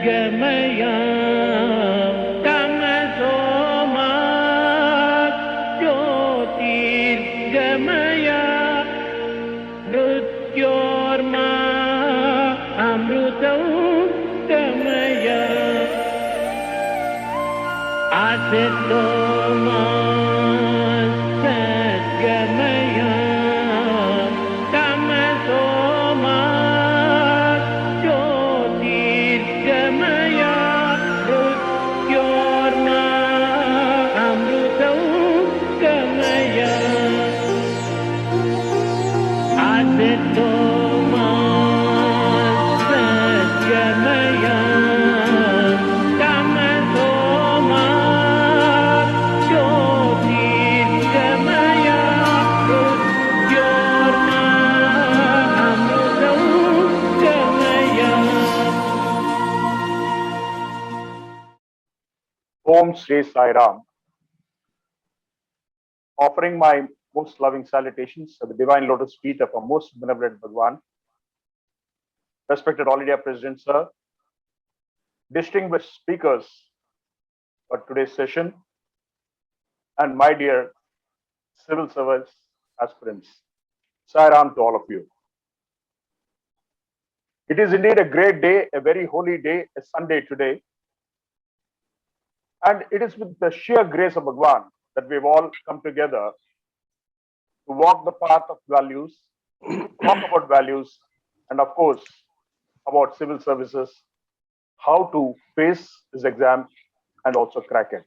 Sadgamaya Tamasoma Jyotirgamaya Mrityorma Amrutamaya Asatoma Sadgamaya Tamasoma Jyotirgamaya Mrityorma Amrutamaya Asatoma Sadgamaya Tamasoma Jyotirgamaya Mrityorma Amrutamaya. Om Sri Sai Ram. Offering my most loving salutations at the divine lotus feet of our most benevolent Bhagwan, respected All India President Sir, distinguished speakers for today's session, and my dear civil service aspirants. Sai Ram to all of you. It is indeed a great day, a very holy day, a Sunday today. And it is with the sheer grace of Bhagwan that we've all come together to walk the path of values, talk about values, and of course, about civil services, how to face this exam and also crack it.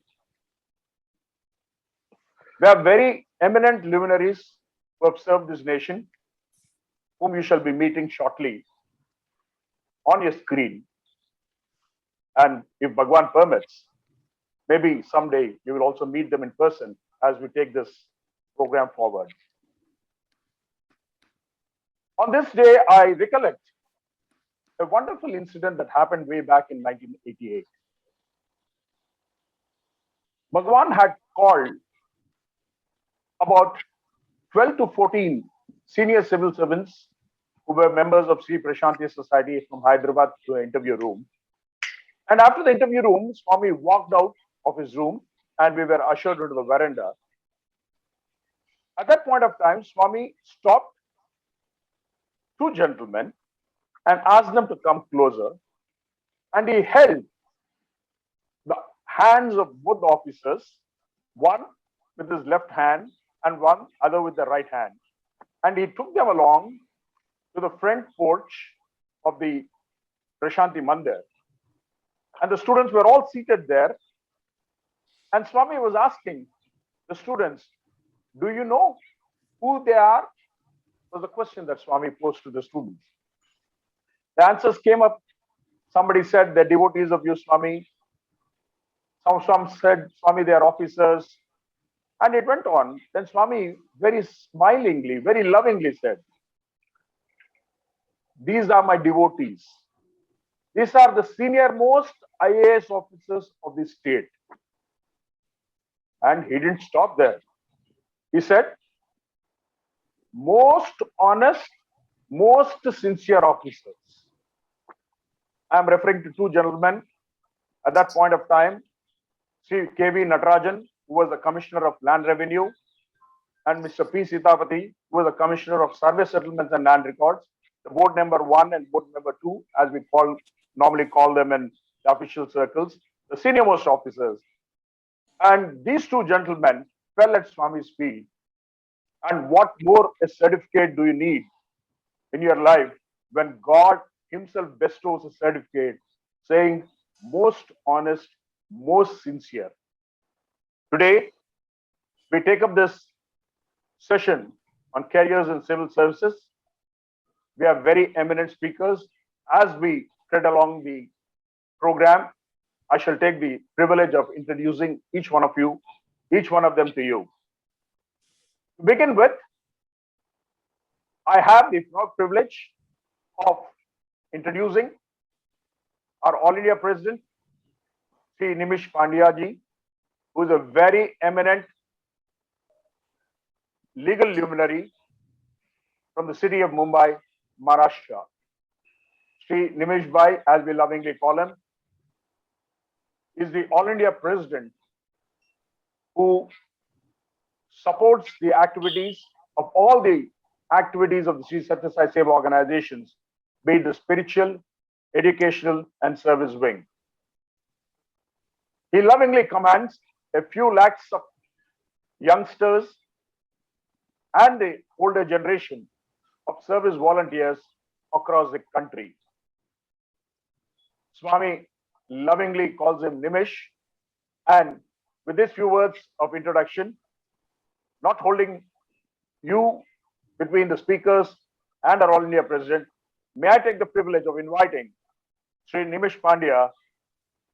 We have very eminent luminaries who have served this nation, whom you shall be meeting shortly on your screen. And if Bhagwan permits, maybe someday you will also meet them in person as we take this program forward. On this day, I recollect a wonderful incident that happened way back in 1988. Bhagwan had called about 12 to 14 senior civil servants who were members of Sri Prashanti Society from Hyderabad to an interview room. And after the interview room, Swami walked out of his room and we were ushered into the veranda. At that point of time, Swami stopped two gentlemen and asked them to come closer. And he held the hands of both the officers, one with his left hand and one other with the right hand. And he took them along to the front porch of the Prashanti Mandir. And the students were all seated there. And Swami was asking the students, do you know who they are? Was the question that Swami posed to the students. The answers came up. Somebody said they're devotees of you, Swami. Some said, Swami, they are officers. And it went on. Then Swami very smilingly, very lovingly said, these are my devotees. These are the senior most IAS officers of the state. And he didn't stop there. He said, most honest, most sincere officers. I'm referring to two gentlemen at that point of time, Sri K.V. Natarajan, who was the Commissioner of Land Revenue, and Mr. P. Sitapati, who was the Commissioner of Survey Settlements and Land Records, the board number 1 and board number 2, as we normally call them in the official circles, the senior most officers. And these two gentlemen fell at Swami's feet. And what more a certificate do you need in your life when God himself bestows a certificate saying most honest, most sincere. Today, we take up this session on careers in civil services. We have very eminent speakers. As we tread along the program, I shall take the privilege of introducing each one of them to you. To begin with, I have the privilege of introducing our All India President, Sri Nimish Pandya ji, who is a very eminent legal luminary from the city of Mumbai, Maharashtra. Sri Nimish Bhai, as we lovingly call him, is the All India President who supports the activities of all the activities of the Sri Sathya Sai Seva organizations, be it the spiritual, educational, and service wing. He lovingly commands a few lakhs of youngsters and the older generation of service volunteers across the country. Swami lovingly calls him Nimish, and with these few words of introduction, not holding you between the speakers and our All India President, may I take the privilege of inviting Sri Nimish Pandya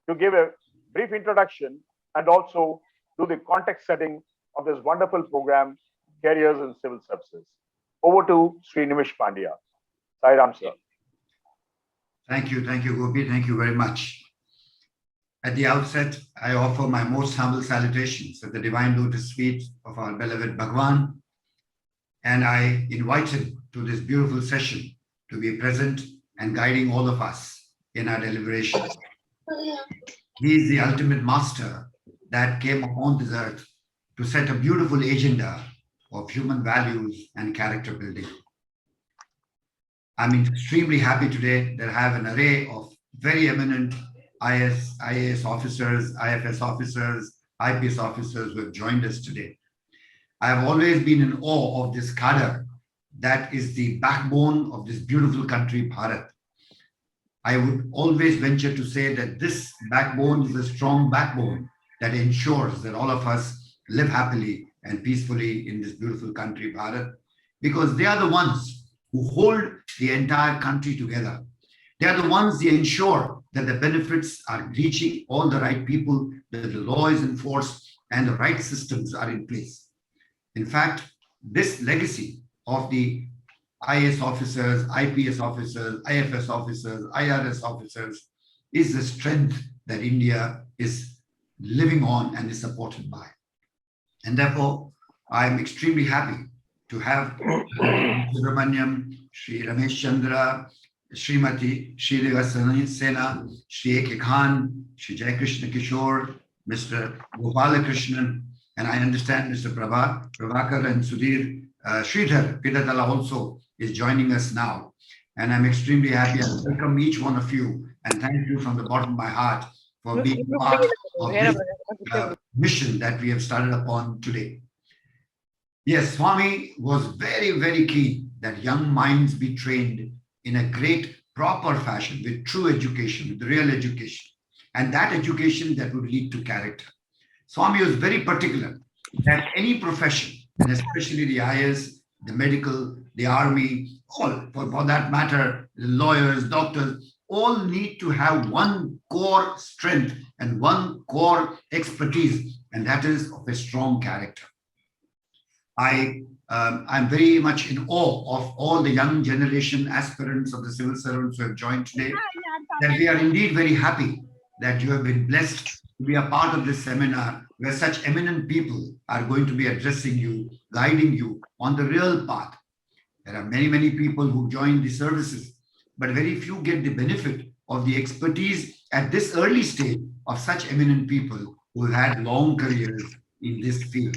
to give a brief introduction and also do the context setting of this wonderful program, Careers in Civil Services. Over to Sri Nimish Pandya. Sai Ram, sir. Thank you, Gopi. Thank you very much. At the outset, I offer my most humble salutations at the divine lotus feet of our beloved Bhagawan, and I invite him to this beautiful session to be present and guiding all of us in our deliberations. He is the ultimate master that came upon this earth to set a beautiful agenda of human values and character building. I'm extremely happy today that I have an array of very eminent IAS officers, IFS officers, IPS officers who have joined us today. I have always been in awe of this cadre that is the backbone of this beautiful country, Bharat. I would always venture to say that this backbone is a strong backbone that ensures that all of us live happily and peacefully in this beautiful country, Bharat, because they are the ones who hold the entire country together. They are the ones who ensure that the benefits are reaching all the right people, that the law is enforced, and the right systems are in place. In fact, this legacy of the IAS officers, IPS officers, IFS officers, IRS officers is the strength that India is living on and is supported by. And therefore, I am extremely happy to have Subramaniam, Sri Ramesh Chandra, Srimati Srideva Sena, Sri A.K. Khan, Sri Jai Krishna Kishore, Mr. Gopi Krishna, and I understand Mr. Prabhakar and Sudhir Sridhar Pidatala also is joining us now. And I'm extremely happy. I welcome each one of you and thank you from the bottom of my heart for being part of this mission that we have started upon today. Yes, Swami was very, very keen that young minds be trained in a great, proper fashion with true education, with real education, and that education that would lead to character. Swami was very particular that any profession, and especially the IAS, the medical, the army, all, for that matter, the lawyers, doctors, all need to have one core strength and one core expertise, and that is of a strong character. I'm very much in awe of all the young generation aspirants of the civil servants who have joined today, that we are indeed very happy that you have been blessed to be a part of this seminar where such eminent people are going to be addressing you, guiding you on the real path. There are many, many people who join the services, but very few get the benefit of the expertise at this early stage of such eminent people who have had long careers in this field.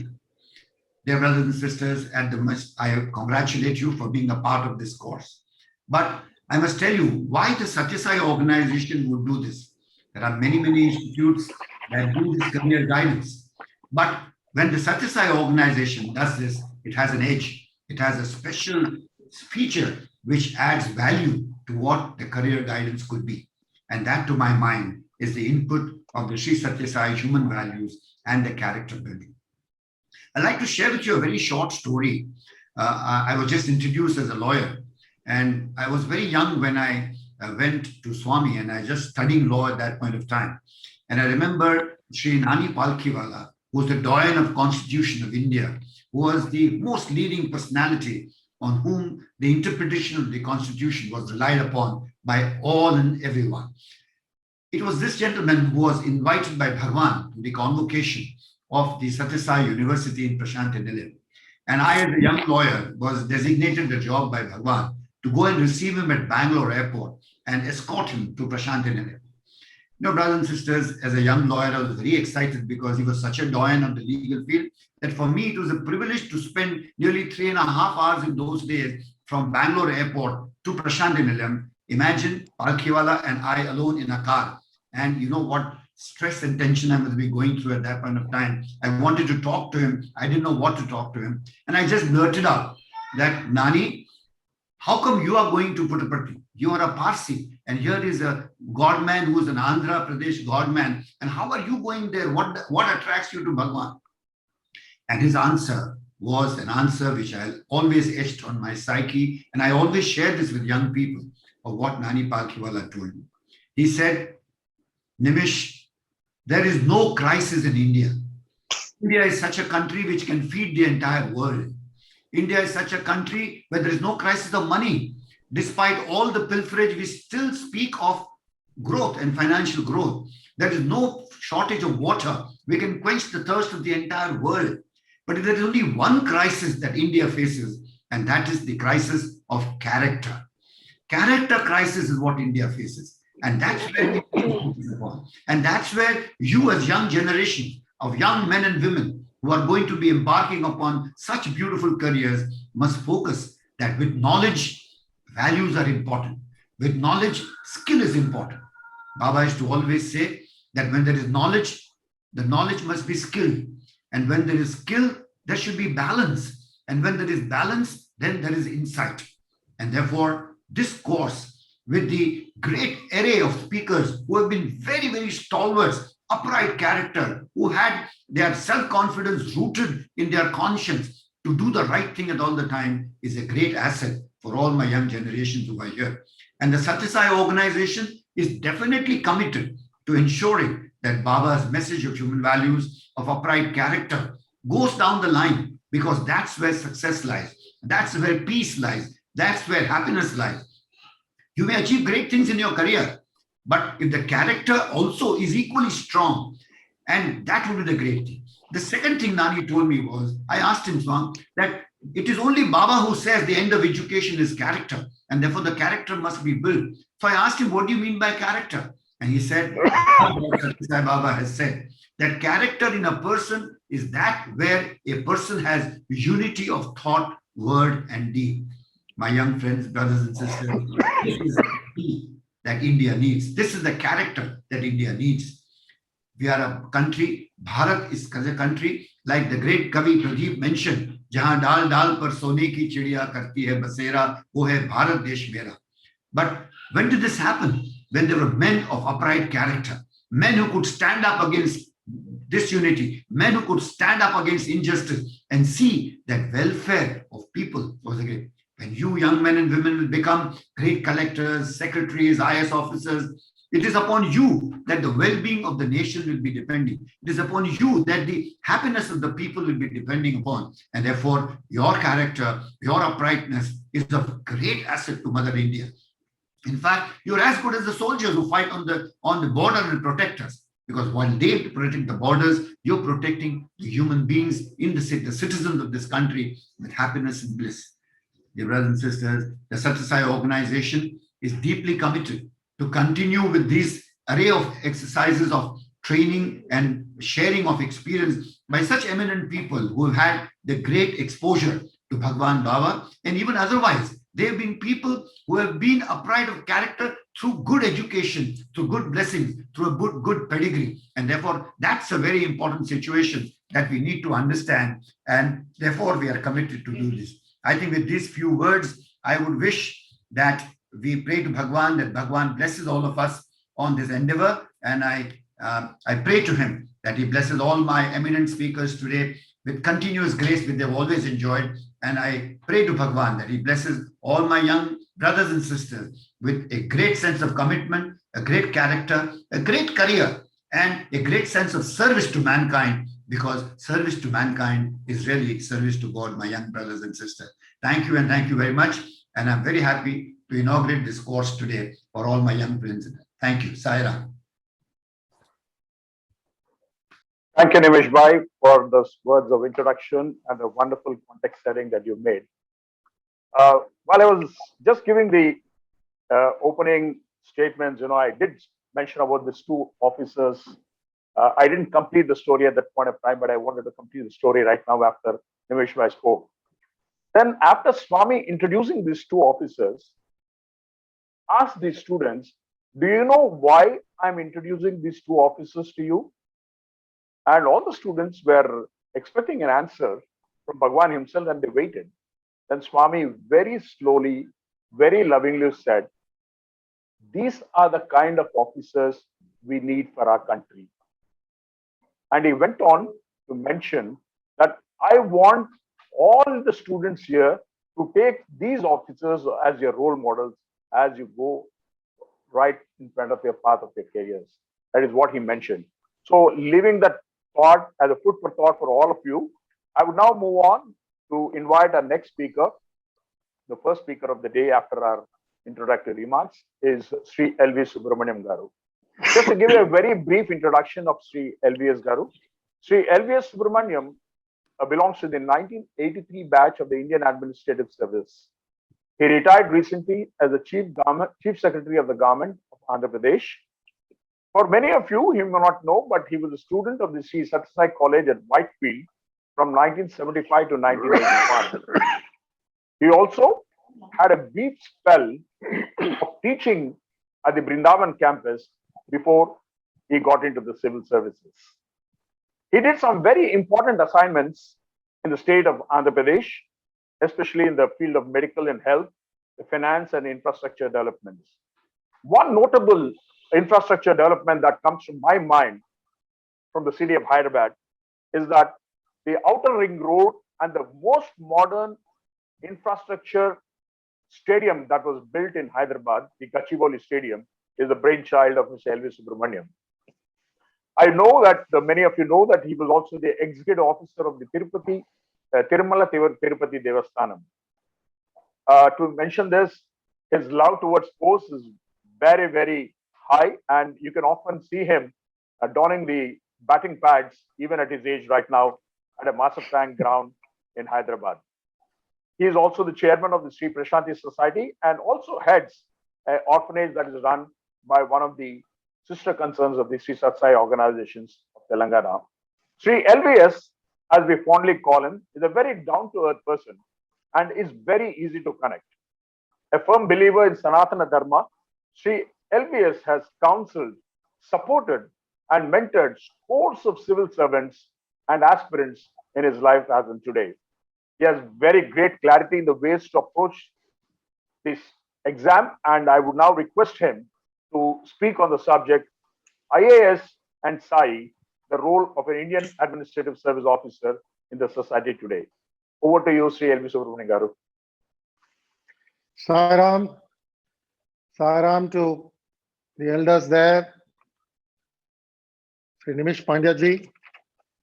Dear brothers and sisters, I congratulate you for being a part of this course. But I must tell you why the Sathya Sai organization would do this. There are many, many institutes that do this career guidance. But when the Sathya Sai organization does this, it has an edge. It has a special feature which adds value to what the career guidance could be. And that, to my mind, is the input of the Sri Sathya Sai human values and the character building. I'd like to share with you a very short story. I was just introduced as a lawyer, and I was very young when I went to Swami, and I just studied law at that point of time. And I remember Sri Nani Palkhiwala, who was the doyen of Constitution of India, who was the most leading personality on whom the interpretation of the Constitution was relied upon by all and everyone. It was this gentleman who was invited by Bhagawan to the convocation of the Sathya Sai University in Prashanti Nilayam. And I, as a young lawyer, was designated the job by Bhagwan to go and receive him at Bangalore airport and escort him to Prashantinilaya. Brothers and sisters, as a young lawyer, I was very excited because he was such a doyen of the legal field that for me, it was a privilege to spend nearly 3.5 hours in those days from Bangalore airport to Prashantinilaya. Imagine Palkhiwala and I alone in a car. And you know what stress and tension I must be going through at that point of time. I wanted to talk to him. I didn't know what to talk to him. And I just blurted out that, Nani, how come you are going to Puttaparthi? You are a Parsi, and here is a godman who is an Andhra Pradesh godman. And how are you going there? What attracts you to Bhagwan? And his answer was an answer which I always etched on my psyche. And I always share this with young people of what Nani Palkhiwala told me. He said, Nimish, there is no crisis in India. India is such a country which can feed the entire world. India is such a country where there is no crisis of money. Despite all the pilferage, we still speak of growth and financial growth. There is no shortage of water. We can quench the thirst of the entire world. But there is only one crisis that India faces, and that is the crisis of character. Character crisis is what India faces. And that's where we focus upon. And that's where you, as young generation of young men and women who are going to be embarking upon such beautiful careers, must focus that with knowledge, values are important. With knowledge, skill is important. Baba used to always say that when there is knowledge, the knowledge must be skilled. And when there is skill, there should be balance. And when there is balance, then there is insight. And therefore, this course, with the great array of speakers who have been very, very stalwart, upright character, who had their self-confidence rooted in their conscience to do the right thing at all the time, is a great asset for all my young generations who are here. And the Sathya organization is definitely committed to ensuring that Baba's message of human values, of upright character, goes down the line, because that's where success lies. That's where peace lies. That's where happiness lies. You may achieve great things in your career, but if the character also is equally strong, and that would be the great thing. The second thing Nani told me was, I asked him, Swam, that it is only Baba who says the end of education is character, and therefore the character must be built. So I asked him, what do you mean by character? And he said, Baba has said, that character in a person is that where a person has unity of thought, word, and deed. My young friends, brothers and sisters, this is the key that India needs. This is the character that India needs. We are a country, Bharat is a country, like the great Kavi Pradeep mentioned, Jahan dal dal par sone ki chidiya karti hai basera, wo hai Bharat desh mera. But when did this happen? When there were men of upright character, men who could stand up against disunity, men who could stand up against injustice and see that welfare of people was a great. When you young men and women will become great collectors, secretaries, IS officers, it is upon you that the well-being of the nation will be depending. It is upon you that the happiness of the people will be depending upon. And therefore, your character, your uprightness is of great asset to Mother India. In fact, you're as good as the soldiers who fight on the border and protect us. Because while they protect the borders, you're protecting the human beings in the city, the citizens of this country, with happiness and bliss. Dear brothers and sisters, the Sathya organization is deeply committed to continue with this array of exercises of training and sharing of experience by such eminent people who have had the great exposure to Bhagwan Baba, and even otherwise. They have been people who have been upright of character through good education, through good blessings, through a good pedigree. And therefore, that's a very important situation that we need to understand. And therefore, we are committed to do this. I think with these few words, I would wish that we pray to Bhagwan, that Bhagwan blesses all of us on this endeavor. And I pray to him that he blesses all my eminent speakers today with continuous grace which they've always enjoyed. And I pray to Bhagwan that he blesses all my young brothers and sisters with a great sense of commitment, a great character, a great career, and a great sense of service to mankind, because service to mankind is really service to God, my young brothers and sisters. Thank you, and thank you very much. And I'm very happy to inaugurate this course today for all my young friends. Thank you. Sai Ram. Thank you, Nimish Bhai, for those words of introduction and the wonderful context setting that you made. While I was just giving the opening statements, I did mention about these two officers. I didn't complete the story at that point of time, but I wanted to complete the story right now after Nimish Bhai spoke. Then, after Swami introducing these two officers, asked the students, "Do you know why I'm introducing these two officers to you?" And all the students were expecting an answer from Bhagwan himself, and they waited. Then Swami very slowly, very lovingly said, "These are the kind of officers we need for our country." And he went on to mention that I want all the students here to take these officers as your role models as you go right in front of your path of your careers. That is what he mentioned. So, leaving that thought as a food for thought for all of you, I would now move on to invite our next speaker. The first speaker of the day after our introductory remarks is Sri L.V. Subramaniam Garu. Just to give you a very brief introduction of Sri L.V.S. Garu, Sri L.V.S. Subramaniam belongs to the 1983 batch of the Indian Administrative Service. He retired recently as the Chief Secretary of the Government of Andhra Pradesh. For many of you, he may not know, but he was a student of the Sri Sathya College at Whitefield from 1975 to 1981. He also had a brief spell of teaching at the Brindavan campus before he got into the civil services. He did some very important assignments in the state of Andhra Pradesh, especially in the field of medical and health, the finance and infrastructure developments. One notable infrastructure development that comes to my mind from the city of Hyderabad is that the outer ring road and the most modern infrastructure stadium that was built in Hyderabad, the Gachibowli Stadium, is the brainchild of Mr. L.V. Subramaniam. I know that many of you know that he was also the executive officer of the Tirumala Tirupati Devasthanam. To mention this, his love towards sports is very, very high, and you can often see him donning the batting pads even at his age right now at a Master Tank ground in Hyderabad. He is also the chairman of the Sri Prashanti Society and also heads an orphanage that is run by one of the sister concerns of the Sri Sathya organizations of Telangana. Sri LVS, as we fondly call him, is a very down-to-earth person and is very easy to connect. A firm believer in Sanatana Dharma, Sri LVS has counseled, supported, and mentored scores of civil servants and aspirants in his life as in today. He has very great clarity in the ways to approach this exam, and I would now request him to speak on the subject IAS and SAI, the role of an Indian Administrative Service Officer in the society today. Over to you, Sri L.V. Subramaniam Garu. Sairam, Sairam to the elders there, Sri Nimish Pandya ji,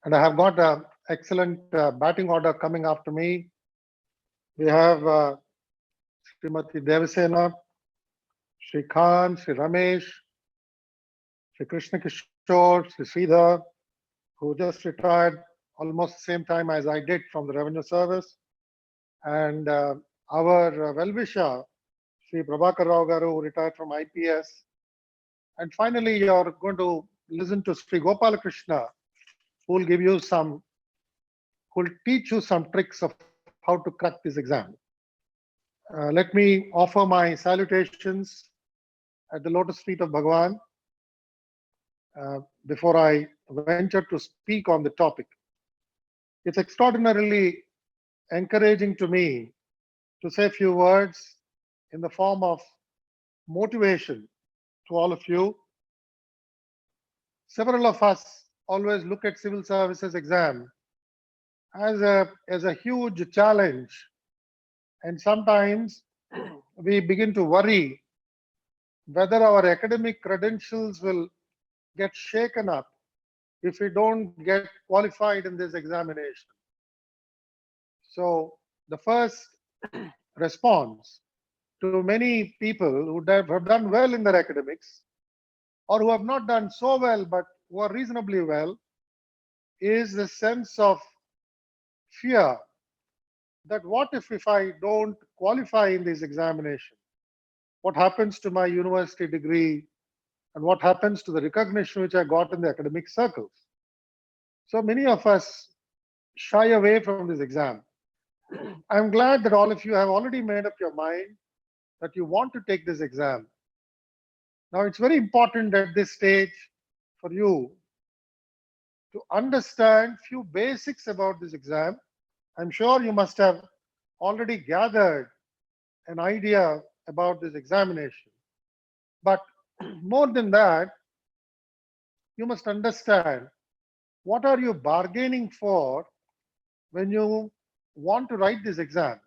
and I have got an excellent batting order coming after me. We have Srimati Devasena, Sri Khan, Sri Ramesh, Sri Krishna Kishore, Sri Sridhar, who just retired almost the same time as I did from the Revenue Service, and our well-wisher, Sri Prabhakar Rao Garu, who retired from IPS. And finally, you're going to listen to Sri Gopi Krishna, who will give you some, who will teach you some tricks of how to crack this exam. Let me offer my salutations at the lotus feet of Bhagawan before I venture to speak on the topic. It's extraordinarily encouraging to me to say a few words in the form of motivation to all of you. Several of us always look at civil services exam as a huge challenge, and sometimes we begin to worry whether our academic credentials will get shaken up if we don't get qualified in this examination. So the first response to many people who have done well in their academics or who have not done so well but who are reasonably well is the sense of fear that what if I don't qualify in this examination? What happens to my university degree and what happens to the recognition which I got in the academic circles? So many of us shy away from this exam. I'm glad that all of you have already made up your mind that you want to take this exam. Now, it's very important at this stage for you to understand few basics about this exam. I'm sure you must have already gathered an idea about this examination. But more than that, you must understand what are you bargaining for when you want to write this exam.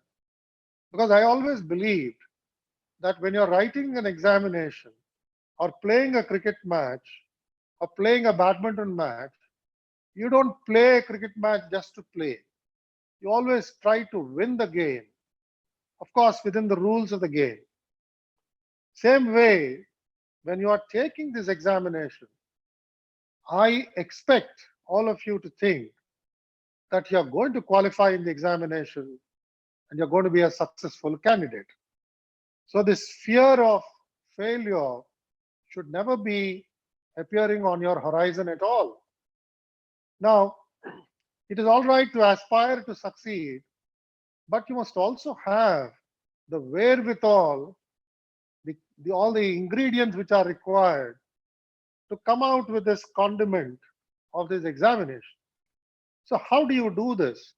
Because I always believed that when you're writing an examination or playing a cricket match or playing a badminton match, you don't play a cricket match just to play. You always try to win the game, of course, within the rules of the game. Same way, when you are taking this examination, I expect all of you to think that you are going to qualify in the examination and you're going to be a successful candidate. So this fear of failure should never be appearing on your horizon at all. Now, it is all right to aspire to succeed, but you must also have the wherewithal, all the ingredients which are required to come out with this condiment of this examination. So how do you do this?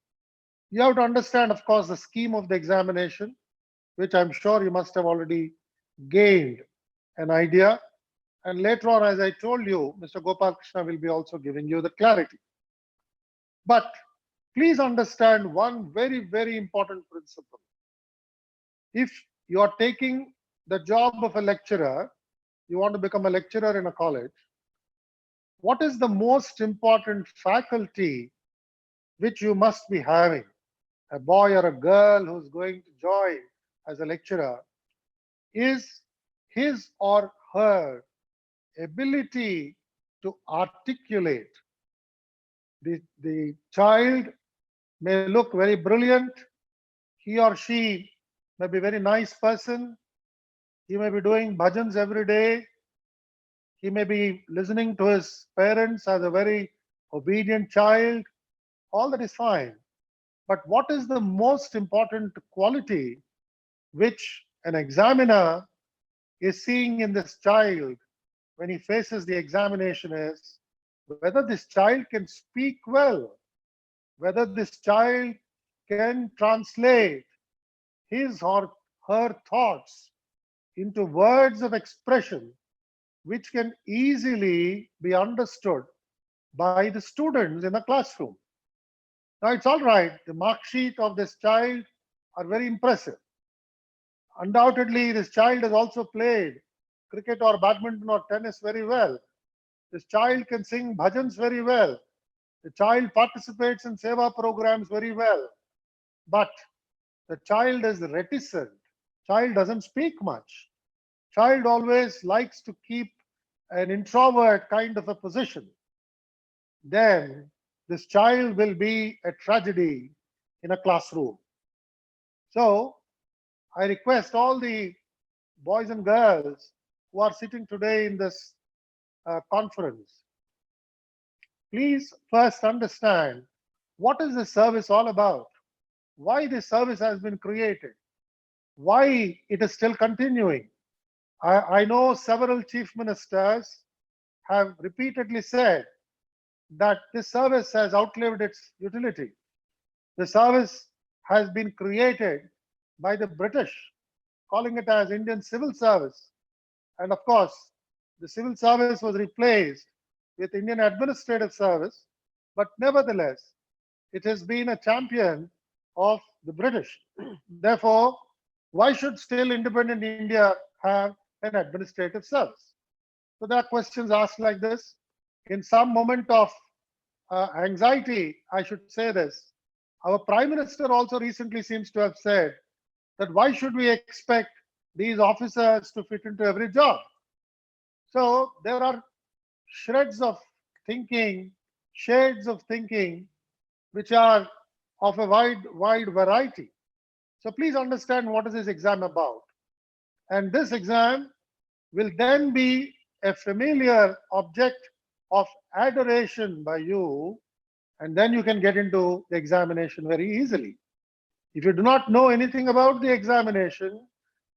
You have to understand, of course, the scheme of the examination, which I'm sure you must have already gained an idea. And later on, as I told you, Mr. Gopi Krishna will be also giving you the clarity. But please understand one very, very important principle. If you are taking the job of a lecturer, you want to become a lecturer in a college, what is the most important faculty which you must be having? A boy or a girl who's going to join as a lecturer is his or her ability to articulate. The child may look very brilliant. He or she may be a very nice person. He may be doing bhajans every day. He may be listening to his parents as a very obedient child. All that is fine. But what is the most important quality which an examiner is seeing in this child when he faces the examination is whether this child can speak well, whether this child can translate his or her thoughts into words of expression which can easily be understood by the students in the classroom. Now, it's all right. The mark sheet of this child are very impressive. Undoubtedly, this child has also played cricket or badminton or tennis very well. This child can sing bhajans very well. The child participates in Seva programs very well. But the child is reticent. Child doesn't speak much. Child always likes to keep an introvert kind of a position. Then this child will be a tragedy in a classroom. So I request all the boys and girls who are sitting today in this conference, please first understand what is this service all about, why this service has been created, why it is still continuing. I know several chief ministers have repeatedly said that this service has outlived its utility. The service has been created by the British, calling it as Indian Civil Service. And of course, the civil service was replaced with Indian Administrative Service, but nevertheless, it has been a champion of the British. Therefore, why should still independent India have an administrative service? So there are questions asked like this. In some moment of anxiety, I should say this. Our Prime Minister also recently seems to have said that why should we expect these officers to fit into every job? So there are shreds of thinking, shades of thinking which are of a wide variety. So please understand what is this exam about. And this exam will then be a familiar object of adoration by you, and then you can get into the examination very easily. If you do not know anything about the examination,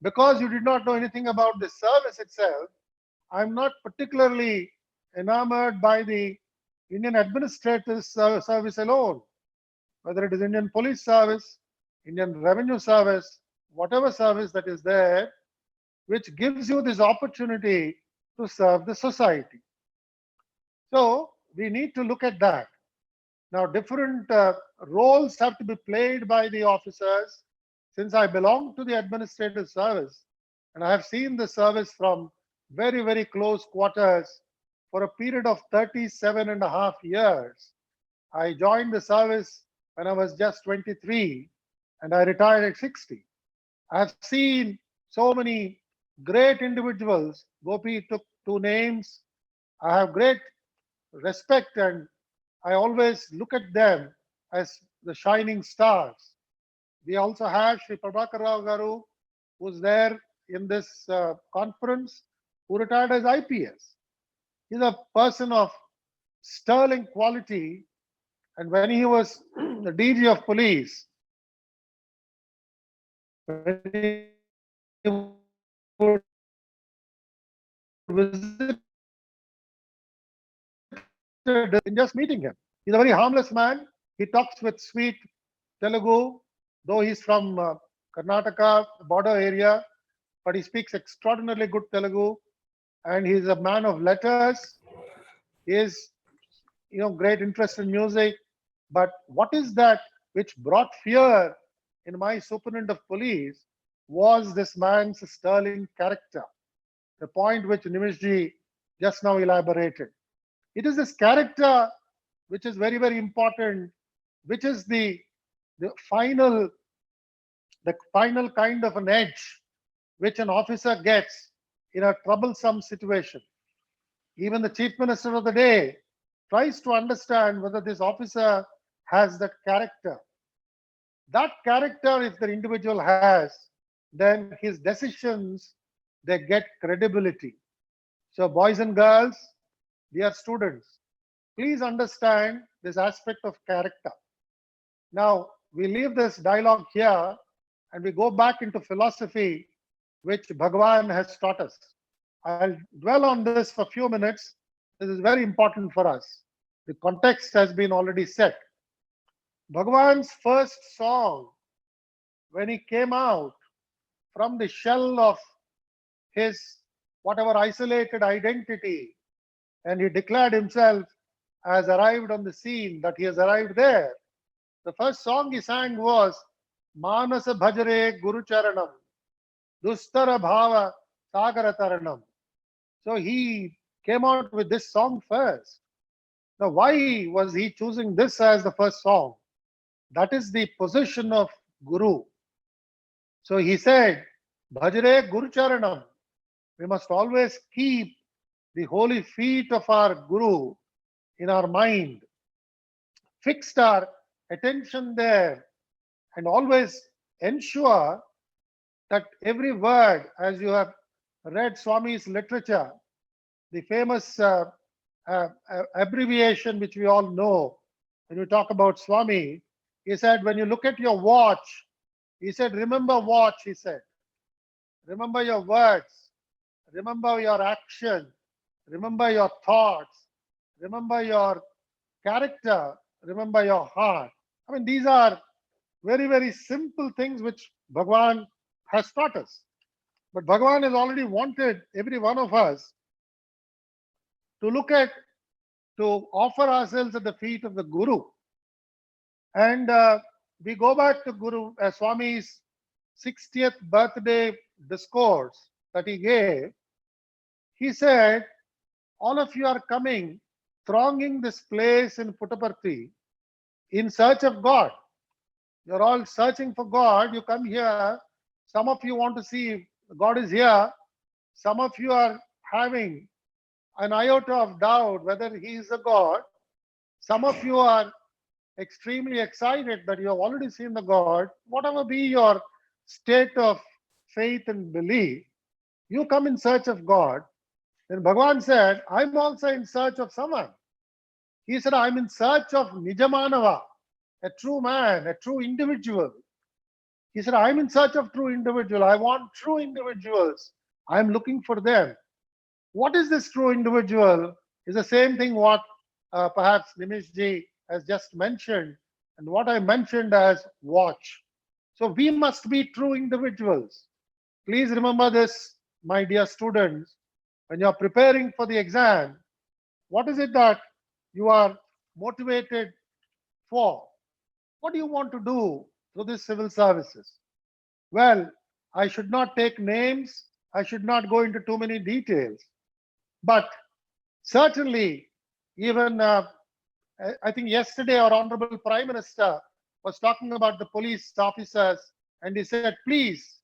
because you did not know anything about the service itself, I'm not particularly enamored by the Indian Administrative Service alone, whether it is Indian Police Service, Indian Revenue Service, whatever service that is there, which gives you this opportunity to serve the society. So we need to look at that. Now, different roles have to be played by the officers. Since I belong to the administrative service and I have seen the service from very, very close quarters for a period of 37.5 years. I joined the service when I was just 23 and I retired at 60. I have seen so many great individuals. Gopi took two names. I have great respect and I always look at them as the shining stars. We also have Sri Prabhakar Rao Garu, who's there in this conference, who retired as IPS. He's a person of sterling quality, and when he was the DG of police, when he would visit in just meeting him. He's a very harmless man. He talks with sweet Telugu, though he's from Karnataka border area, but he speaks extraordinarily good Telugu, and he's a man of letters. He is, great interest in music. But what is that which brought fear in my superintendent of police was this man's sterling character, the point which Nimishji just now elaborated. It is this character which is very, very important, which is the final kind of an edge which an officer gets in a troublesome situation. Even the chief minister of the day tries to understand whether this officer has that character. That character, if the individual has, then his decisions, they get credibility. So boys and girls, dear students, please understand this aspect of character. Now, we leave this dialogue here and we go back into philosophy, which Bhagawan has taught us. I'll dwell on this for a few minutes. This is very important for us. The context has been already set. Bhagawan's first song, when he came out from the shell of his whatever isolated identity, and he declared himself as arrived on the scene, that he has arrived there. The first song he sang was Manasa Bhajare Guru Charanam, Dustara Bhava Sagara Taranam. So he came out with this song first. Now, why was he choosing this as the first song? That is the position of Guru. So he said, Bhajare Guru Charanam. We must always keep the holy feet of our Guru in our mind, fixed our attention there, and always ensure that every word, as you have read Swami's literature, the famous abbreviation which we all know, when you talk about Swami, he said, when you look at your watch, he said, remember watch, he said. Remember your words, remember your action, remember your thoughts, remember your character, remember your heart. I mean, these are very, very simple things which Bhagawan has taught us. But Bhagawan has already wanted every one of us to look at, to offer ourselves at the feet of the Guru. And we go back to Guru Swami's 60th birthday discourse that he gave. He said, all of you are coming, thronging this place in Puttaparthi in search of God. You're all searching for God. You come here. Some of you want to see God is here. Some of you are having an iota of doubt whether he is a God. Some of you are extremely excited that you have already seen the God. Whatever be your state of faith and belief, you come in search of God. Then Bhagawan said, I'm also in search of someone. He said, I'm in search of Nijamanava, a true man, a true individual. He said, I'm in search of true individual. I want true individuals. I'm looking for them. What is this true individual? Is the same thing what perhaps Nimish ji has just mentioned, and what I mentioned as watch. So we must be true individuals. Please remember this, my dear students. When you're preparing for the exam, what is it that you are motivated for? What do you want to do through this civil services? Well, I should not take names. I should not go into too many details. But certainly, even I think yesterday our Honorable Prime Minister was talking about the police officers, and he said, please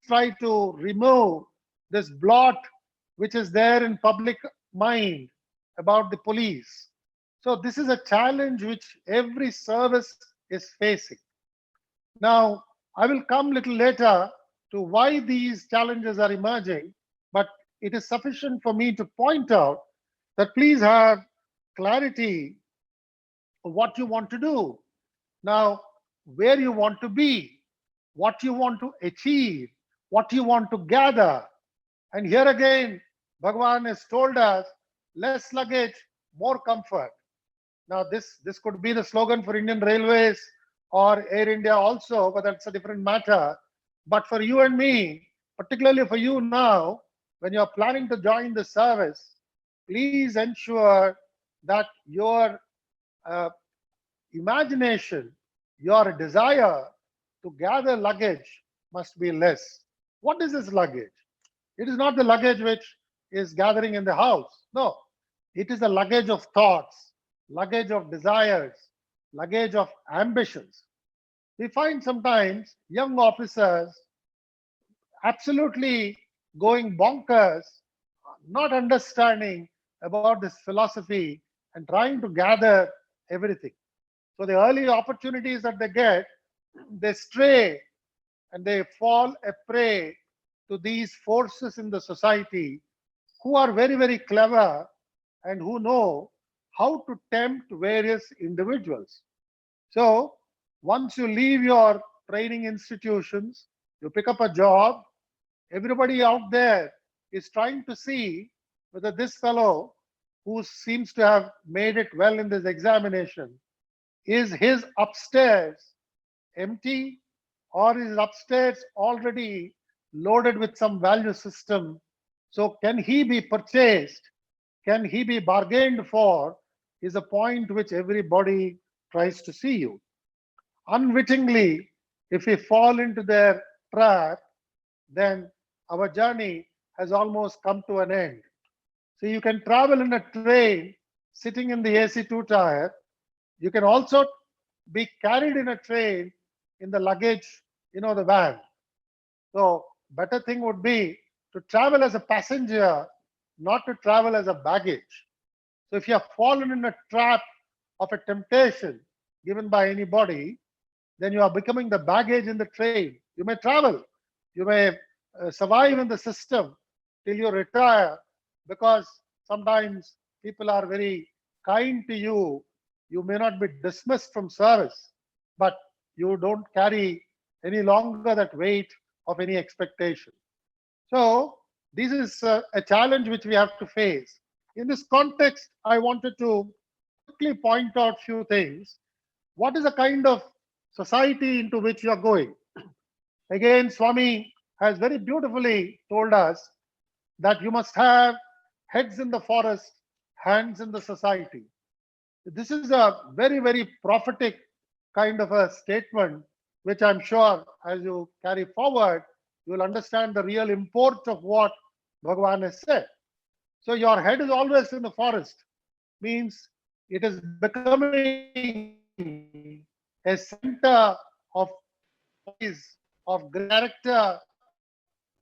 try to remove this blot which is there in public mind about the police. So this is a challenge which every service is facing. Now, I will come little later to why these challenges are emerging, but it is sufficient for me to point out that please have clarity of what you want to do. Now, where you want to be, what you want to achieve, what you want to gather. And here again, Bhagawan has told us, less luggage, more comfort. Now, this could be the slogan for Indian Railways or Air India also, but that's a different matter. But for you and me, particularly for you now, when you're planning to join the service, please ensure that your imagination, your desire to gather luggage must be less. What is this luggage? It is not the luggage which is gathering in the house. No, it is the luggage of thoughts, luggage of desires, luggage of ambitions. We find sometimes young officers absolutely going bonkers, not understanding about this philosophy and trying to gather everything. So the early opportunities that they get, they stray and they fall a prey to these forces in the society who are very, very clever and who know how to tempt various individuals. So once you leave your training institutions, you pick up a job, everybody out there is trying to see whether this fellow who seems to have made it well in this examination, is his upstairs empty or is upstairs already loaded with some value system? So can he be purchased? Can he be bargained for? Is a point which everybody tries to see you. Unwittingly, if we fall into their trap, then our journey has almost come to an end. So you can travel in a train sitting in the AC2 tire. You can also be carried in a train in the luggage, the van. So better thing would be to travel as a passenger, not to travel as a baggage. So if you have fallen in a trap of a temptation given by anybody, then you are becoming the baggage in the train. You may travel, you may survive in the system till you retire, because sometimes people are very kind to you. You may not be dismissed from service, but you don't carry any longer that weight of any expectation. So this is a challenge which we have to face. In this context, I wanted to quickly point out few things. What is the kind of society into which you are going? Again, Swami has very beautifully told us that you must have heads in the forest, hands in the society. This is a very, very prophetic kind of a statement, which I'm sure as you carry forward, you will understand the real import of what Bhagawan has said. So your head is always in the forest, means it is becoming a center of character,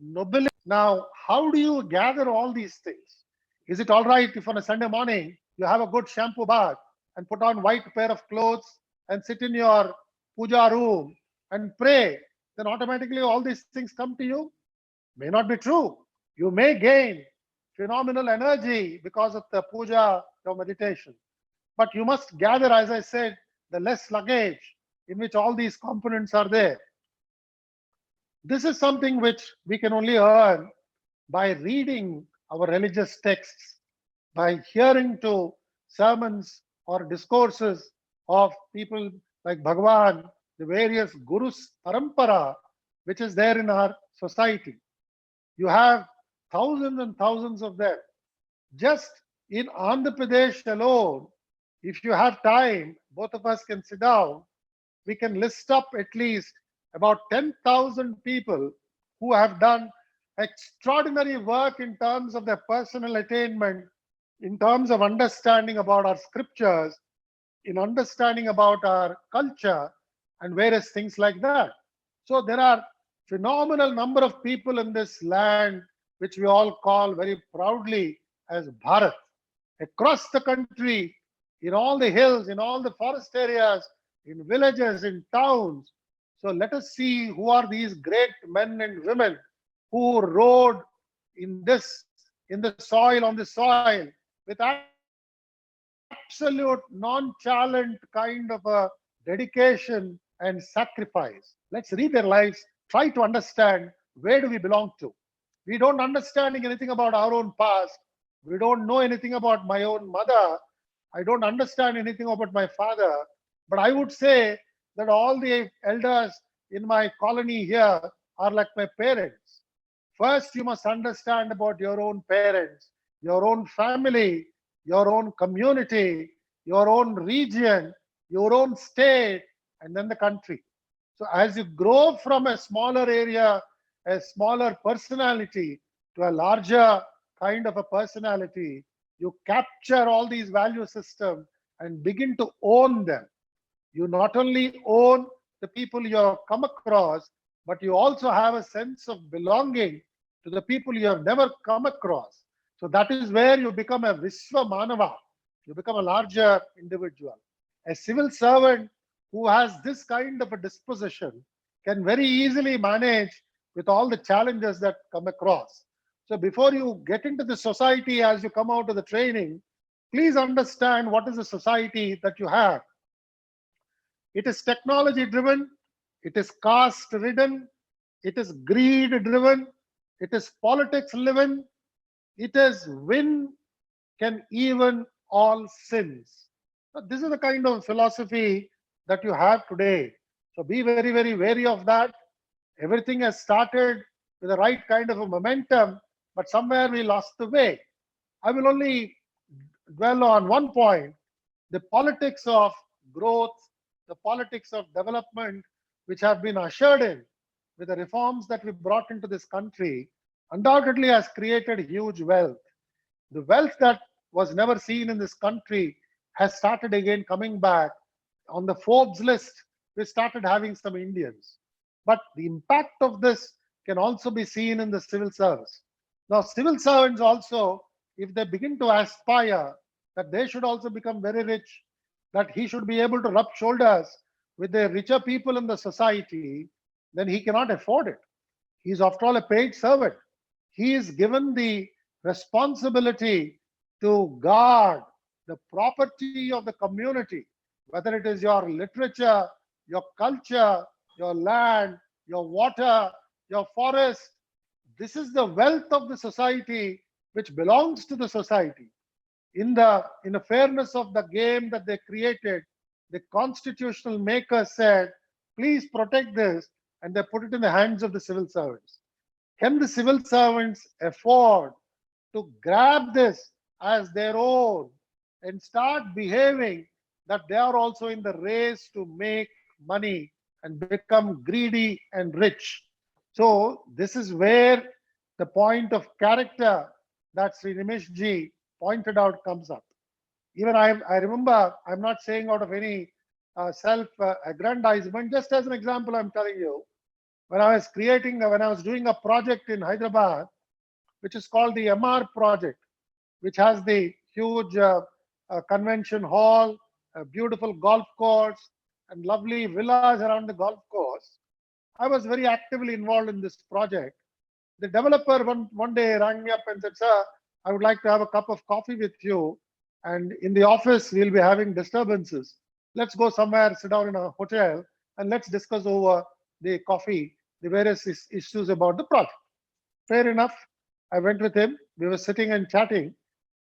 nobility. Now, how do you gather all these things? Is it all right if on a Sunday morning you have a good shampoo bath and put on white pair of clothes and sit in your puja room and pray, then automatically all these things come to you? May not be true. You may gain phenomenal energy because of the puja or meditation. But you must gather, as I said, the less luggage in which all these components are there. This is something which we can only earn by reading our religious texts, by hearing to sermons or discourses of people like Bhagawan, the various gurus parampara, which is there in our society. You have thousands and thousands of them. Just in Andhra Pradesh alone, if you have time, both of us can sit down, we can list up at least about 10,000 people who have done extraordinary work in terms of their personal attainment, in terms of understanding about our scriptures, in understanding about our culture and various things like that. So there are phenomenal number of people in this land, which we all call very proudly as Bharat. Across the country, in all the hills, in all the forest areas, in villages, in towns. So let us see who are these great men and women who rode in the soil, on the soil, with absolute nonchalant kind of a dedication and sacrifice. Let's read their lives, try to understand where do we belong to. We don't understand anything about our own past. We don't know anything about my own mother. I don't understand anything about my father. But I would say that all the elders in my colony here are like my parents. First, you must understand about your own parents, your own family, your own community, your own region, your own state, and then the country. So as you grow from a smaller area, a smaller personality to a larger kind of a personality, you capture all these value systems and begin to own them. You not only own the people you have come across, but you also have a sense of belonging to the people you have never come across. So that is where you become a Vishwa Manava. You become a larger individual. A civil servant who has this kind of a disposition can very easily manage with all the challenges that come across. So before you get into the society, as you come out of the training, please understand what is the society that you have. It is technology driven, it is caste ridden, it is greed driven, it is politics driven, it is win can even all sins. So this is the kind of philosophy that you have today. So be very, very wary of that. Everything has started with the right kind of a momentum, but somewhere we lost the way. I will only dwell on one point, the politics of growth, the politics of development, which have been ushered in with the reforms that we brought into this country, undoubtedly has created huge wealth. The wealth that was never seen in this country has started again coming back. On the Forbes list, we started having some Indians. But the impact of this can also be seen in the civil service. Now, civil servants also, if they begin to aspire that they should also become very rich, that he should be able to rub shoulders with the richer people in the society, then he cannot afford it. He is, after all, a paid servant. He is given the responsibility to guard the property of the community, whether it is your literature, your culture, your land, your water, your forest. This is the wealth of the society which belongs to the society. In the fairness of the game that they created, the constitutional maker said, please protect this, and they put it in the hands of the civil servants. Can the civil servants afford to grab this as their own and start behaving that they are also in the race to make money and become greedy and rich? So this is where the point of character that Sri Nimish ji pointed out comes up. Even I remember, I'm not saying out of any self-aggrandizement, just as an example, I'm telling you, when I was doing a project in Hyderabad, which is called the MR project, which has the huge convention hall, a beautiful golf course, and lovely villas around the golf course. I was very actively involved in this project. The developer one day rang me up and said, "Sir, I would like to have a cup of coffee with you. And in the office, we'll be having disturbances. Let's go somewhere, sit down in a hotel, and let's discuss over the coffee, the various issues about the project." Fair enough. I went with him. We were sitting and chatting.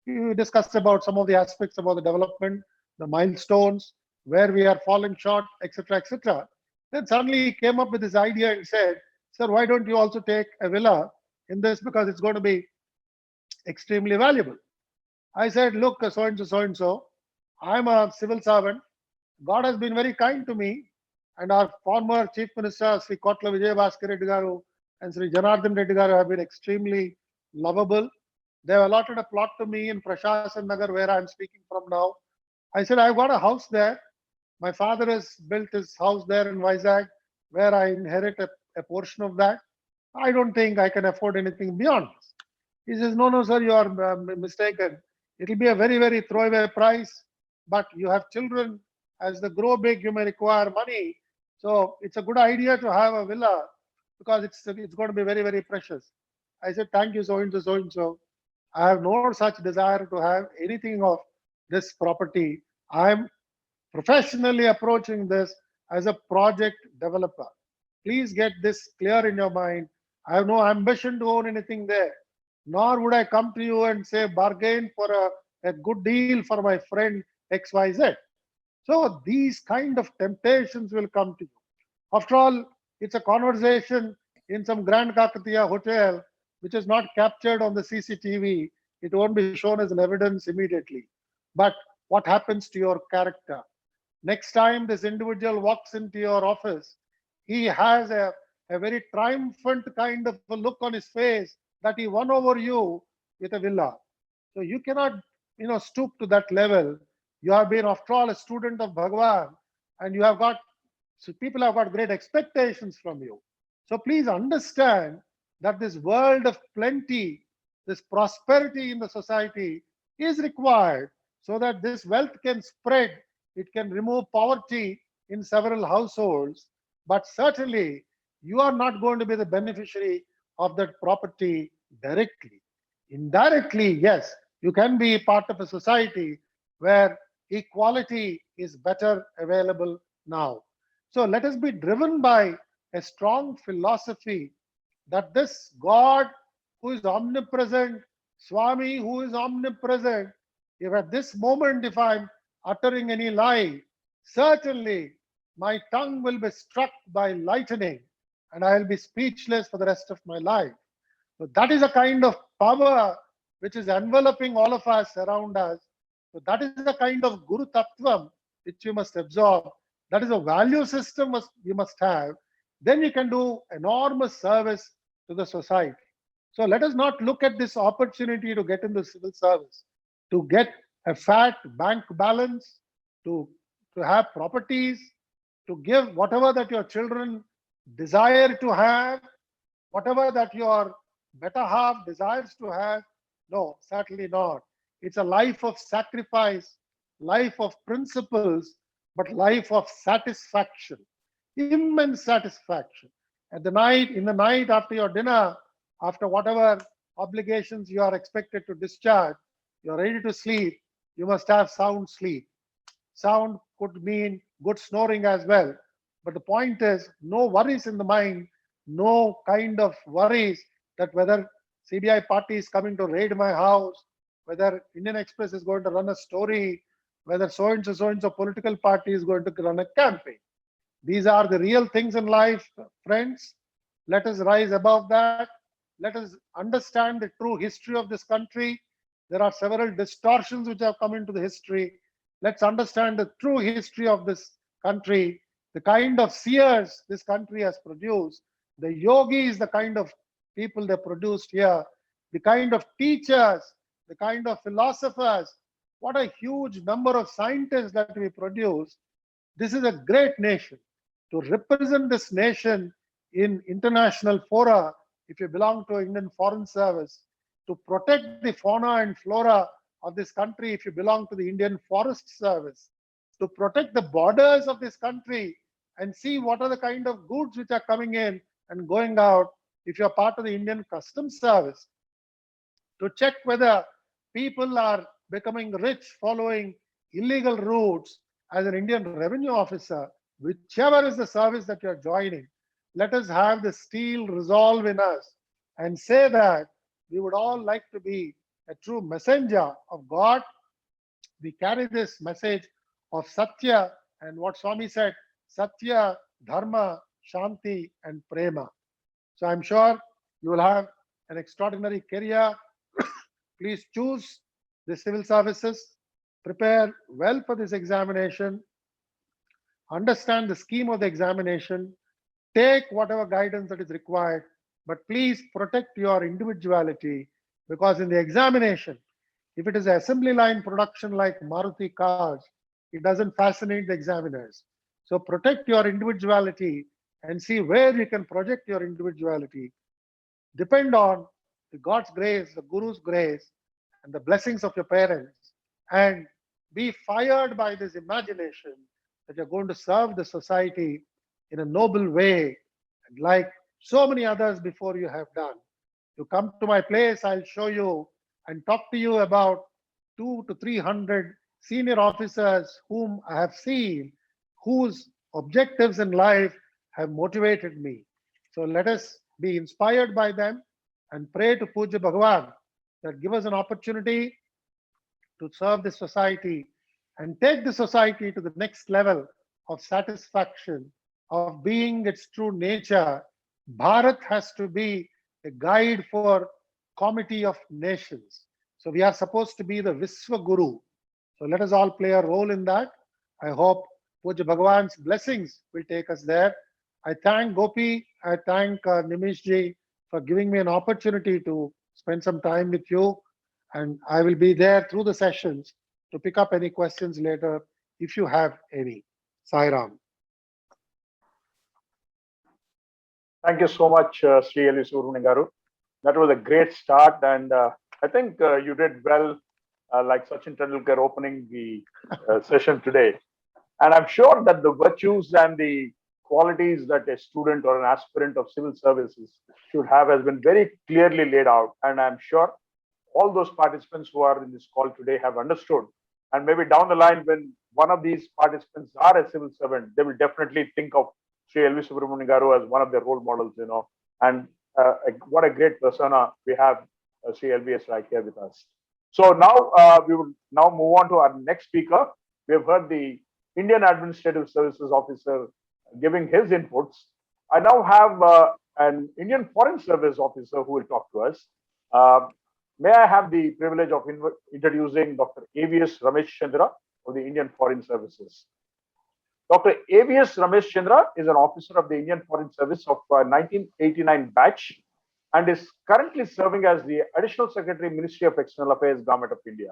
We discussed about some of the aspects about the development, the milestones, where we are falling short, etc., etc. Then suddenly he came up with this idea and said, "Sir, why don't you also take a villa in this, because it's going to be extremely valuable?" I said, "Look, so and so, so and so, I'm a civil servant. God has been very kind to me, and our former Chief Minister, Sri Kotla Vijayabhaskar Reddy Garu and Sri Janardhan Reddy Garu have been extremely lovable. They have allotted a plot to me in Prashasan Nagar, where I'm speaking from now." I said, "I've got a house there. My father has built his house there in Vizag, where I inherit a portion of that. I don't think I can afford anything beyond this." He says, "No, no, sir, you are mistaken. It'll be a very, very throwaway price, but you have children. As they grow big, you may require money. So it's a good idea to have a villa, because it's going to be very, very precious." I said, "Thank you, so and so, so and so. I have no such desire to have anything of this property. I am professionally approaching this as a project developer. Please get this clear in your mind. I have no ambition to own anything there, nor would I come to you and say bargain for a good deal for my friend XYZ." So these kind of temptations will come to you. After all, it's a conversation in some Grand Kakatiya hotel, which is not captured on the CCTV. It won't be shown as an evidence immediately. But what happens to your character? Next time this individual walks into your office, he has a very triumphant kind of a look on his face that he won over you with a villa. So you cannot, stoop to that level. You have been, after all, a student of Bhagawan, and so people have got great expectations from you. So please understand that this world of plenty, this prosperity in the society is required, so that this wealth can spread. It can remove poverty in several households, but certainly you are not going to be the beneficiary of that property directly. Indirectly, yes, you can be part of a society where equality is better available now. So let us be driven by a strong philosophy that this God who is omnipresent, Swami who is omnipresent, if at this moment, if I'm uttering any lie, certainly my tongue will be struck by lightning and I'll be speechless for the rest of my life. So that is a kind of power which is enveloping all of us around us. So that is the kind of Guru Tattvam which you must absorb. That is a value system you must have. Then you can do enormous service to the society. So let us not look at this opportunity to get into civil service, to get a fat bank balance, to have properties, to give whatever that your children desire to have, whatever that your better half desires to have. No, certainly not. It's a life of sacrifice, life of principles, but life of satisfaction, immense satisfaction. In the night after your dinner, after whatever obligations you are expected to discharge, you're ready to sleep, you must have sound sleep. Sound could mean good snoring as well. But the point is, no worries in the mind, no kind of worries that whether CBI party is coming to raid my house, whether Indian Express is going to run a story, whether so and so political party is going to run a campaign. These are the real things in life, friends. Let us rise above that. Let us understand the true history of this country. There are several distortions which have come into the history. Let's understand the true history of this country, the kind of seers this country has produced, the yogis, the kind of people they produced here, the kind of teachers, the kind of philosophers. What a huge number of scientists that we produce. This is a great nation. To represent this nation in international fora, if you belong to Indian Foreign Service, to protect the fauna and flora of this country, if you belong to the Indian Forest Service, to protect the borders of this country and see what are the kind of goods which are coming in and going out. If you're part of the Indian Customs Service, to check whether people are becoming rich following illegal routes. As an Indian revenue officer, whichever is the service that you're joining, let us have the steel resolve in us and say that we would all like to be a true messenger of God. We carry this message of Sathya and what Swami said, Sathya, Dharma, Shanti and Prema. So I'm sure you will have an extraordinary career. Please choose the civil services, prepare well for this examination, understand the scheme of the examination, take whatever guidance that is required, but please protect your individuality, because in the examination, if it is assembly line production like Maruti cars, it doesn't fascinate the examiners. So protect your individuality and see where you can project your individuality. Depend on the God's grace, the Guru's grace, and the blessings of your parents, and be fired by this imagination that you're going to serve the society in a noble way, and like so many others before you have done. You come to my place, I'll show you and talk to you about 200 to 300 senior officers whom I have seen, whose objectives in life have motivated me. So let us be inspired by them and pray to Puja Bhagawan that give us an opportunity to serve the society and take the society to the next level of satisfaction, of being its true nature. Bharat has to be a guide for comity of nations. So we are supposed to be the Viswa Guru. So let us all play a role in that. I hope Puja Bhagawan's blessings will take us there. I thank Gopi, I thank Nimish ji for giving me an opportunity to spend some time with you, and I will be there through the sessions to pick up any questions later if you have any. Sai Ram. Thank you so much, Sri L. Subramanian Garu. That was a great start, and I think you did well, like Sachin Tendulkar opening the session today. And I'm sure that the virtues and the qualities that a student or an aspirant of civil services should have has been very clearly laid out. And I'm sure all those participants who are in this call today have understood. And maybe down the line, when one of these participants are a civil servant, they will definitely think of Sri L.V. Subramanian Garu as one of their role models, and what a great persona we have, Sri LVS right here with us. So now we will now move on to our next speaker. We have heard the Indian Administrative Services Officer giving his inputs. I now have an Indian Foreign Service Officer who will talk to us. May I have the privilege of introducing Dr. AVS Ramesh Chandra of the Indian Foreign Services. Dr. AVS Ramesh Chandra is an officer of the Indian Foreign Service of 1989 batch and is currently serving as the Additional Secretary, Ministry of External Affairs, Government of India.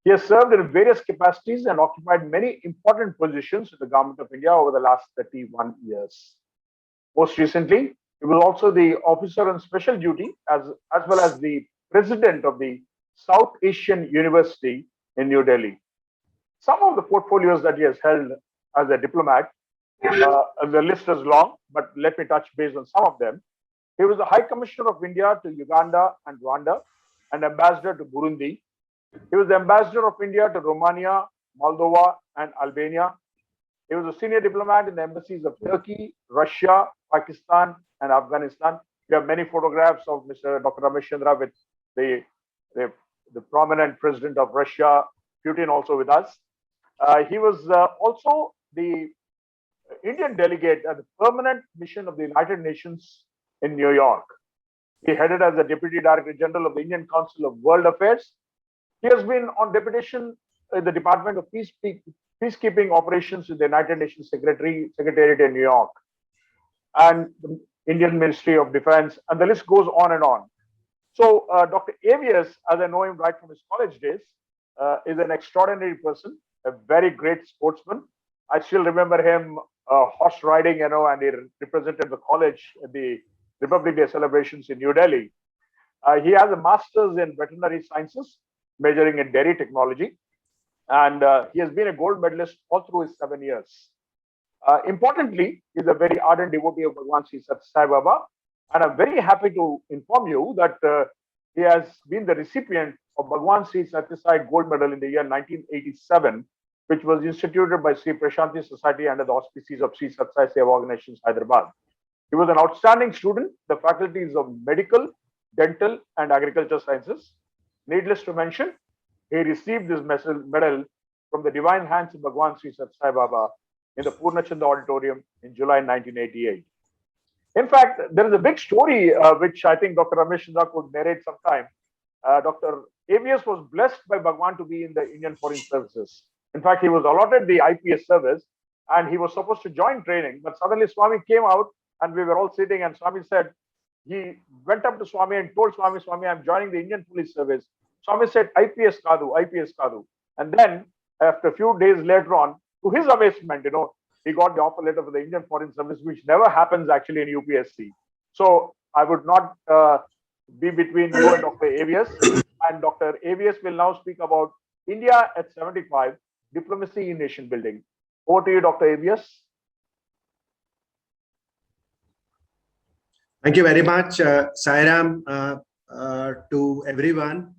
He has served in various capacities and occupied many important positions in the Government of India over the last 31 years. Most recently, he was also the officer on special duty as well as the president of the South Asian University in New Delhi. Some of the portfolios that he has held as a diplomat, the list is long, but let me touch base on some of them. He was the High Commissioner of India to Uganda and Rwanda and Ambassador to Burundi. He was the Ambassador of India to Romania, Moldova, and Albania. He was a senior diplomat in the embassies of Turkey, Russia, Pakistan, and Afghanistan. We have many photographs of Mr. Dr. Ramesh Chandra with the prominent president of Russia, Putin, also with us. He was also the Indian delegate at the permanent mission of the United Nations in New York. He headed as the Deputy Director General of the Indian Council of World Affairs. He has been on deputation in the Department of Peacekeeping Operations with the United Nations Secretariat in New York and the Indian Ministry of Defense, and the list goes on and on. So Dr. AVS, as I know him right from his college days, is an extraordinary person, a very great sportsman. I still remember him horse riding, and he represented the college at the Republic Day celebrations in New Delhi. He has a master's in veterinary sciences, majoring in dairy technology. And he has been a gold medalist all through his 7 years. Importantly, he is a very ardent devotee of Bhagwan Sri Sathya Sai Baba. And I'm very happy to inform you that he has been the recipient of Bhagwan Sri Sathya Sai Gold Medal in the year 1987, which was instituted by Sri Prashanti Society under the auspices of Sri Sathya Sai Seva Organizations, Hyderabad. He was an outstanding student, the faculties of medical, dental, and agriculture sciences. Needless to mention, he received this medal from the divine hands of Bhagwan Sri Sathya Sai Baba in the Purnachanda Auditorium in July 1988. In fact, there is a big story which I think Dr. Ramesh Chandra could narrate sometime. Dr. AVS was blessed by Bhagwan to be in the Union Foreign Services. In fact, he was allotted the IPS service and he was supposed to join training, but suddenly Swami came out and we were all sitting and Swami said, he went up to Swami and told Swami, Swami, I'm joining the Indian Police Service. Swami said, IPS Kadu, IPS Kadu. And then after a few days later on, to his amazement, he got the offer letter for the Indian Foreign Service, which never happens actually in UPSC. So I would not be between you and Dr. AVS. And Dr. AVS will now speak about India at 75, diplomacy in nation building. Over to you, Dr. AVS. Thank you very much, Sairam, to everyone.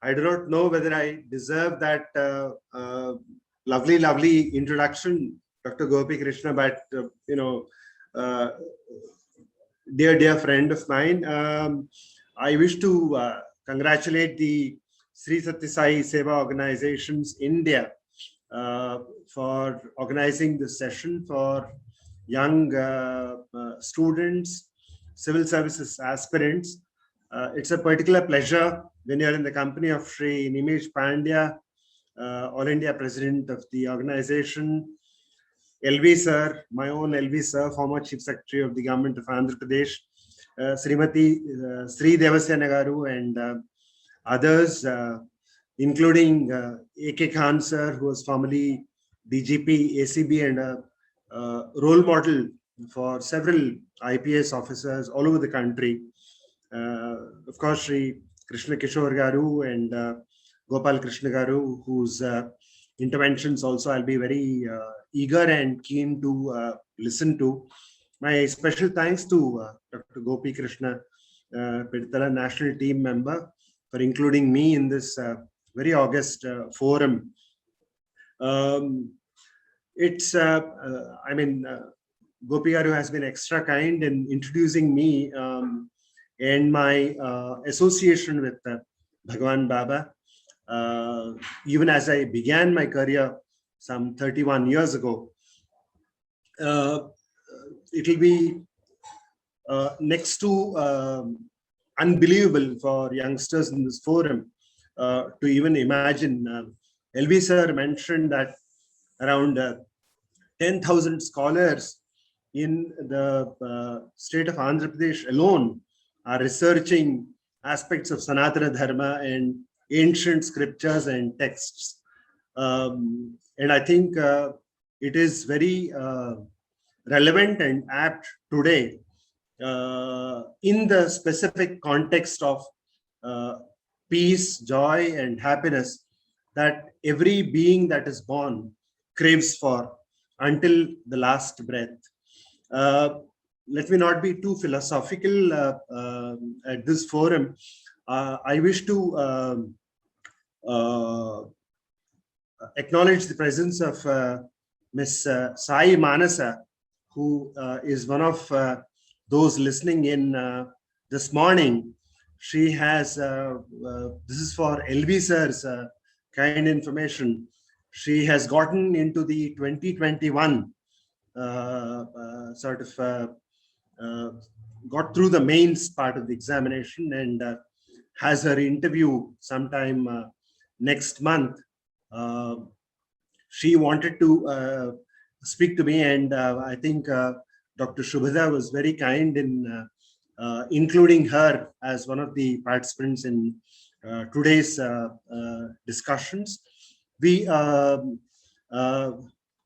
I do not know whether I deserve that lovely introduction, Dr. Gopi Krishna, but dear friend of mine, I wish to congratulate the Sri Sathya Sai Seva Organizations India for organizing this session for young students, civil services aspirants. It's a particular pleasure when you're in the company of Sri Nimish Pandya, All India President of the organization, LV Sir, my own LV Sir, former Chief Secretary of the Government of Andhra Pradesh, Srimati Sri Devasena Garu, and others, including A.K. Khan Sir, who was formerly DGP, ACB, and a role model for several IPS officers all over the country. Of course, Sri Krishna Kishore Garu and Gopal Krishna Garu, whose interventions also I'll be very eager and keen to listen to. My special thanks to Dr. Gopi Krishna Pidatala, national team member, for including me in this very august forum. Gopi Garu has been extra kind in introducing me and my association with Bhagawan Baba. Even as I began my career some 31 years ago, it will be next to unbelievable for youngsters in this forum to even imagine. LV Sir mentioned that around 10,000 scholars in the state of Andhra Pradesh alone are researching aspects of Sanatana Dharma and ancient scriptures and texts. And I think it is very relevant and apt today in the specific context of peace, joy, and happiness that every being that is born craves for until the last breath. Let me not be too philosophical at this forum. I wish to acknowledge the presence of Miss Sai Manasa, who is one of those listening in this morning. She has, this is for LV Sir's kind information, she has gotten into the 2021 got through the mains part of the examination and has her interview sometime next month. She wanted to speak to me, and I think Dr. Shubhada was very kind in including her as one of the participants in today's discussions. We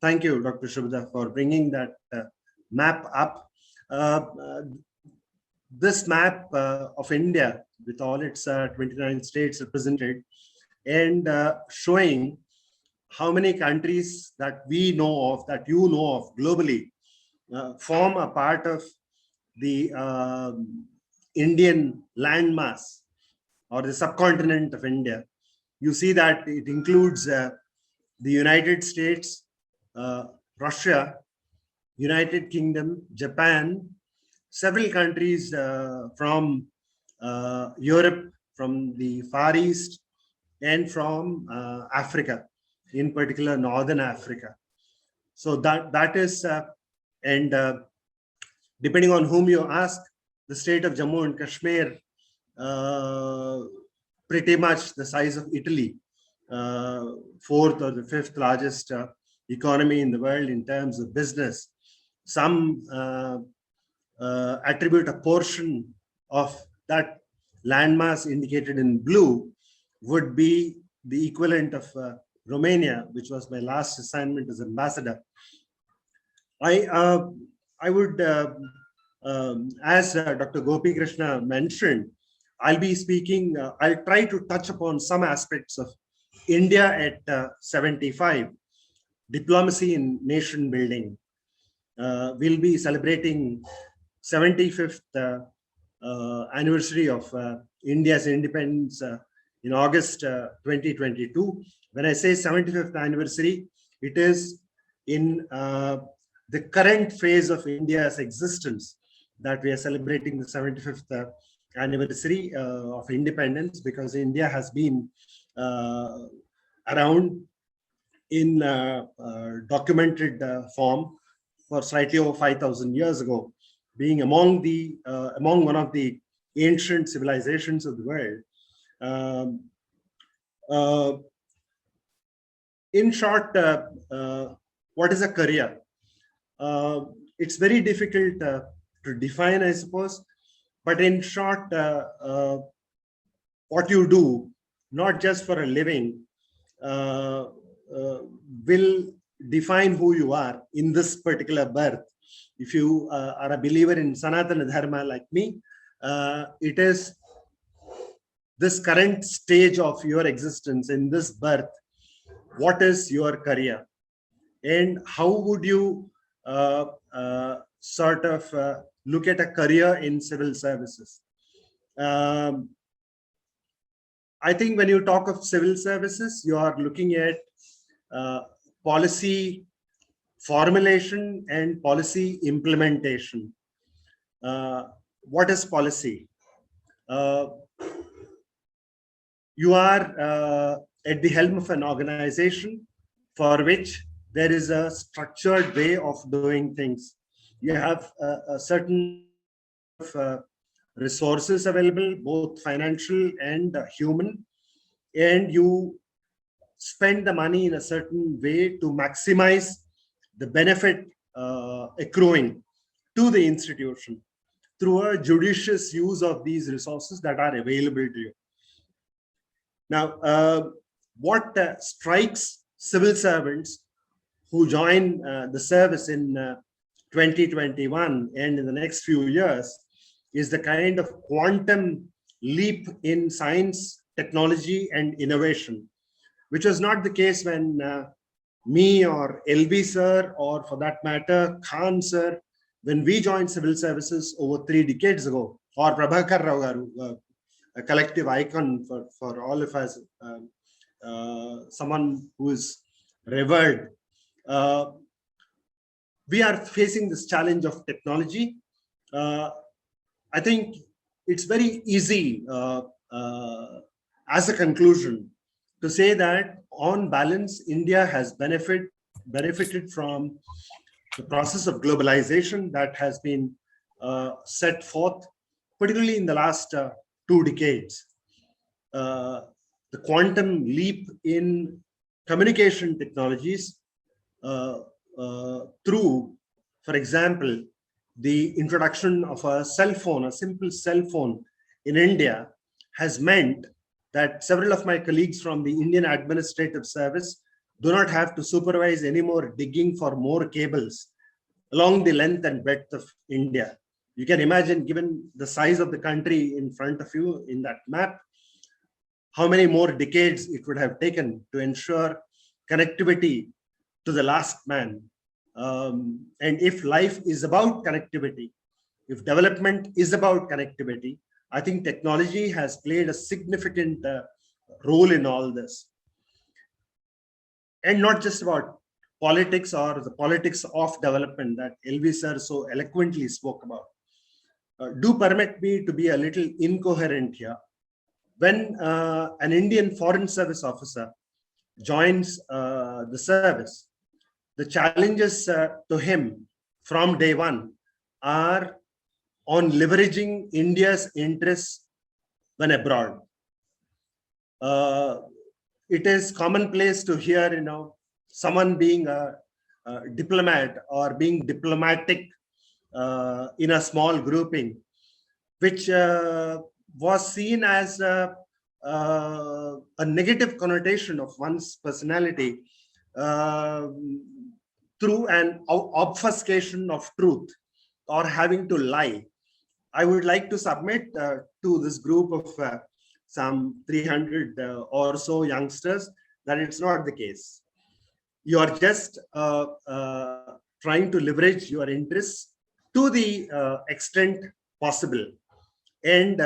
thank you, Dr. Shubhada, for bringing that map up. This map of India, with all its 29 states represented, and showing how many countries that we know of, that you know of globally, form a part of the Indian landmass or the subcontinent of India. You see that it includes the United States, Russia, United Kingdom, Japan, several countries from Europe, from the Far East, and from Africa, in particular Northern Africa. So that is, and depending on whom you ask, the state of Jammu and Kashmir, pretty much the size of Italy, fourth or the fifth largest economy in the world in terms of business. Some attribute a portion of that landmass indicated in blue would be the equivalent of Romania, which was my last assignment as ambassador. I would, as Dr. Gopi Krishna mentioned, I'll be speaking, I'll try to touch upon some aspects of India at 75, diplomacy in nation building. We'll be celebrating 75th anniversary of India's independence in August 2022. When I say 75th anniversary, it is in the current phase of India's existence that we are celebrating the 75th anniversary of independence, because India has been around in documented form for slightly over 5,000 years ago, being among one of the ancient civilizations of the world. In short, what is a career? It's very difficult to define, I suppose. But in short, what you do, not just for a living, will define who you are in this particular birth. If you are a believer in Sanatana Dharma like me, it is this current stage of your existence in this birth. What is your career? And how would you sort of look at a career in civil services? I think when you talk of civil services, you are looking at policy formulation and policy implementation. What is policy? You are at the helm of an organization for which there is a structured way of doing things. You have a certain resources available, both financial and human, and you spend the money in a certain way to maximize the benefit accruing to the institution through a judicious use of these resources that are available to you. Now, what strikes civil servants who join the service in 2021 and in the next few years is the kind of quantum leap in science, technology, and innovation, which was not the case when me or LB sir, or for that matter, Khan sir, when we joined civil services over 3 decades ago, or Prabhakar Rao garu, a collective icon for all of us, someone who is revered. We are facing this challenge of technology. I think it's very easy as a conclusion to say that on balance, India has benefited from the process of globalization that has been set forth, particularly in the last 2 decades. The quantum leap in communication technologies through, for example, the introduction of a cell phone, a simple cell phone in India, has meant that several of my colleagues from the Indian Administrative Service do not have to supervise any more digging for more cables along the length and breadth of India. You can imagine, given the size of the country in front of you in that map, how many more decades it would have taken to ensure connectivity to the last man. And if life is about connectivity, if development is about connectivity, I think technology has played a significant role in all this. And not just about politics or the politics of development that LV sir so eloquently spoke about. Do permit me to be a little incoherent here. When an Indian Foreign Service officer joins the service, the challenges to him from day one are on leveraging India's interests when abroad. It is commonplace to hear, someone being a diplomat or being diplomatic in a small grouping, which was seen as a negative connotation of one's personality through an obfuscation of truth or having to lie. I would like to submit to this group of some 300 or so youngsters that it's not the case. You are just trying to leverage your interests to the extent possible. And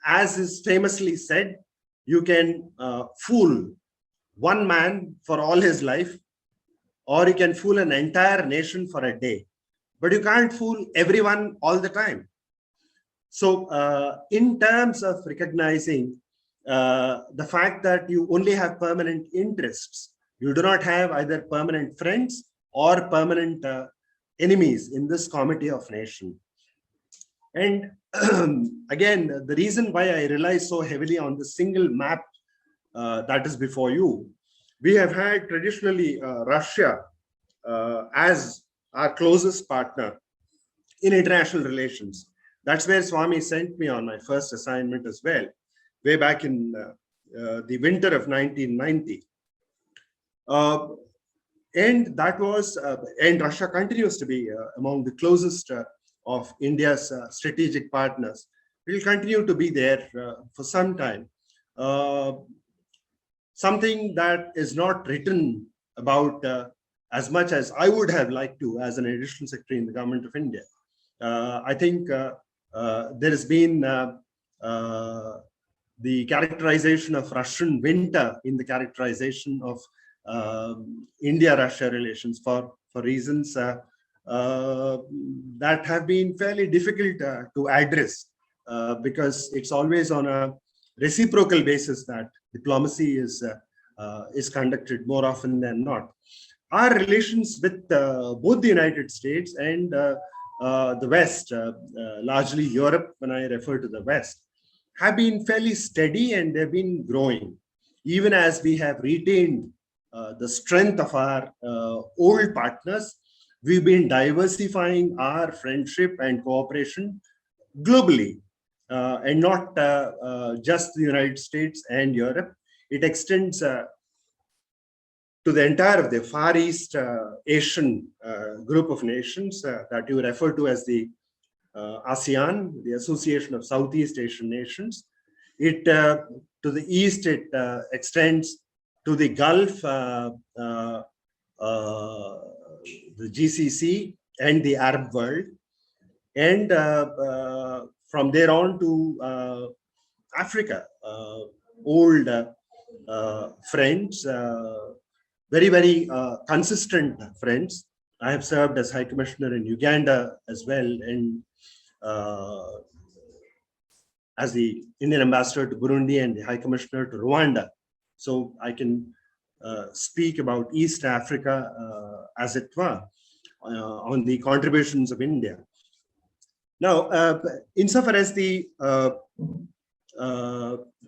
as is famously said, you can fool one man for all his life, or you can fool an entire nation for a day, but you can't fool everyone all the time. So in terms of recognizing the fact that you only have permanent interests, you do not have either permanent friends or permanent enemies in this comity of nation. And again, the reason why I rely so heavily on the single map that is before you, we have had traditionally Russia as our closest partner in international relations. That's where Swami sent me on my first assignment as well, way back in the winter of 1990. And that was, and Russia continues to be among the closest of India's strategic partners. It will continue to be there for some time. Something that is not written about as much as I would have liked to as an additional secretary in the government of India. I think there has been the characterization of Russian winter in the characterization of India-Russia relations for reasons that have been fairly difficult to address because it's always on a reciprocal basis that diplomacy is conducted more often than not. Our relations with both the United States and the West, largely Europe, when I refer to the West, have been fairly steady and they've been growing, even as we have retained the strength of our old partners. We've been diversifying our friendship and cooperation globally, and not just the United States and Europe. It extends to the entire of the Far East Asian group of nations that you refer to as the ASEAN, the Association of Southeast Asian Nations. It to the east, it extends to the Gulf, the GCC, and the Arab world, and from there on to Africa, old friends, very, very consistent friends. I have served as High Commissioner in Uganda as well, and as the Indian Ambassador to Burundi and the High Commissioner to Rwanda. So I can speak about East Africa, as it were, on the contributions of India. Now, insofar as the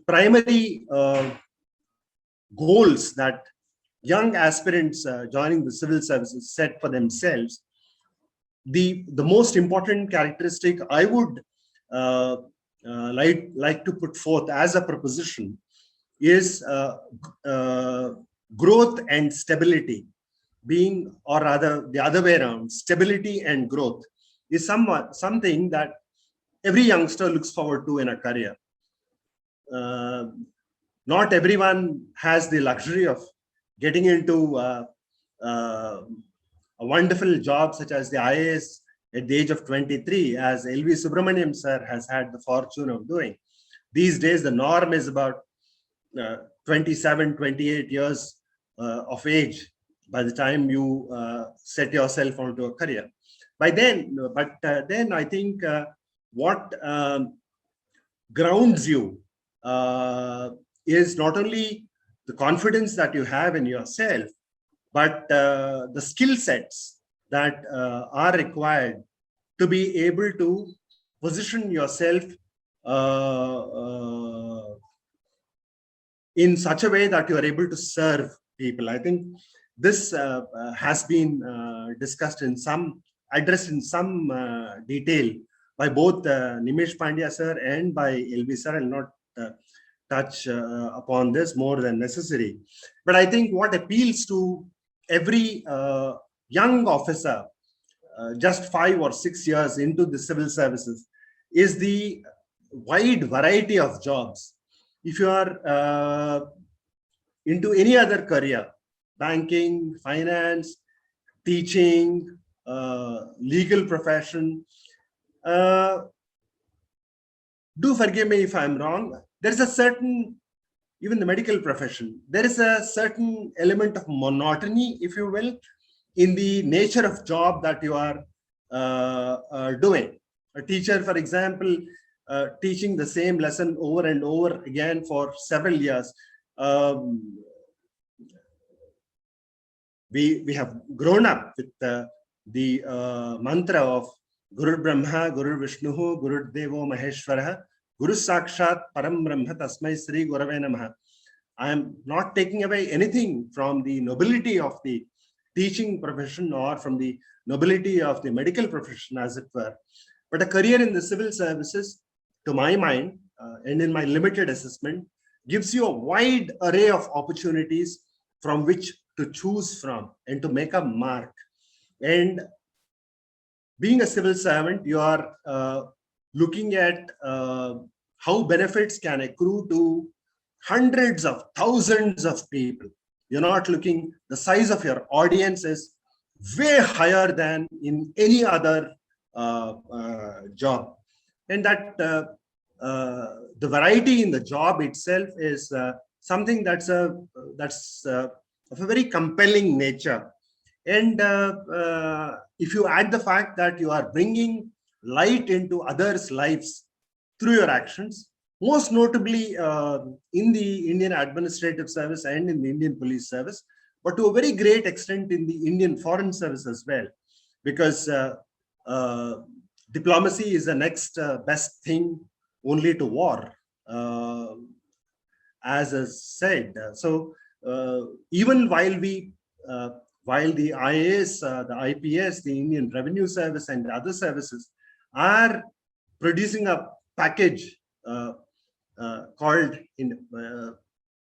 primary goals that young aspirants joining the civil services set for themselves, the most important characteristic I would like to put forth as a proposition is growth and stability, being, or rather the other way around, stability and growth is something that every youngster looks forward to in a career. Not everyone has the luxury of getting into a wonderful job such as the IAS at the age of 23, as L.V. Subramaniam sir has had the fortune of doing. These days, the norm is about 27, 28 years of age by the time you set yourself onto a career. By then, then I think what grounds you is not only the confidence that you have in yourself, but the skill sets that are required to be able to position yourself in such a way that you are able to serve people. I think this has been discussed in addressed in some detail by both Nimish Pandya sir and by LV sir. I'll not touch upon this more than necessary. But I think what appeals to every young officer just 5 or 6 years into the civil services is the wide variety of jobs. If you are into any other career, banking, finance, teaching, legal profession, do forgive me if I'm wrong, there is a certain, even the medical profession, there is a certain element of monotony, if you will, in the nature of job that you are doing. A teacher, for example, teaching the same lesson over and over again for several years. We have grown up with the mantra of Guru Brahma, Guru Vishnu, Guru Devo Maheshwara, Guru Sakshat Param Brahma Tasmai Sri Gurave Namaha. I am not taking away anything from the nobility of the teaching profession or from the nobility of the medical profession, as it were. But a career in the civil services, to my mind, and in my limited assessment, gives you a wide array of opportunities from which to choose from and to make a mark. And being a civil servant, you are looking at how benefits can accrue to hundreds of thousands of people. You're not looking, the size of your audience is way higher than in any other job. And that the variety in the job itself is something that's of a very compelling nature. And if you add the fact that you are bringing light into others' lives through your actions, most notably in the Indian Administrative Service and in the Indian Police Service, but to a very great extent in the Indian Foreign Service as well, because diplomacy is the next best thing only to war, as is said. So even while the IAS, the IPS, the Indian Revenue Service and other services are producing a package called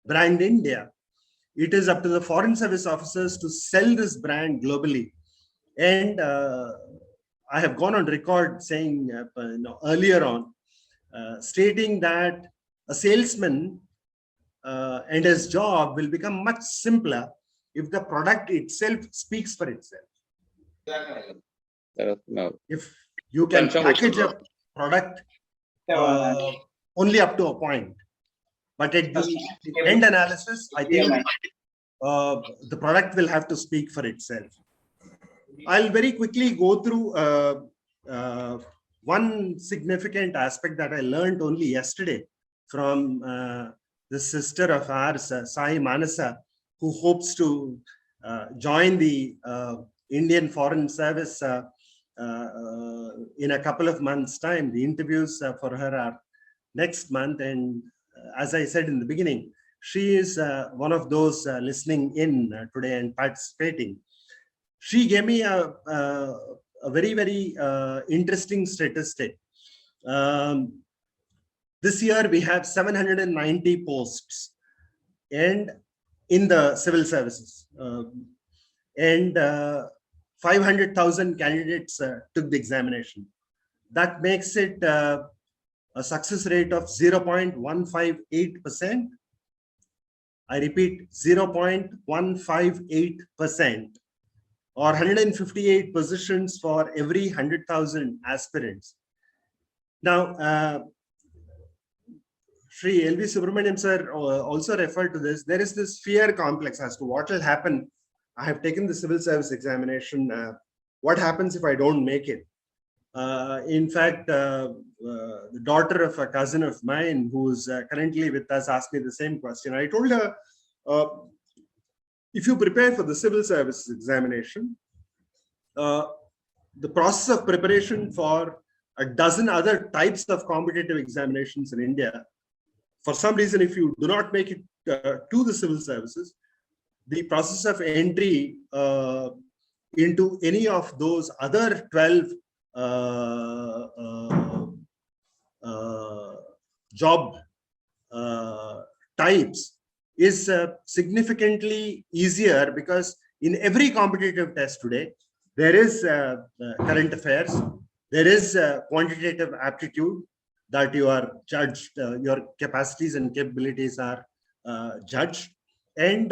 Brand India, it is up to the foreign service officers to sell this brand globally. And I have gone on record saying earlier on, stating that a salesman and his job will become much simpler if the product itself speaks for itself. If you can package a product only up to a point, but at the end analysis, I think the product will have to speak for itself. I'll very quickly go through one significant aspect that I learned only yesterday from the sister of ours, Sai Manasa, who hopes to join the Indian Foreign Service in a couple of months' time. The interviews for her are next month. And as I said in the beginning, she is one of those listening in today and participating. She gave me a very, very interesting statistic. This year we have 790 posts and in the civil services, and 500,000 candidates took the examination. That makes it a success rate of 0.158%. I repeat, 0.158%, or 158 positions for every 100,000 aspirants. Now, Sri L.V. Subramaniam sir also referred to this. There is this fear complex as to what will happen. I have taken the civil service examination. What happens if I don't make it? In fact, the daughter of a cousin of mine who's currently with us asked me the same question. I told her, if you prepare for the civil service examination, the process of preparation for a dozen other types of competitive examinations in India, for some reason, if you do not make it to the civil services, the process of entry into any of those other 12 job types is significantly easier, because in every competitive test today, there is current affairs, there is quantitative aptitude that you are judged, your capacities and capabilities are judged, and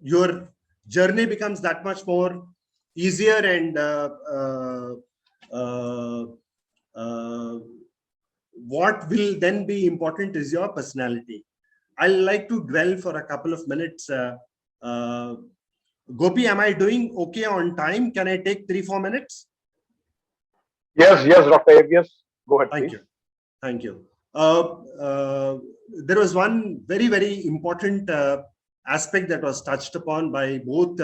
your journey becomes that much more easier, and what will then be important is your personality. I'd like to dwell for a couple of minutes. Gopi, am I doing okay on time? Can I take 3-4 minutes? Yes, Dr. Yes. Go ahead, Thank please. you. Thank you. There was one very, very important aspect that was touched upon by both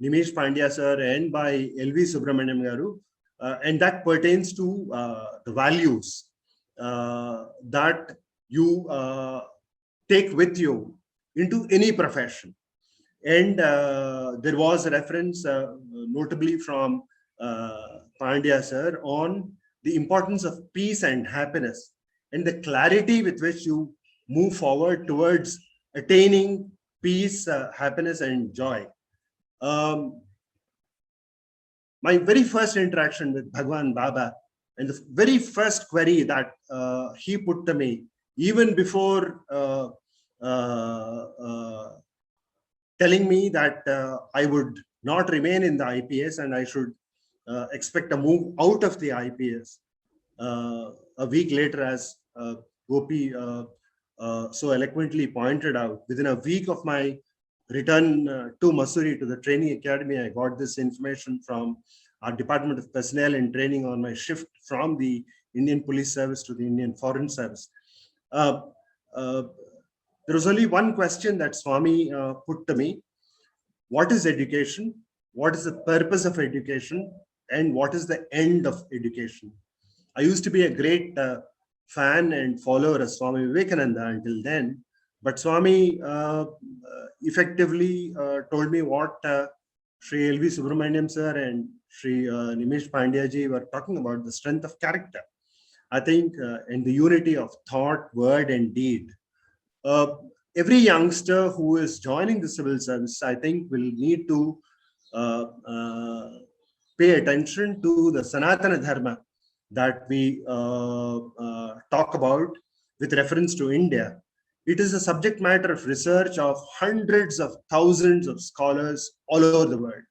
Nimish Pandya sir and by L.V. Subramaniam garu, and that pertains to the values that you take with you into any profession. And there was a reference notably from Pandya sir on the importance of peace and happiness, and the clarity with which you move forward towards attaining peace, happiness, and joy. My very first interaction with Bhagwan Baba, and the very first query that he put to me, even before telling me that I would not remain in the IPS and I should expect a move out of the IPS. A week later, as Gopi so eloquently pointed out, within a week of my return to Mussoorie, to the training academy, I got this information from our Department of Personnel and Training on my shift from the Indian Police Service to the Indian Foreign Service. There was only one question that Swami put to me: what is education? What is the purpose of education? And what is the end of education? I used to be a great fan and follower of Swami Vivekananda until then, but Swami effectively told me what Sri L.V. Subramaniam sir and Sri Nimish Pandya ji were talking about, the strength of character. I think in the unity of thought, word, and deed. Every youngster who is joining the civil service, I think, will need to pay attention to the Sanatana Dharma that we talk about with reference to India. It is a subject matter of research of hundreds of thousands of scholars all over the world.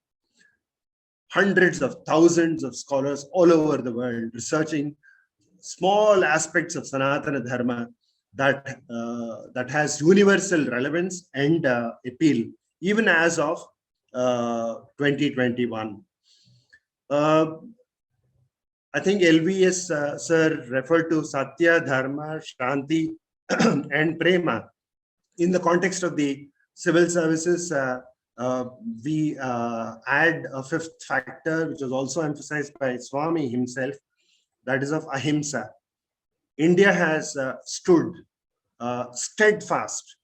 Hundreds of thousands of scholars all over the world researching small aspects of Sanatana Dharma that has universal relevance and appeal, even as of 2021. I think LVS sir referred to Sathya, Dharma, Shanti, and Prema. In the context of the civil services, we add a fifth factor, which was also emphasized by Swami himself, that is of ahimsa. India has stood steadfast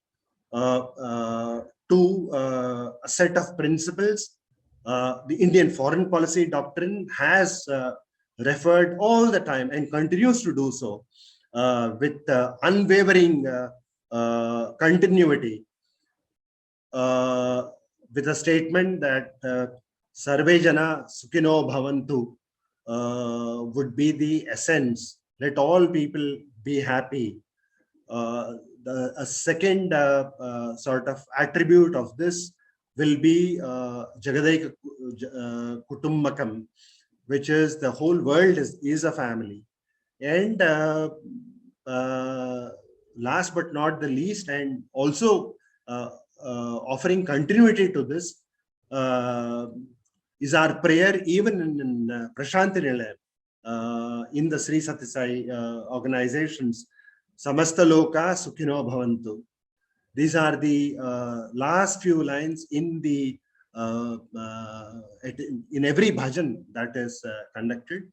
to a set of principles. The Indian foreign policy doctrine has referred all the time and continues to do so with unwavering continuity, with a statement that Sarve Jana Sukhino Bhavantu would be the essence. Let all people be happy. a second sort of attribute of this will be Jagadaika Kutumbakam, which is the whole world is a family. And last but not the least, and also offering continuity to this, is our prayer even in Prashanti Nilayam, in the Sri Sathya Sai organizations, Samasta Loka Sukhino Bhavantu. These are the last few lines in the in every bhajan that is conducted.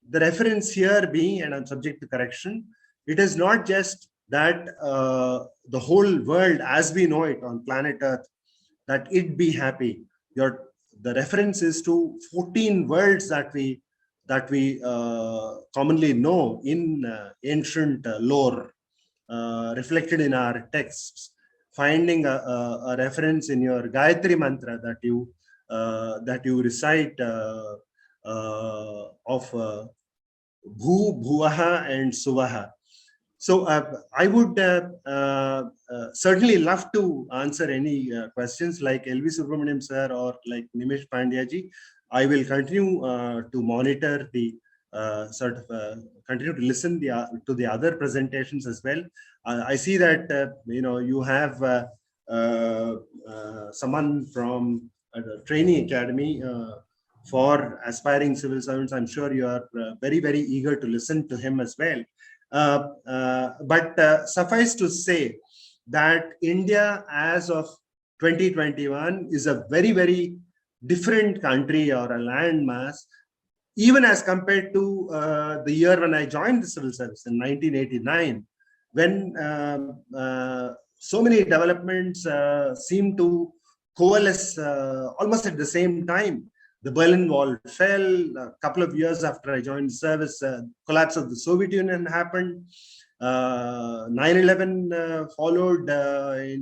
The reference here being, and I'm subject to correction, it is not just that the whole world as we know it on planet Earth, that it be happy. The reference is to 14 words that we commonly know in ancient lore, reflected in our texts. Finding a reference in your Gayatri mantra that you recite of Bhu, Bhuvaha and Suvaha. So I would certainly love to answer any questions like LV Subramaniam sir or like Nimish Pandya ji. I will continue to monitor the continue to listen to the other presentations as well. I see that you have someone from a training academy for aspiring civil servants. I'm sure you are very, very eager to listen to him as well. But suffice to say that India as of 2021 is a very, very different country or a landmass, even as compared to the year when I joined the civil service in 1989, when so many developments seemed to coalesce almost at the same time. The Berlin Wall fell. A couple of years after I joined the service, collapse of the Soviet Union happened. 9/11 followed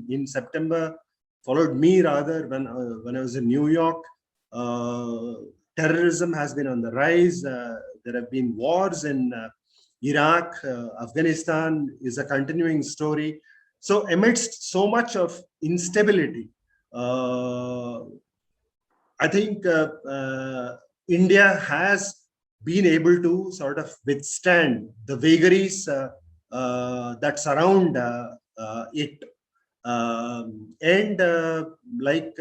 in September, followed me rather when I was in New York. Terrorism has been on the rise. There have been wars in Iraq. Afghanistan is a continuing story. So amidst so much of instability, I think India has been able to sort of withstand the vagaries that surround it. And like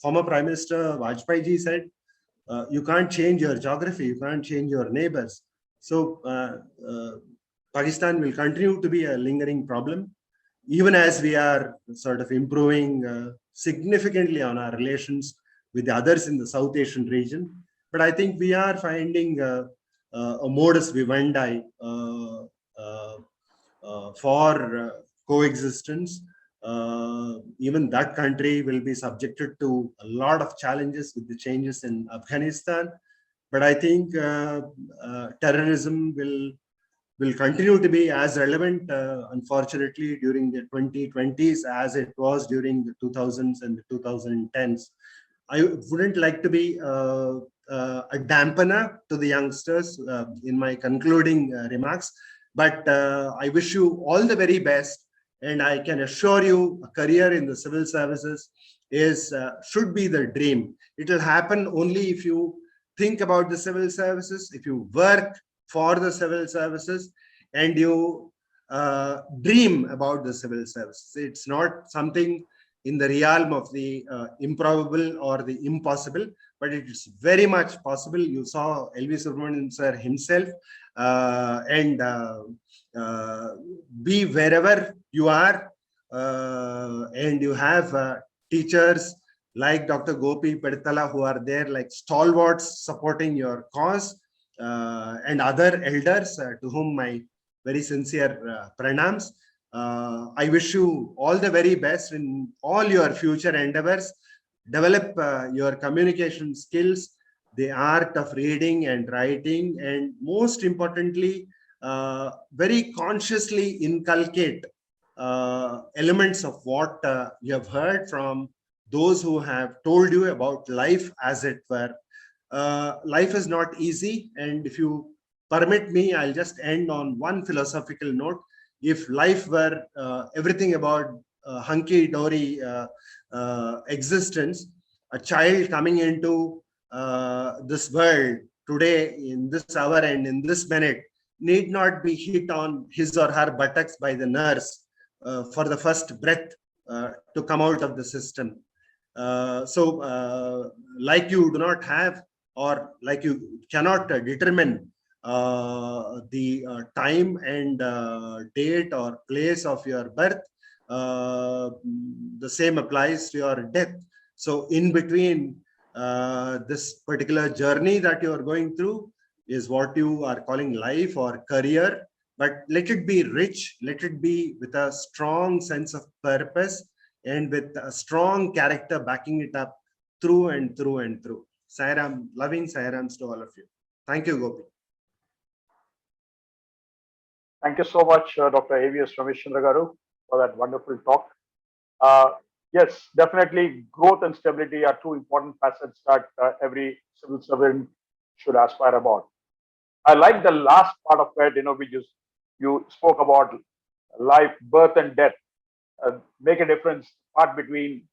former Prime Minister Vajpayee ji said, you can't change your geography, you can't change your neighbors. So Pakistan will continue to be a lingering problem, even as we are sort of improving significantly on our relations with the others in the South Asian region. But I think we are finding a modus vivendi for coexistence. Even that country will be subjected to a lot of challenges with the changes in Afghanistan. But I think terrorism will continue to be as relevant, unfortunately, during the 2020s as it was during the 2000s and the 2010s. I wouldn't like to be a dampener to the youngsters in my concluding remarks, but I wish you all the very best. And I can assure you a career in the civil services should be the dream. It will happen only if you think about the civil services, if you work for the civil services, and you dream about the civil services. It's not something in the realm of the improbable or the impossible, but it is very much possible. You saw LV Subramanian sir himself, and be wherever you are, and you have teachers like Dr. Gopi Krishna Pidatala who are there like stalwarts supporting your cause, and other elders to whom my very sincere pranams. I wish you all the very best in all your future endeavors. Develop your communication skills, the art of reading and writing, and most importantly, very consciously inculcate elements of what you have heard from those who have told you about life, as it were. Life is not easy, and if you permit me, I'll just end on one philosophical note. if life were everything about hunky-dory existence, a child coming into this world today, in this hour and in this minute, need not be hit on his or her buttocks by the nurse for the first breath to come out of the system. Like you do not have, or like you cannot determine the time and date or place of your birth, the same applies to your death. So in between this particular journey that you are going through is what you are calling life or career, but let it be rich, let it be with a strong sense of purpose and with a strong character backing it up through and through and through. Sairam, loving Sairams to all of you. Thank you, Gopi. Thank you so much, Dr. A.V.S. Rameshchandra Garu, for that wonderful talk. Yes, definitely growth and stability are two important facets that every civil servant should aspire about. I like the last part of it, you spoke about life, birth and death. Make a difference. Part between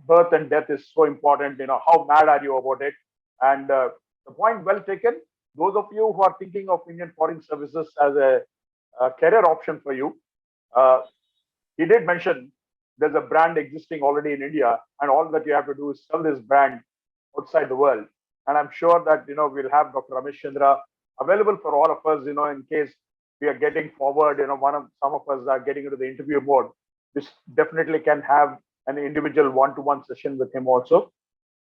birth and death is so important. How mad are you about it? And the point well taken. Those of you who are thinking of Indian Foreign Services as a career option for you, he did mention there's a brand existing already in India, and all that you have to do is sell this brand outside the world. And I'm sure that we'll have Dr. Rameshchandra available for all of us, in case we are getting forward. Some of us are getting into the interview mode. This definitely can have an individual one-to-one session with him also,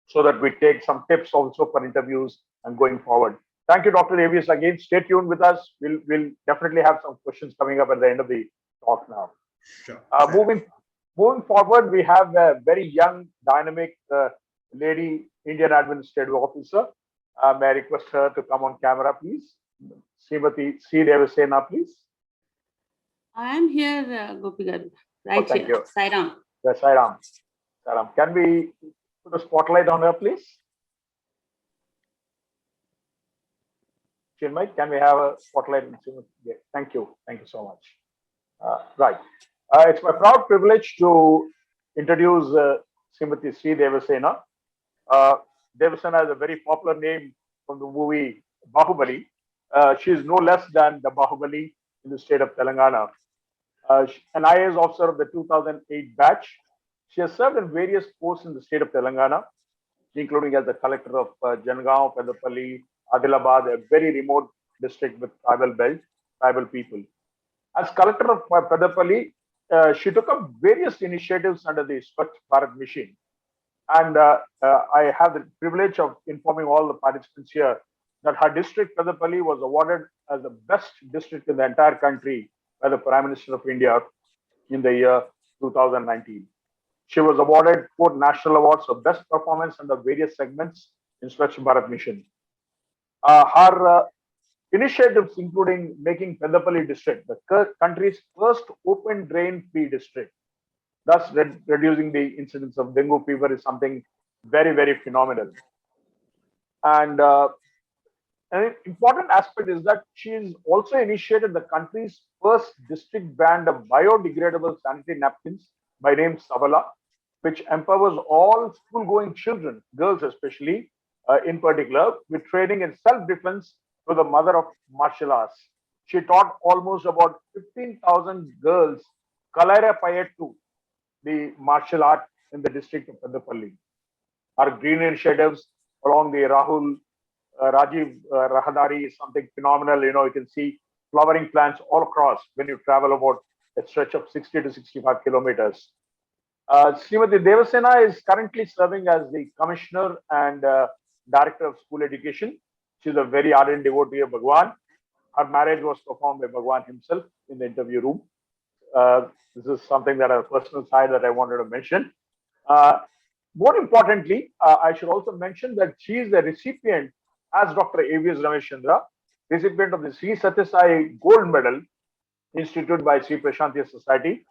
so that we take some tips also for interviews and going forward. Thank you, Dr. Avius. Again, stay tuned with us. We'll definitely have some questions coming up at the end of the talk now. Sure. Moving forward, we have a very young, dynamic lady, Indian Administrative Officer. May I request her to come on camera, please? Srimati C. Devasena, please. I am here, Gopi Garu. Right thank here. you. Sairam. Yes, Sairam. Sairam, can we put a spotlight on her, please? Chinmay, can we have a spotlight? Yeah, thank you. Thank you so much. Right. It's my proud privilege to introduce Srimati C. Devasena. Devasena is a very popular name from the movie Bahubali. She is no less than the Bahubali in the state of Telangana. An IAS officer of the 2008 batch. She has served in various posts in the state of Telangana, including as the collector of Jangaon, Pedapalli, Adilabad, a very remote district with tribal people. As collector of Pedapalli, she took up various initiatives under the Swachh Bharat mission. And I have the privilege of informing all the participants here that her district, Pedapalli, was awarded as the best district in the entire country by the Prime Minister of India in the year 2019. She was awarded 4 national awards for best performance under various segments in Swachh Bharat mission. Her initiatives including making Pedapalli district the country's first open drain-free district, thus reducing the incidence of dengue fever, is something very, very phenomenal. And an important aspect is that she has also initiated the country's first district brand of biodegradable sanitary napkins by name Savala, which empowers all school-going children, girls especially, in particular, with training in self-defense to the mother of martial arts. She taught almost about 15,000 girls Kalaira Payettu, the martial art in the district of Pedapalli. Our green initiatives along the Rajiv Rahadari is something phenomenal. You can see flowering plants all across when you travel about a stretch of 60 to 65 kilometers. Srimati Devasena is currently serving as the Commissioner and Director of School Education. She's a very ardent devotee of Bhagawan. Her marriage was performed by Bhagawan himself in the interview room. This is something that a personal side that I wanted to mention. More importantly, I should also mention that she is the recipient, as Dr. A.V.S. Rameshchandra, recipient of the Sri Sathya Sai Gold Medal instituted by Sri Prashantiya Society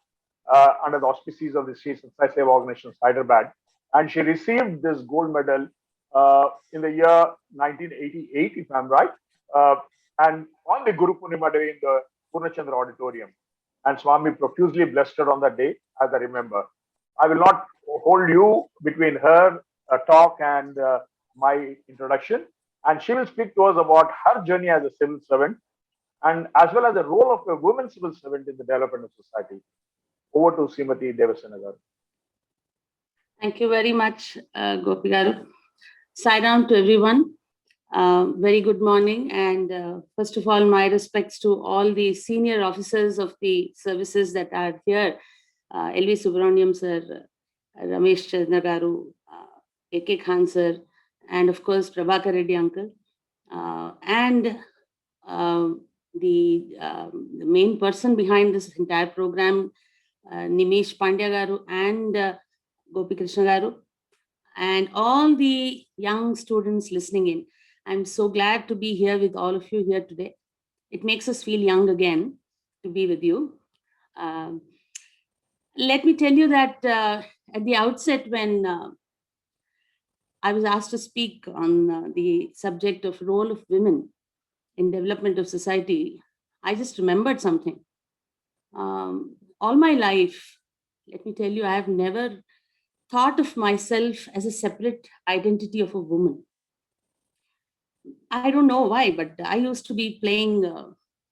under the auspices of the Sri Sathya Sai Seva organization, Hyderabad. And she received this gold medal in the year 1988, if I'm right, and on the Guru Purnima Day in the Purnachandra Auditorium. and Swami profusely blessed her on that day, as I remember. I will not hold you between her talk and my introduction, and she will speak to us about her journey as a civil servant and as well as the role of a woman civil servant in the development of society. Over to Srimati Devasena garu. Thank you very much, Gopi Garu. Sai Ram to everyone. Very good morning. And first of all, my respects to all the senior officers of the services that are here. LV Subramaniam sir, Ramesh Chandra Garu, A.K. Khan sir, and of course, Prabhakar Reddy uncle. And the main person behind this entire program, Nimish Pandya Garu and Gopi Krishna Garu, and all the young students listening in. I'm so glad to be here with all of you here today. It makes us feel young again to be with you. Let me tell you that at the outset, when I was asked to speak on the subject of role of women in development of society, I just remembered something. All my life, let me tell you, I have never thought of myself as a separate identity of a woman. I don't know why, but I used to be playing,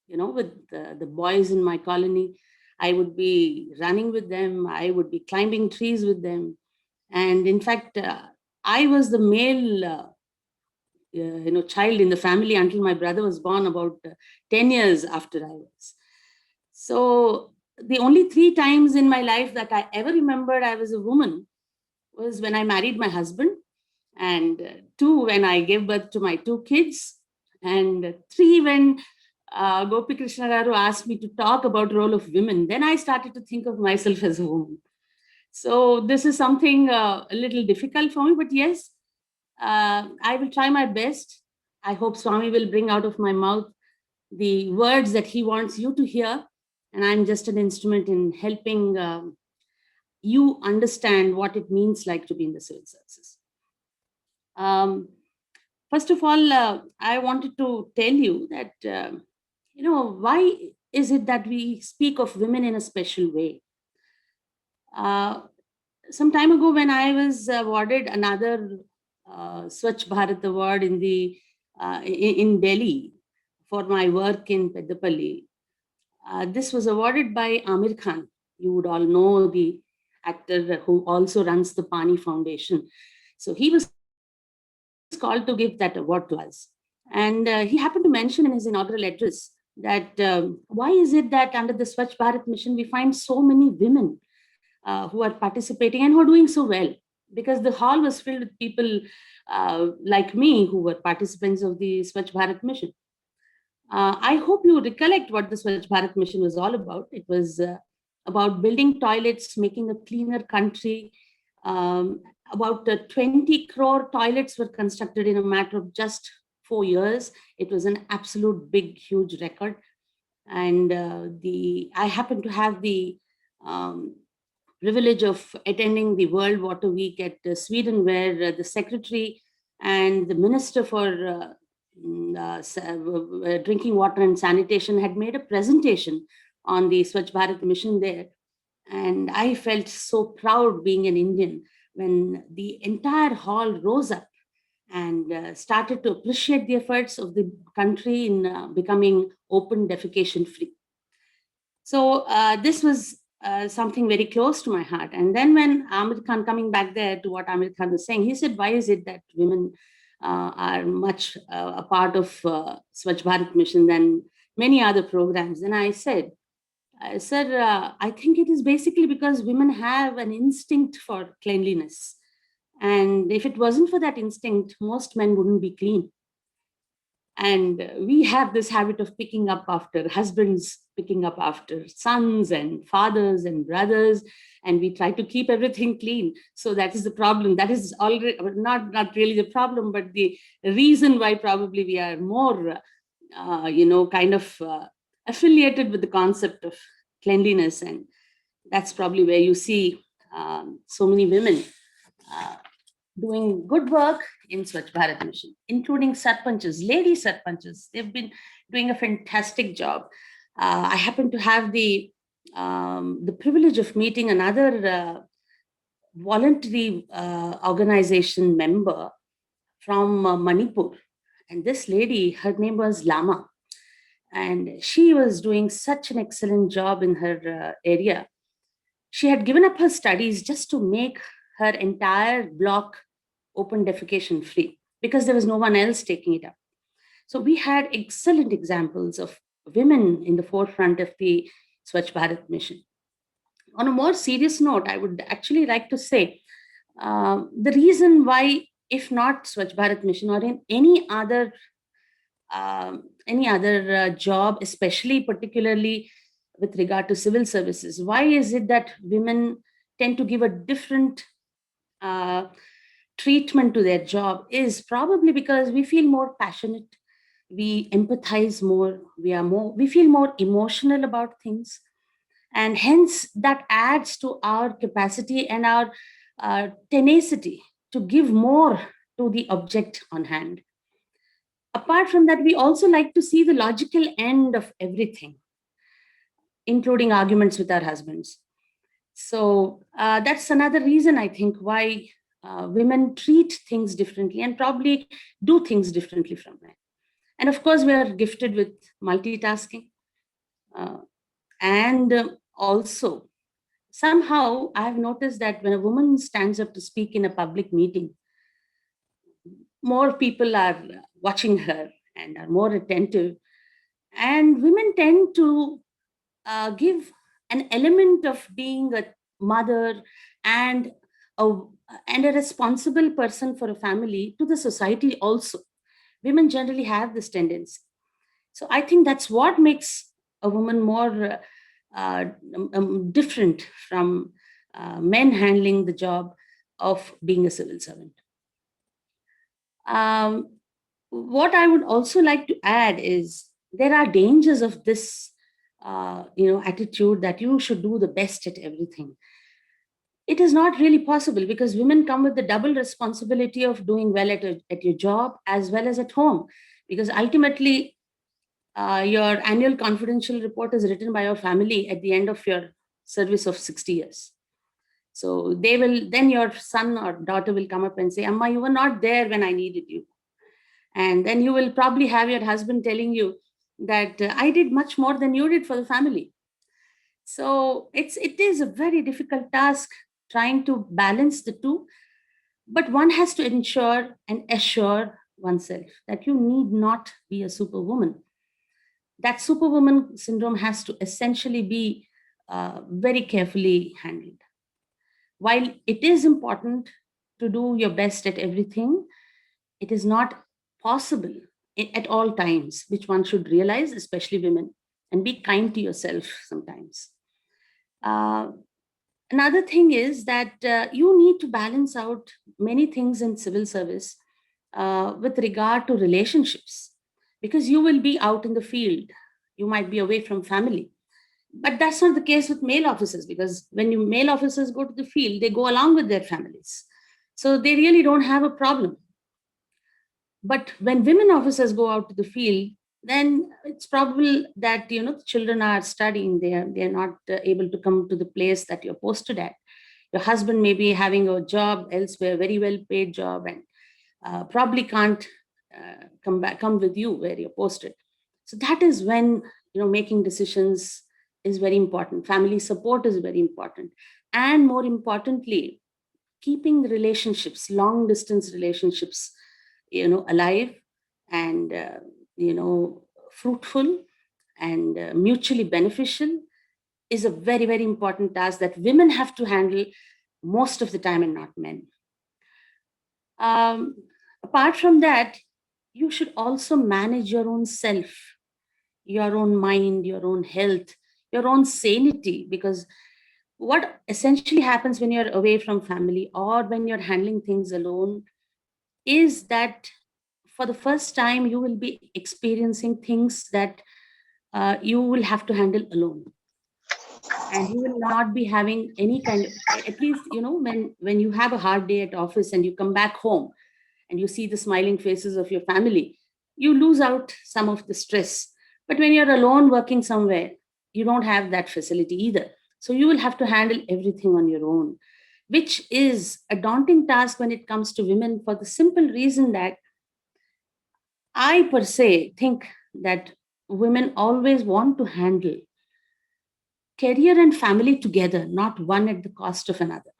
with the boys in my colony. I would be running with them. I would be climbing trees with them. And in fact, I was the male, child in the family until my brother was born about 10 years after I was. So the only 3 times in my life that I ever remembered I was a woman was when I married my husband, and 2 when I gave birth to my 2 kids, and 3 when Gopi Krishna Garu asked me to talk about role of women. Then I started to think of myself as a woman. So this is something a little difficult for me, but yes, I will try my best. I hope Swami will bring out of my mouth the words that he wants you to hear, and I'm just an instrument in helping you understand what it means like to be in the civil services. First of all, I wanted to tell you that, why is it that we speak of women in a special way? Some time ago, when I was awarded another Swachh Bharat Award in Delhi for my work in Peddapalli, this was awarded by Amir Khan. You would all know the actor who also runs the Pani Foundation. So he was called to give that award to us. And he happened to mention in his inaugural address that why is it that under the Swachh Bharat mission, we find so many women who are participating and who are doing so well? Because the hall was filled with people like me who were participants of the Swachh Bharat mission. I hope you recollect what the Swachh Bharat mission was all about. It was about building toilets, making a cleaner country. About 20 crore toilets were constructed in a matter of just 4 years. It was an absolute big, huge record. And I happened to have the privilege of attending the World Water Week at Sweden, where the secretary and the minister for drinking water and sanitation had made a presentation on the Swachh Bharat mission there. And I felt so proud being an Indian when the entire hall rose up and started to appreciate the efforts of the country in becoming open defecation free. So this was something very close to my heart. And then when Amir Khan, coming back there to what Amir Khan was saying, he said, why is it that women are much a part of Swachh Bharat mission than many other programs? And I said, sir, I think it is basically because women have an instinct for cleanliness. And if it wasn't for that instinct, most men wouldn't be clean. And we have this habit of picking up after husbands, picking up after sons and fathers and brothers, and we try to keep everything clean. So that is the problem. That is already not really the problem, but the reason why probably we are more, kind of affiliated with the concept of cleanliness. And that's probably where you see so many women doing good work in Swachh Bharat mission, including sarpanches, lady sarpanches. They've been doing a fantastic job. I happen to have the the privilege of meeting another voluntary organization member from Manipur. And this lady, her name was Lama. And she was doing such an excellent job in her area. She had given up her studies just to make her entire block open defecation free because there was no one else taking it up. So we had excellent examples of women in the forefront of the Swachh Bharat mission. On a more serious note, I would actually like to say the reason why, if not Swachh Bharat mission or in any other job, especially particularly with regard to civil services, why is it that women tend to give a different treatment to their job is probably because we feel more passionate, we empathize more, we feel more emotional about things, and hence that adds to our capacity and our tenacity to give more to the object on hand. Apart from that, we also like to see the logical end of everything, including arguments with our husbands. So that's another reason, I think, why women treat things differently and probably do things differently from men. And of course, we are gifted with multitasking. And also, somehow, I have noticed that when a woman stands up to speak in a public meeting, more people are watching her and are more attentive. And women tend to give an element of being a mother and a responsible person for a family to the society also. Women generally have this tendency. So I think that's what makes a woman more different from men handling the job of being a civil servant. What I would also like to add is there are dangers of this attitude that you should do the best at everything. It is not really possible because women come with the double responsibility of doing well at your job as well as at home, because ultimately your annual confidential report is written by your family at the end of your service of 60 years. So then your son or daughter will come up and say, Amma, you were not there when I needed you. And then you will probably have your husband telling you that I did much more than you did for the family. So it is a very difficult task trying to balance the two, but one has to ensure and assure oneself that you need not be a superwoman. That superwoman syndrome has to essentially be very carefully handled. While it is important to do your best at everything, it is not possible at all times, which one should realize, especially women, and be kind to yourself sometimes. Another thing is that you need to balance out many things in civil service with regard to relationships, because you will be out in the field, you might be away from family. But that's not the case with male officers, because when male officers go to the field, they go along with their families. So they really don't have a problem. But when women officers go out to the field, then it's probable that the children are studying, they are not able to come to the place that you're posted at. Your husband may be having a job elsewhere, very well paid job, and probably can't come with you where you're posted. So that is when making decisions is very important. Family support is very important, and more importantly, keeping the relationships, long distance relationships, alive and fruitful and mutually beneficial is a very, very important task that women have to handle most of the time and not men. Apart from that, you should also manage your own self, your own mind, your own health, your own sanity, because what essentially happens when you're away from family or when you're handling things alone is that for the first time, you will be experiencing things that you will have to handle alone. And you will not be having any kind of, at least, when you have a hard day at office and you come back home and you see the smiling faces of your family, you lose out some of the stress. But when you're alone working somewhere, you don't have that facility either. So you will have to handle everything on your own, which is a daunting task when it comes to women, for the simple reason that I per se think that women always want to handle career and family together, not one at the cost of another.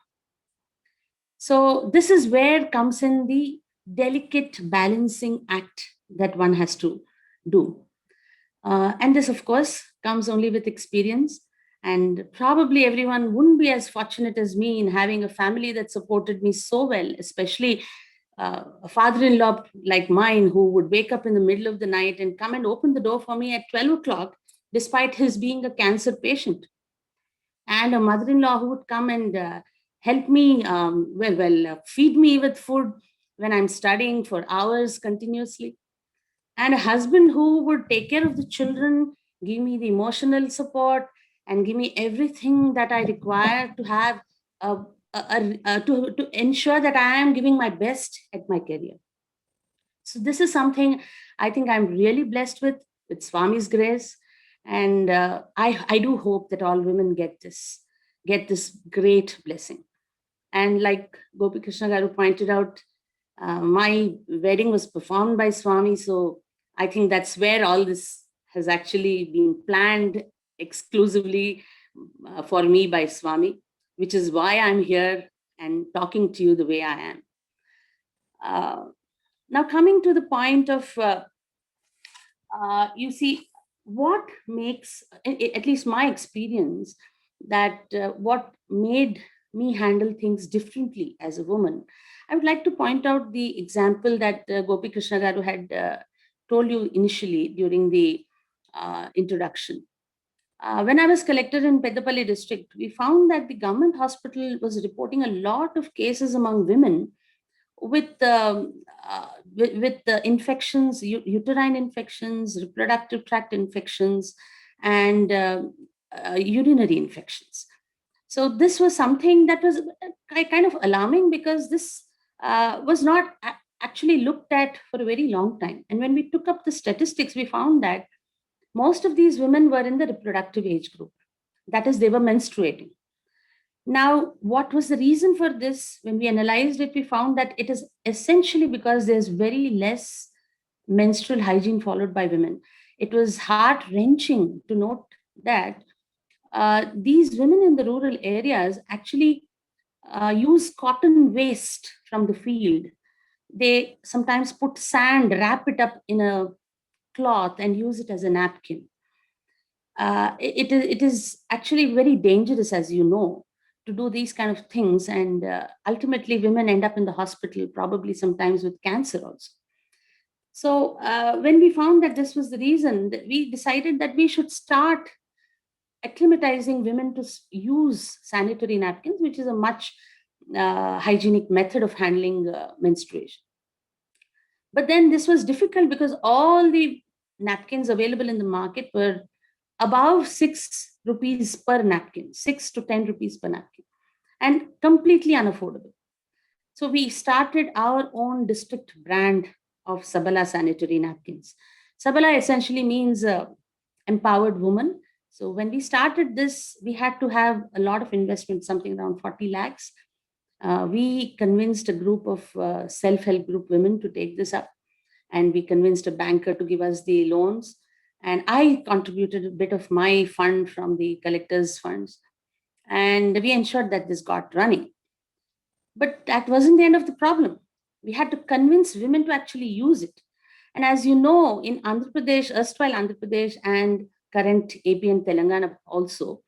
So this is where comes in the delicate balancing act that one has to do. And this, of course, comes only with experience. And probably everyone wouldn't be as fortunate as me in having a family that supported me so well, especially a father-in-law like mine, who would wake up in the middle of the night and come and open the door for me at 12 o'clock, despite his being a cancer patient. And a mother-in-law who would come and help me, feed me with food when I'm studying for hours continuously. And a husband who would take care of the children, give me the emotional support, and give me everything that I require to have to ensure that I am giving my best at my career. So this is something I think I'm really blessed with Swami's grace. And I do hope that all women get this great blessing. And like Gopi Krishna Garu pointed out, my wedding was performed by Swami. So I think that's where all this has actually been planned exclusively for me by Swami, which is why I'm here and talking to you the way I am. Now coming to the point of, you see, what makes, at least my experience, that what made me handle things differently as a woman, I would like to point out the example that Gopi Krishna Garu had told you initially during the introduction. When I was collector in Peddapalli district, we found that the government hospital was reporting a lot of cases among women with the infections, uterine infections, reproductive tract infections, and urinary infections. So this was something that was kind of alarming, because this was not actually looked at for a very long time. And when we took up the statistics, we found that most of these women were in the reproductive age group. That is, they were menstruating. Now, what was the reason for this? When we analyzed it, we found that it is essentially because there's very less menstrual hygiene followed by women. It was heart-wrenching to note that these women in the rural areas actually use cotton waste from the field. They sometimes put sand, wrap it up in a cloth and use it as a napkin. It is actually very dangerous, as you know, to do these kind of things. And ultimately, women end up in the hospital, probably sometimes with cancer also. So when we found that this was the reason, we decided that we should start acclimatizing women to use sanitary napkins, which is a much hygienic method of handling menstruation. But then this was difficult because all the napkins available in the market were above 6 rupees per napkin, 6 to 10 rupees per napkin, and completely unaffordable. So we started our own district brand of Sabala sanitary napkins. Sabala essentially means empowered woman. So when we started this, we had to have a lot of investment, something around 40 lakhs. We convinced a group of self-help group women to take this up, and we convinced a banker to give us the loans. And I contributed a bit of my fund from the collector's funds, and we ensured that this got running. But that wasn't the end of the problem. We had to convince women to actually use it. And as you know, in Andhra Pradesh, erstwhile Andhra Pradesh, and current AP and Telangana also,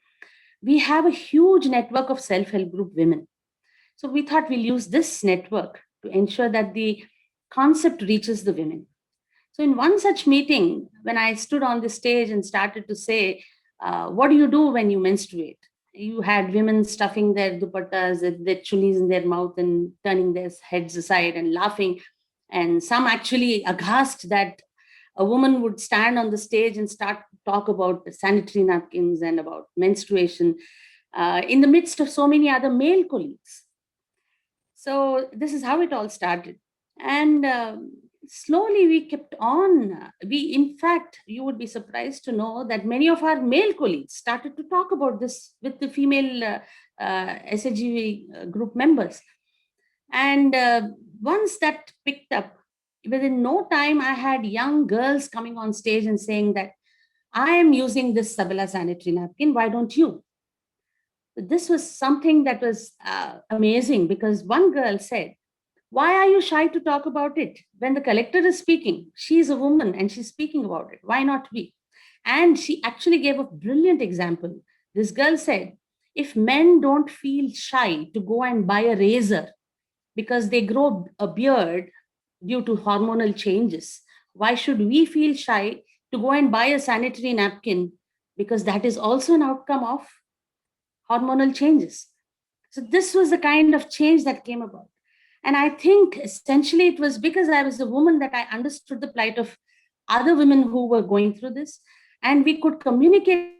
we have a huge network of self-help group women. So we thought we'll use this network to ensure that the concept reaches the women. So in one such meeting, when I stood on the stage and started to say, what do you do when you menstruate? You had women stuffing their dupattas, their chunnis in their mouth and turning their heads aside and laughing. And some actually aghast that a woman would stand on the stage and start to talk about sanitary napkins and about menstruation in the midst of so many other male colleagues. So this is how it all started. And slowly we kept on. In fact, you would be surprised to know that many of our male colleagues started to talk about this with the female SHG group members. And once that picked up, within no time, I had young girls coming on stage and saying that I am using this Sabala sanitary napkin, why don't you? This was something that was amazing, because one girl said, why are you shy to talk about it? When the collector is speaking, she's a woman and she's speaking about it. Why not we? And she actually gave a brilliant example. This girl said, if men don't feel shy to go and buy a razor because they grow a beard due to hormonal changes, why should we feel shy to go and buy a sanitary napkin, because that is also an outcome of hormonal changes? So this was the kind of change that came about. And I think essentially it was because I was a woman that I understood the plight of other women who were going through this, and we could communicate,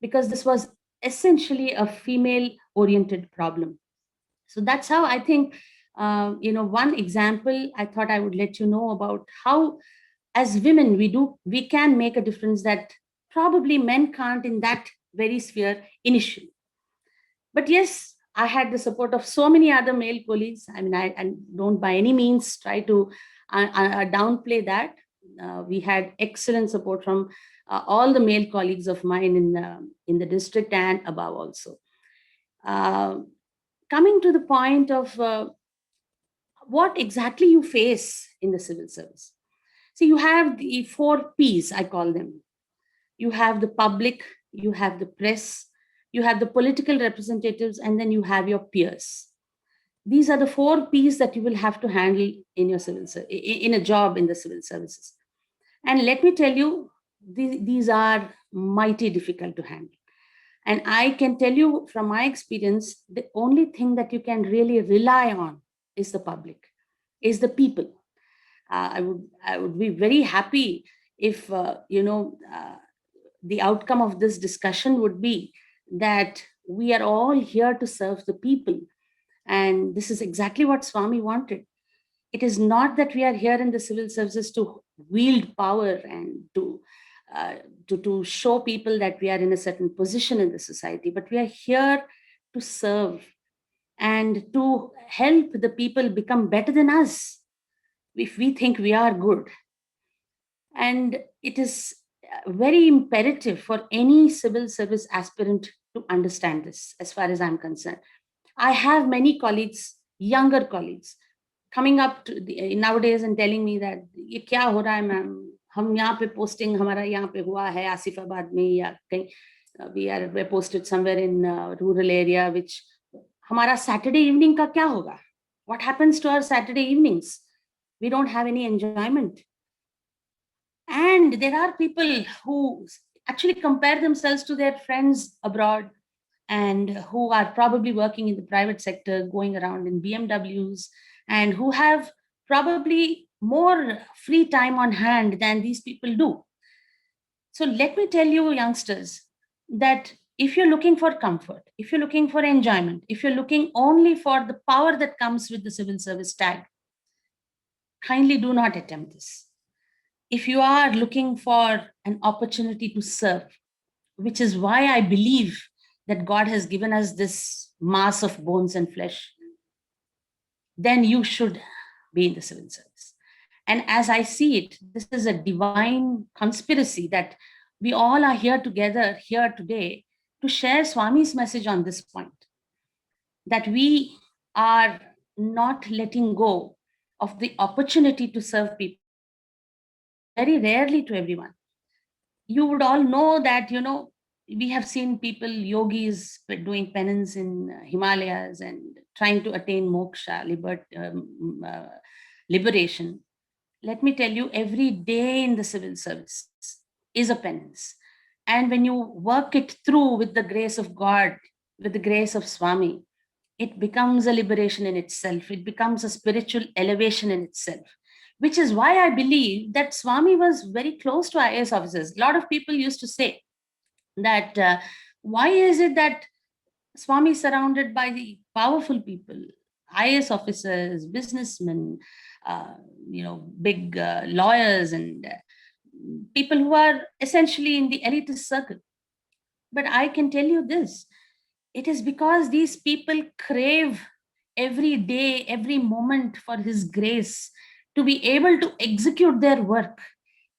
because this was essentially a female oriented problem. So that's how I think, one example I thought I would let you know about how as women we can make a difference that probably men can't in that very sphere initially. But yes, I had the support of so many other male colleagues. I mean, I don't by any means try to downplay that. We had excellent support from all the male colleagues of mine in the district and above also. Coming to the point of what exactly you face in the civil service. So you have the 4 Ps, I call them. You have the public, you have the press, you have the political representatives, and then you have your peers. These are the 4 Ps that you will have to handle in your in a job in the civil services. And let me tell you, these are mighty difficult to handle. And I can tell you from my experience, the only thing that you can really rely on is the public, is the people. I would be very happy if the outcome of this discussion would be that we are all here to serve the people. And this is exactly what Swami wanted. It is not that we are here in the civil services to wield power and to show people that we are in a certain position in the society, but we are here to serve and to help the people become better than us if we think we are good. And it is very imperative for any civil service aspirant to understand this, as far as I'm concerned. I have many colleagues, younger colleagues, coming up nowadays and telling me that ये क्या हो रहा है ma'am, हम यहाँ पे posting हमारा यहाँ पे हुआ है आसिफाबाद में या कहीं, we're posted somewhere in rural area, which हमारा Saturday evening का क्या होगा? What happens to our Saturday evenings? We don't have any enjoyment. And there are people who actually compare themselves to their friends abroad and who are probably working in the private sector, going around in BMWs, and who have probably more free time on hand than these people do. So let me tell you, youngsters, that if you're looking for comfort, if you're looking for enjoyment, if you're looking only for the power that comes with the civil service tag, kindly do not attempt this. If you are looking for an opportunity to serve, which is why I believe that God has given us this mass of bones and flesh, then you should be in the civil service. And as I see it, this is a divine conspiracy that we all are here together here today to share Swami's message on this point, that we are not letting go of the opportunity to serve people, very rarely to everyone. You would all know that, we have seen people, yogis, doing penance in Himalayas and trying to attain moksha, liberation. Let me tell you, every day in the civil service is a penance. And when you work it through with the grace of God, with the grace of Swami, it becomes a liberation in itself. It becomes a spiritual elevation in itself, which is why I believe that Swami was very close to IAS officers. A lot of people used to say that why is it that Swami is surrounded by the powerful people, IAS officers, businessmen, big lawyers and people who are essentially in the elitist circle. But I can tell you this, it is because these people crave every day, every moment for His grace to be able to execute their work,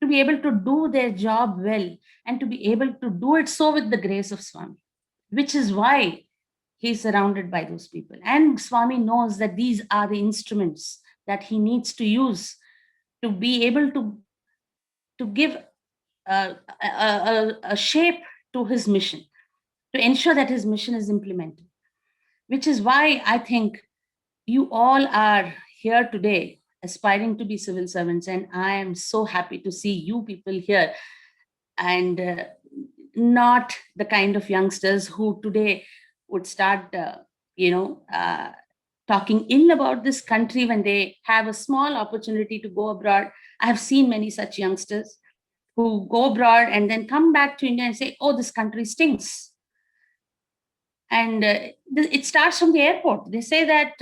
to be able to do their job well, and to be able to do it so with the grace of Swami, which is why he's surrounded by those people. And Swami knows that these are the instruments that he needs to use to be able to give a shape to his mission, to ensure that his mission is implemented, which is why I think you all are here today aspiring to be civil servants. And I am so happy to see you people here, and not the kind of youngsters who today would start, talking ill about this country when they have a small opportunity to go abroad. I have seen many such youngsters who go abroad and then come back to India and say, oh, this country stinks. And it starts from the airport. They say that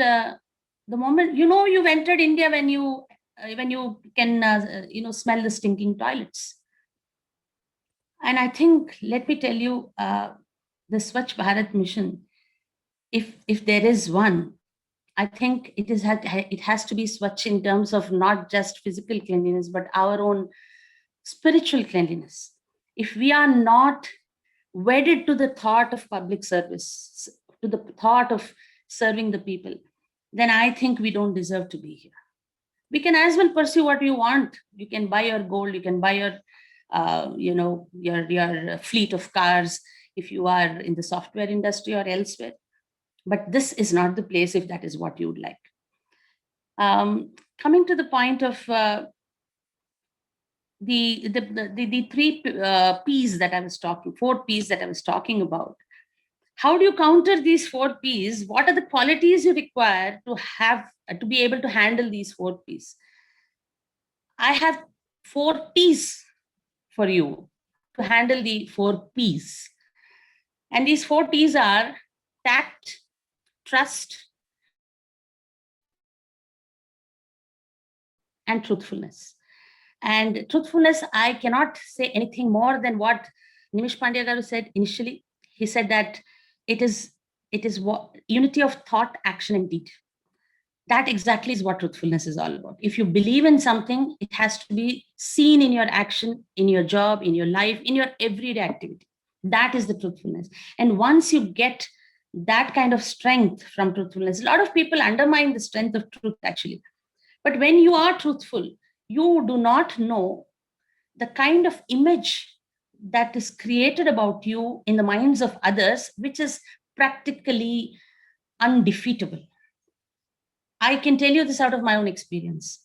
the moment, you've entered India when you can, smell the stinking toilets. And I think, let me tell you, the Swachh Bharat mission, if there is one, I think it has to be Swachh in terms of not just physical cleanliness, but our own spiritual cleanliness. If we are not wedded to the thought of public service, to the thought of serving the people, then I think we don't deserve to be here. We can as well pursue what you want. You can buy your gold, you can buy your your fleet of cars if you are in the software industry or elsewhere. But this is not the place if that is what you would like. Coming to the point of the three P's that I was talking, 4 P's that I was talking about. How do you counter these 4 P's? What are the qualities you require to be able to handle these 4 P's? I have 4 T's for you to handle the 4 P's. And these 4 T's are tact, trust, and truthfulness. And truthfulness, I cannot say anything more than what Nimish Pandya garu said initially. He said that it is what unity of thought, action, and deed. That exactly is what truthfulness is all about. If you believe in something, it has to be seen in your action, in your job, in your life, in your everyday activity. That is the truthfulness. And once you get that kind of strength from truthfulness, a lot of people undermine the strength of truth actually. But when you are truthful, you do not know the kind of image that is created about you in the minds of others, which is practically undefeatable. I can tell you this out of my own experience.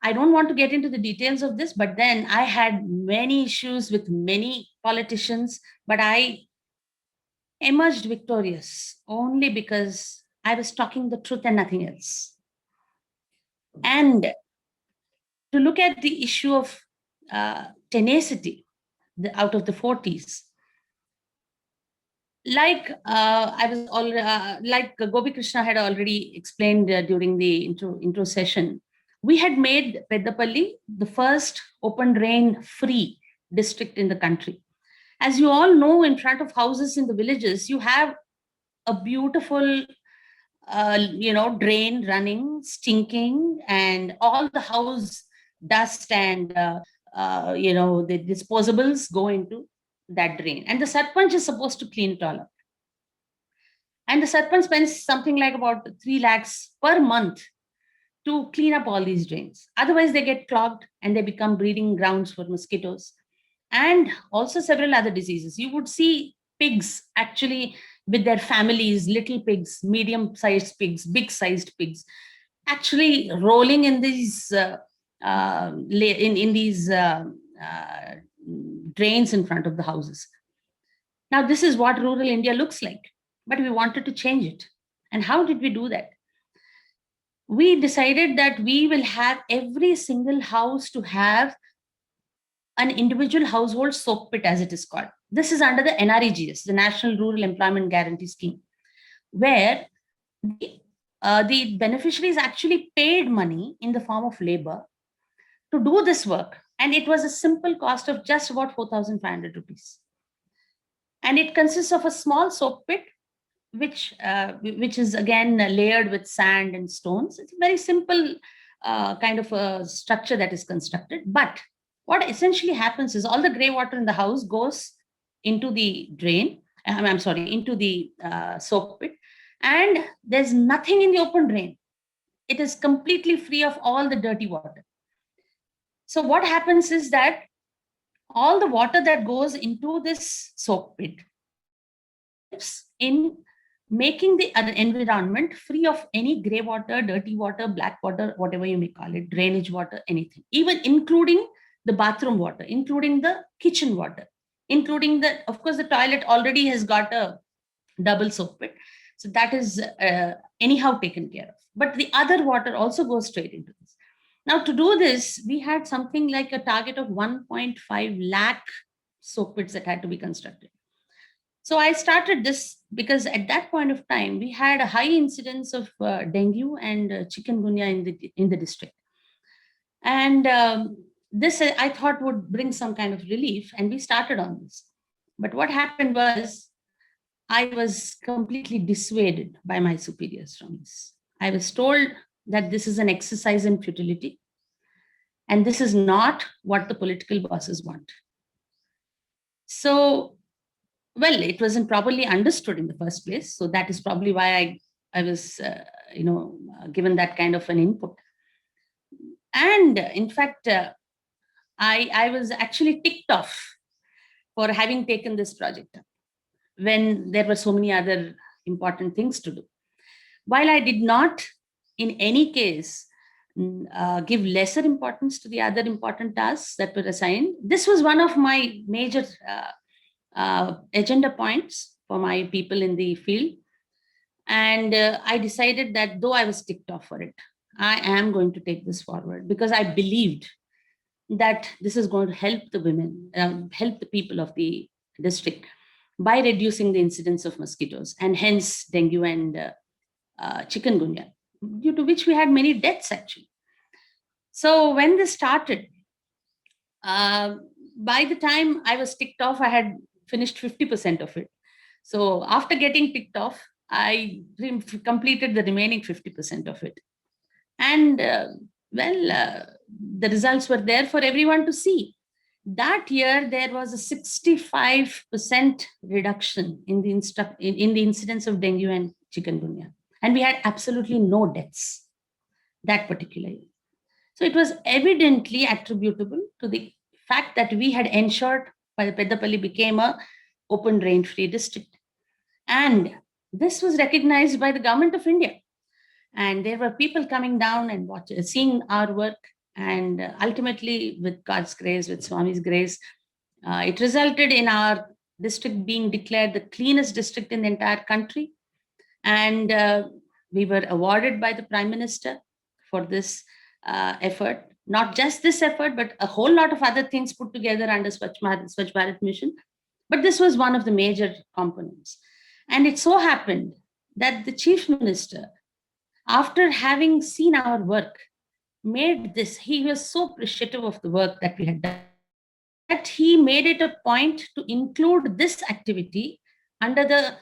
I don't want to get into the details of this, but then I had many issues with many politicians, but I emerged victorious only because I was talking the truth and nothing else. And to look at the issue of tenacity out of the 4 T's, like like Gopi Krishna had already explained during the intro session, we had made Peddapalli the first open drain free district in the country. As you all know, in front of houses in the villages, you have a beautiful drain running, stinking, and all the house dust and the disposables go into that drain. And the Sarpanch is supposed to clean it all up. And the Sarpanch spends something like about 3 lakhs per month to clean up all these drains. Otherwise, they get clogged and they become breeding grounds for mosquitoes and also several other diseases. You would see pigs actually with their families, little pigs, medium-sized pigs, big-sized pigs, actually rolling in these drains in front of the houses. Now, this is what rural India looks like, but we wanted to change it. And how did we do that? We decided that we will have every single house to have an individual household soak pit, as it is called. This is under the NREGS, the National Rural Employment Guarantee Scheme, where the the beneficiaries actually paid money in the form of labor to do this work. And it was a simple cost of just about 4,500 rupees. And it consists of a small soak pit, which is again layered with sand and stones. It's a very simple kind of a structure that is constructed. But what essentially happens is all the grey water in the house goes into the drain, I'm sorry, into the soak pit, and there's nothing in the open drain. It is completely free of all the dirty water. So what happens is that all the water that goes into this soak pit helps in making the environment free of any grey water, dirty water, black water, whatever you may call it, drainage water, anything, even including the bathroom water, including the kitchen water, including of course, the toilet already has got a double soak pit. So that is anyhow taken care of. But the other water also goes straight into this. Now, to do this, we had something like a target of 1.5 lakh soak pits that had to be constructed. So I started this because at that point of time, we had a high incidence of dengue and chikungunya in the district. And this, I thought, would bring some kind of relief, and we started on this. But what happened was, I was completely dissuaded by my superiors from this. I was told that this is an exercise in futility, and this is not what the political bosses want. So, well, it wasn't properly understood in the first place. So that is probably why I was, given that kind of an input. And in fact, I was actually ticked off for having taken this project up when there were so many other important things to do. While I did not in any case give lesser importance to the other important tasks that were assigned, this was one of my major agenda points for my people in the field. And I decided that though I was ticked off for it, I am going to take this forward because I believed that this is going to help the women, help the people of the district by reducing the incidence of mosquitoes and hence dengue and chikungunya, due to which we had many deaths actually. So when this started, by the time I was ticked off, I had finished 50% of it. So after getting ticked off, I completed the remaining 50% of it. And the results were there for everyone to see. That year, there was a 65% reduction in the incidence of dengue and chikungunya. And we had absolutely no deaths that particular year. So it was evidently attributable to the fact that we had ensured that Peddapalli became an open drain-free district. And this was recognized by the government of India. And there were people coming down and seeing our work. And ultimately, with God's grace, with Swami's grace, it resulted in our district being declared the cleanest district in the entire country. And we were awarded by the Prime Minister for this effort. Not just this effort, but a whole lot of other things put together under Swachh Bharat Mission. But this was one of the major components. And it so happened that the Chief Minister, after having seen our work, made this, he was so appreciative of the work that we had done, that he made it a point to include this activity under the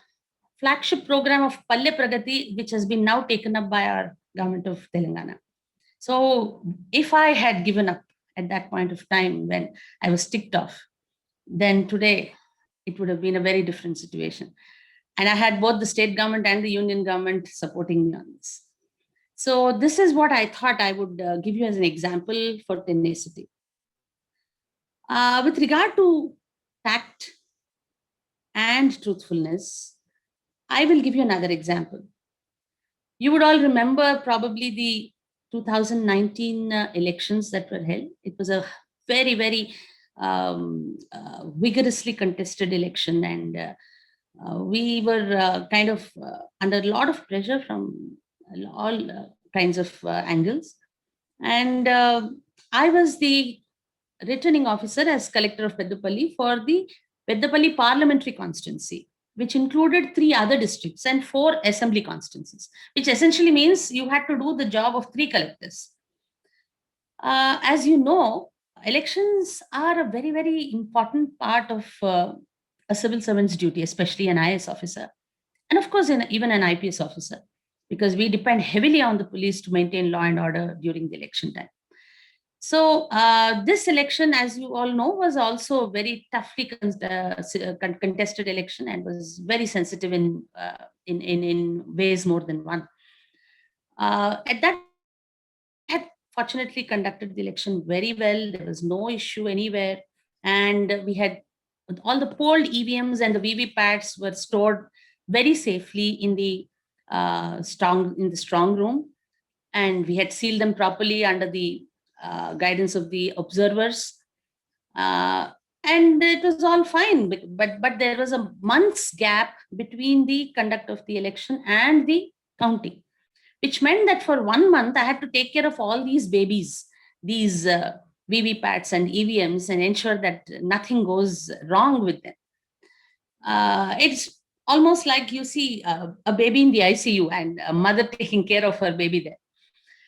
flagship program of Palle Pragati, which has been now taken up by our government of Telangana. So if I had given up at that point of time when I was ticked off, then today it would have been a very different situation. And I had both the state government and the union government supporting me on this. So this is what I thought I would give you as an example for tenacity. With regard to tact and truthfulness, I will give you another example. You would all remember probably the 2019 elections that were held. It was a very, very vigorously contested election, and we were kind of under a lot of pressure from all kinds of angles. And I was the returning officer as collector of Peddapalli for the Peddapalli parliamentary constituency. which included 3 other districts and 4 assembly constituencies, which essentially means you had to do the job of 3 collectors. As you know, elections are a very, very important part of a civil servant's duty, especially an IAS officer, and of course, even an IPS officer, because we depend heavily on the police to maintain law and order during the election time. So this election, as you all know, was also a very toughly contested election and was very sensitive in ways more than one. At that, had fortunately conducted the election very well. There was no issue anywhere, and we had all the polled EVMs and the VVPATs were stored very safely in the strong room, and we had sealed them properly under the guidance of the observers, and it was all fine. But there was a month's gap between the conduct of the election and the counting, which meant that for 1 month I had to take care of all these babies, these VVPATs and EVMs, and ensure that nothing goes wrong with them. It's almost like you see a baby in the ICU and a mother taking care of her baby there,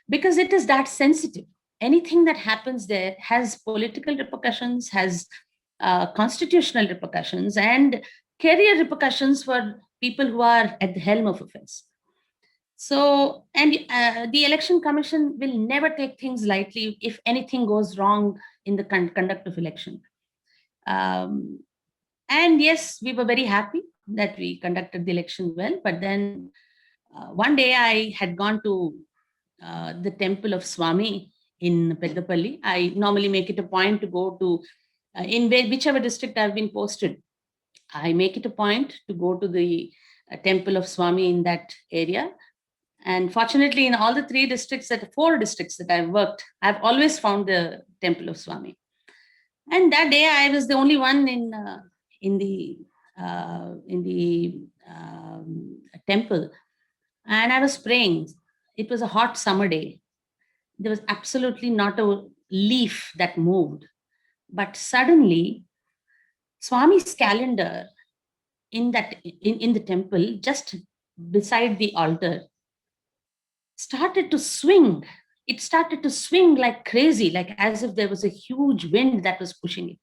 because it is that sensitive. Anything that happens there has political repercussions, has constitutional repercussions, and career repercussions for people who are at the helm of affairs. So, and the Election Commission will never take things lightly if anything goes wrong in the conduct of election. And yes, we were very happy that we conducted the election well. But then one day I had gone to the temple of Swami in Peddapalli. I normally make it a point to go to, in whichever district I've been posted, I make it a point to go to the temple of Swami in that area. And fortunately, in all the 4 districts that I've worked, I've always found the temple of Swami. And that day, I was the only one in the temple, and I was praying. It was a hot summer day. There was absolutely not a leaf that moved, but suddenly, Swami's calendar in the temple, just beside the altar, started to swing. It started to swing like crazy, like as if there was a huge wind that was pushing it.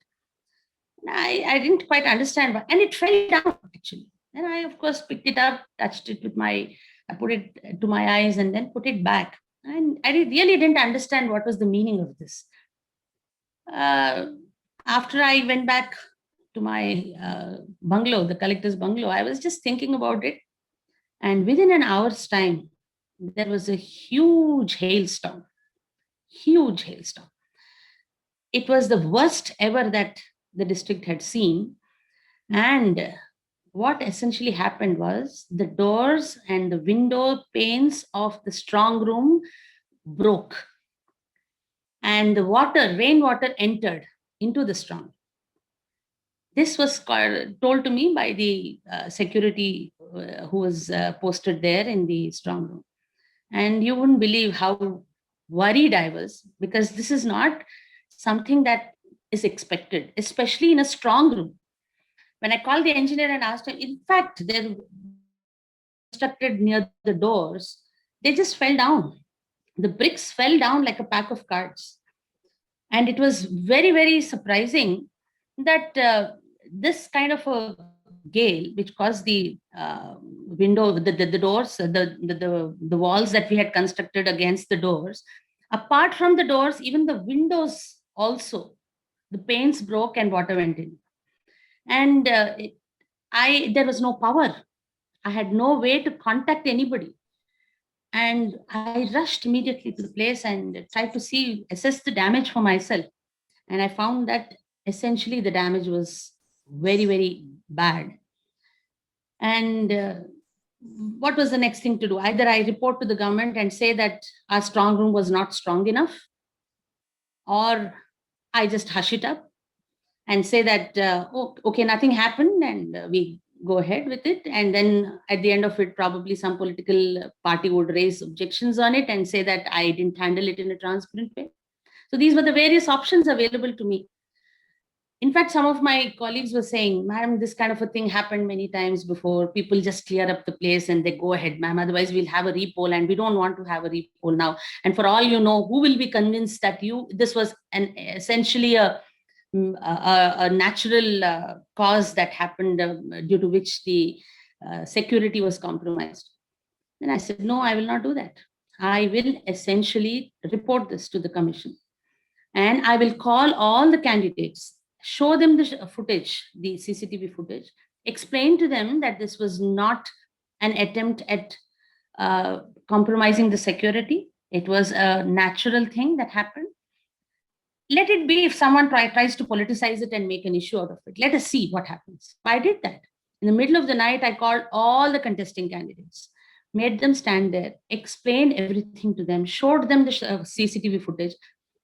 I didn't quite understand why, and it fell down actually. And I, of course, picked it up, touched it with I put it to my eyes and then put it back. And I really didn't understand what was the meaning of this. After I went back to my bungalow, the collector's bungalow, I was just thinking about it. And within an hour's time, there was a huge hailstorm. It was the worst ever that the district had seen. And what essentially happened was the doors and the window panes of the strong room broke. And the rainwater entered into the strong. This was told to me by the security who was posted there in the strong room. And you wouldn't believe how worried I was, because this is not something that is expected, especially in a strong room. When I called the engineer and asked him, in fact, they're constructed near the doors, they just fell down. The bricks fell down like a pack of cards. And it was very, very surprising that this kind of a gale, which caused the window, the doors, the walls that we had constructed against the doors, apart from the doors, even the windows also, the panes broke and water went in. And there was no power. I had no way to contact anybody. And I rushed immediately to the place and tried to assess the damage for myself. And I found that essentially the damage was very, very bad. And what was the next thing to do? Either I report to the government and say that our strong room was not strong enough, or I just hush it up and say that, okay, nothing happened, and we go ahead with it. And then at the end of it, probably some political party would raise objections on it and say that I didn't handle it in a transparent way. So these were the various options available to me. In fact, some of my colleagues were saying, ma'am, this kind of a thing happened many times before. People just clear up the place and they go ahead, ma'am. Otherwise, we'll have a repoll, and we don't want to have a repoll now. And for all you know, who will be convinced that this was essentially a natural cause that happened due to which the security was compromised? Then I said, no, I will not do that. I will essentially report this to the commission. And I will call all the candidates, show them the footage, the CCTV footage, explain to them that this was not an attempt at compromising the security. It was a natural thing that happened. Let it be. If someone tries to politicize it and make an issue out of it, let us see what happens. I did that. In the middle of the night, I called all the contesting candidates, made them stand there, explained everything to them, showed them the CCTV footage.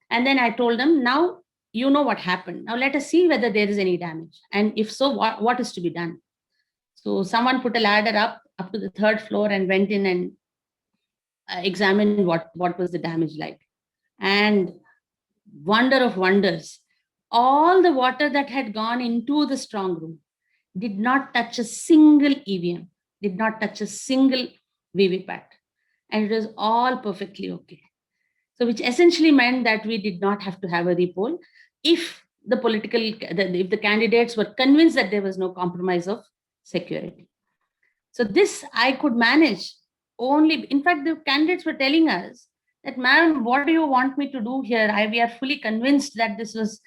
And then I told them, now you know what happened. Now let us see whether there is any damage. And if so, what is to be done? So someone put a ladder up to the 3rd floor and went in and examined what was the damage like. And wonder of wonders, all the water that had gone into the strong room did not touch a single EVM, did not touch a single VVPAT. And it was all perfectly okay. So which essentially meant that we did not have to have a repoll if the candidates were convinced that there was no compromise of security. So this I could manage only. In fact, the candidates were telling us that, ma'am, what do you want me to do here? We are fully convinced that this was,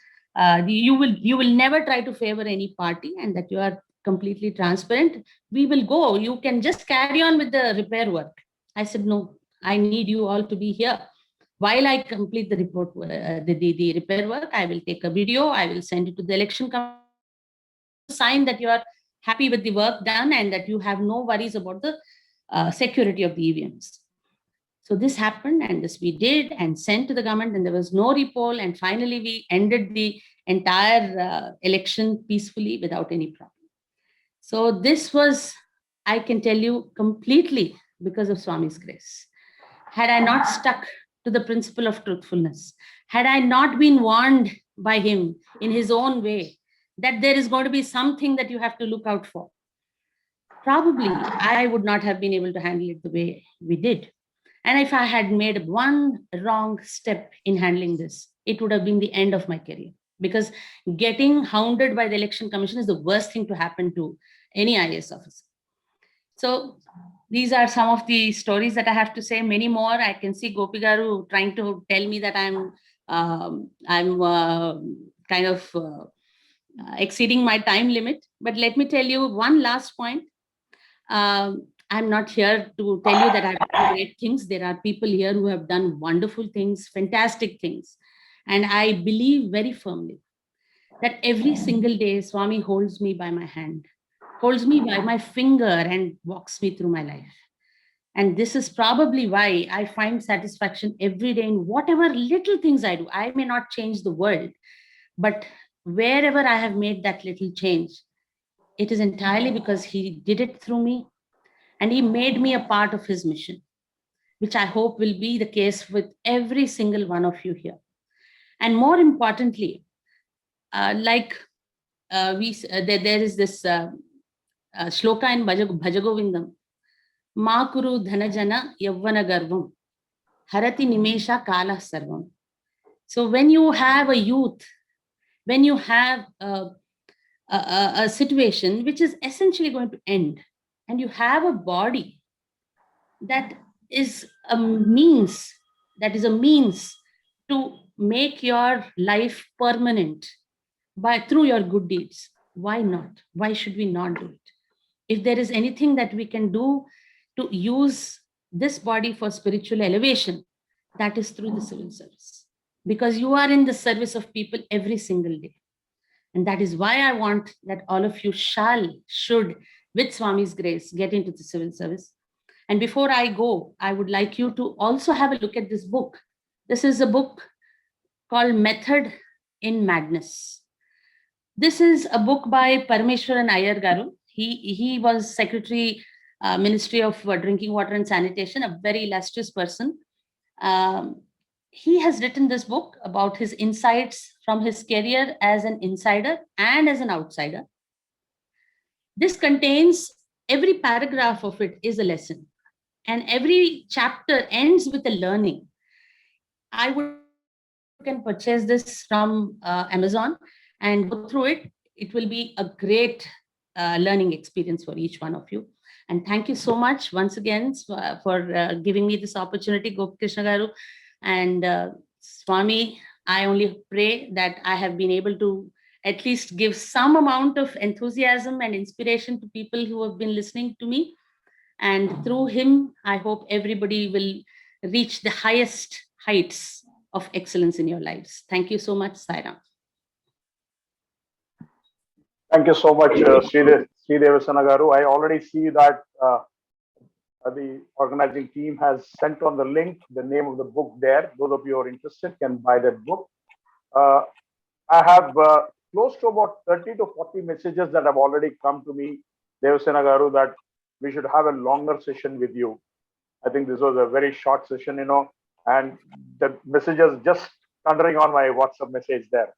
you will never try to favor any party and that you are completely transparent. We will go. You can just carry on with the repair work. I said, no, I need you all to be here. While I complete the report, the repair work, I will take a video, I will send it to the election commission, sign that you are happy with the work done and that you have no worries about the security of the EVMs. So this happened, and this we did and sent to the government, and there was no repoll. And finally, we ended the entire election peacefully without any problem. So this was, I can tell you, completely because of Swami's grace. Had I not stuck to the principle of truthfulness, had I not been warned by him in his own way that there is going to be something that you have to look out for, probably I would not have been able to handle it the way we did. And if I had made one wrong step in handling this, it would have been the end of my career, because getting hounded by the election commission is the worst thing to happen to any IAS officer. So these are some of the stories that I have to say. Many more. I can see Gopi Garu trying to tell me that I'm kind of exceeding my time limit. But let me tell you one last point. I'm not here to tell you that I've done great things. There are people here who have done wonderful things, fantastic things. And I believe very firmly that every single day, Swami holds me by my hand, holds me by my finger and walks me through my life. And this is probably why I find satisfaction every day in whatever little things I do. I may not change the world, but wherever I have made that little change, it is entirely because he did it through me. And he made me a part of his mission, which I hope will be the case with every single one of you here. And more importantly, there is this shloka in Bhajagovindam, Ma kuru dhanajana yavvana garvam, harati nimesha kala sarvam. So when you have a youth, when you have a situation which is essentially going to end, and you have a body that is a means to make your life permanent through your good deeds, why not? Why should we not do it? If there is anything that we can do to use this body for spiritual elevation, that is through the civil service, because you are in the service of people every single day. And that is why I want that all of you should, with Swami's grace, get into the civil service. And before I go, I would like you to also have a look at this book. This is a book called Method in Madness. This is a book by Parameshwaran Iyer Garu. He was Secretary, Ministry of Drinking Water and Sanitation, a very illustrious person. he has written this book about his insights from his career as an insider and as an outsider. This contains, every paragraph of it is a lesson, and every chapter ends with a learning. I would can purchase this from Amazon and go through it. It will be a great learning experience for each one of you. And thank you so much once again for giving me this opportunity, Gopi Krishna Garu. And Swami, I only pray that I have been able to at least give some amount of enthusiasm and inspiration to people who have been listening to me. And through him, I hope everybody will reach the highest heights of excellence in your lives. Thank you so much, Sairam. Thank you so much, Sri Devasena Garu. I already see that the organizing team has sent on the link, the name of the book there. Those of you who are interested can buy that book. I have close to about 30 to 40 messages that have already come to me, Devasena Garu, that we should have a longer session with you. I think this was a very short session, and the messages just thundering on my WhatsApp message there.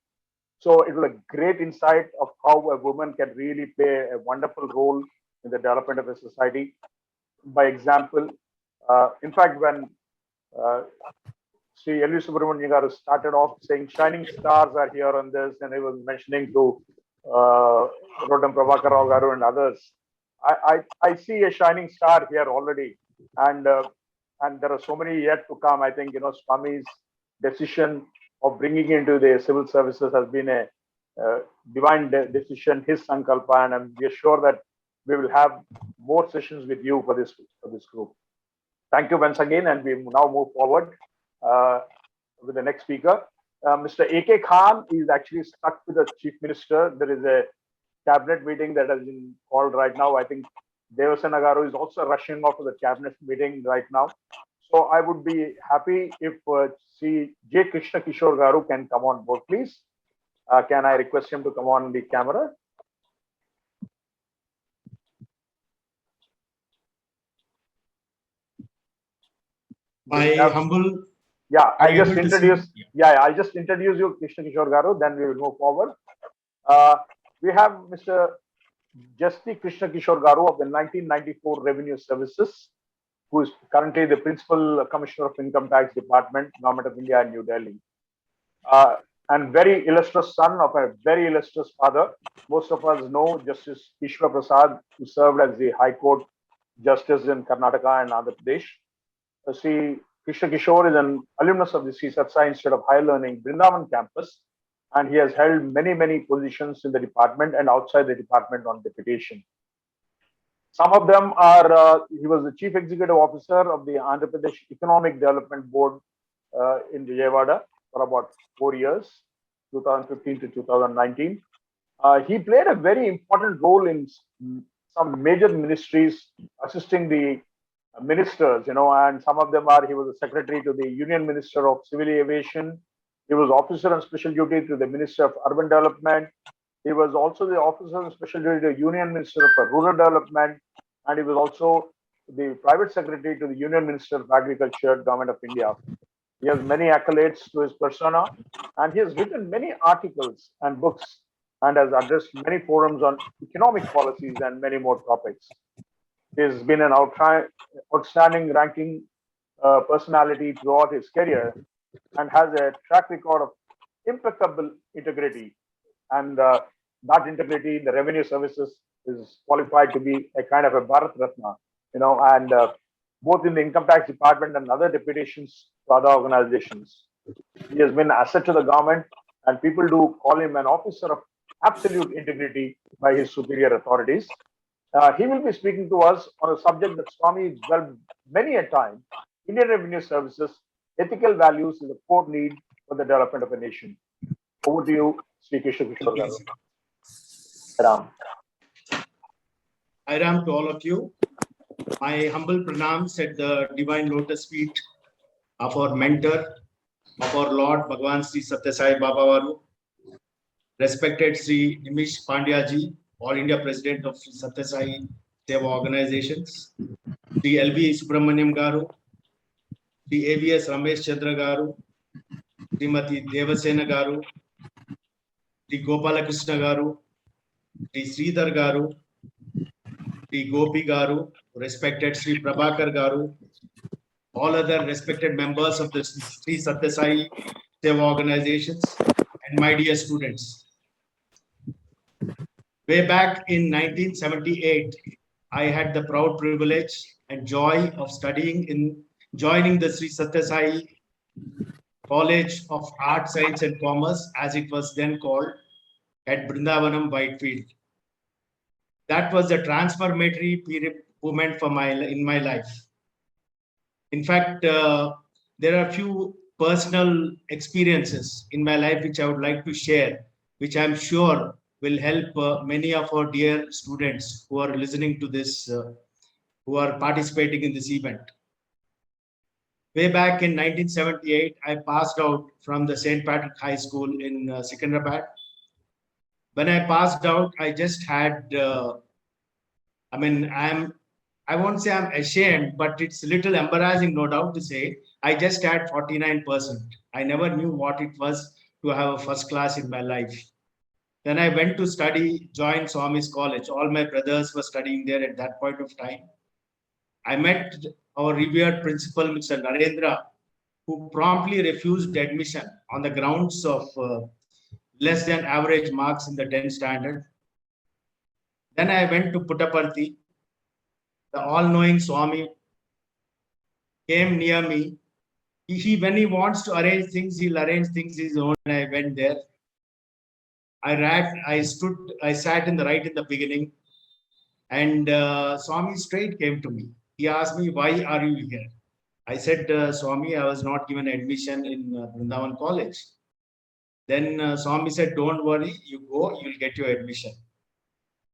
So it was a great insight of how a woman can really play a wonderful role in the development of a society. By example, in fact, when Sri L.V. Subramanian Garu started off saying shining stars are here on this, and he was mentioning to Rodam Prabhakar Rao Garu and others, I see a shining star here already, and there are so many yet to come. I think Swami's decision of bringing into the civil services has been a divine decision, his sankalpa, and we are sure that we will have more sessions with you for this group. Thank you once again, and we now move forward with the next speaker. Mr. A.K. Khan is actually stuck with the Chief Minister. There is a cabinet meeting that has been called right now. I think Devasena Garu is also rushing off to the cabinet meeting right now. So I would be happy if Sri J. Krishna Kishore Garu can come on board, please. Can I request him to come on the camera? My humble. Yeah, I just introduce you, Krishna Kishore Garu, then we will move forward. We have Mr. Justice Krishna Kishore Garu of the 1994 Revenue Services, who is currently the Principal Commissioner of Income Tax Department, Government of India in New Delhi. And very illustrious son of a very illustrious father. Most of us know Justice Ishwar Prasad, who served as the High Court Justice in Karnataka and Andhra Pradesh. Sri Krishna Kishore is an alumnus of the Sri Sathya Institute of Higher Learning, Vrindavan campus, and he has held many positions in the department and outside the department on deputation. Some of them are, he was the Chief Executive Officer of the Andhra Pradesh Economic Development Board in Vijayawada for about 4 years, 2015 to 2019. He played a very important role in some major ministries, assisting the ministers, and some of them are, he was the Secretary to the Union Minister of Civil Aviation. He was Officer on Special Duty to the Minister of Urban Development. He was also the Officer on Special Duty to the Union Minister of Rural Development. And he was also the Private Secretary to the Union Minister of Agriculture, Government of India. He has many accolades to his persona, and he has written many articles and books and has addressed many forums on economic policies and many more topics. He has been an outstanding ranking personality throughout his career and has a track record of impeccable integrity. And that integrity in the revenue services is qualified to be a kind of a Bharat Ratna, and both in the income tax department and other deputations to other organizations. He has been an asset to the government, and people do call him an officer of absolute integrity by his superior authorities. He will be speaking to us on a subject that Swami dwelled many a time: Indian revenue services, ethical values is a core need for the development of a nation. Over to you, Sri Krishna Kishore Garu. Ram. I ram to all of you. My humble pranams at the divine lotus feet of our mentor, of our Lord Bhagawan Sri Sathya Sai Baba Varu, respected Sri Nimish Pandya ji, All India President of Sri Sathya Sai Seva organizations, Sri L.V. Subramaniam Garu, Sri A.V.S. Ramesh Chandra Garu, Srimati Devasena Garu, Sri Gopala Krishna Garu, Sri Sridhar Garu, Sri Gopi Garu, respected Sri Prabhakar Garu, all other respected members of the Sri Sathya Sai Seva organizations, and my dear students. Way back in 1978, I had the proud privilege and joy of joining the Sri Sathya Sai College of Art, Science and Commerce, as it was then called, at Brindavanam, Whitefield. That was a transformatory moment in my life. In fact, there are a few personal experiences in my life which I would like to share, which I'm sure will help many of our dear students who are listening to this, who are participating in this event. Way back in 1978, I passed out from the St. Patrick High School in Secunderabad. When I passed out, I just had, I won't say I'm ashamed, but it's a little embarrassing, no doubt, to say I just had 49%. I never knew what it was to have a first class in my life. Then I went to study, joined Swami's College. All my brothers were studying there at that point of time. I met our revered principal, Mr. Narendra, who promptly refused admission on the grounds of less than average marks in the 10th standard. Then I went to Puttaparthi. The all-knowing Swami came near me. When he wants to arrange things, he'll arrange things his own. And I went there. I sat right in the beginning, and Swami straight came to me. He asked me, "Why are you here?" I said, "Swami, I was not given admission in Vrindavan College." Then Swami said, "Don't worry, you go, you'll get your admission."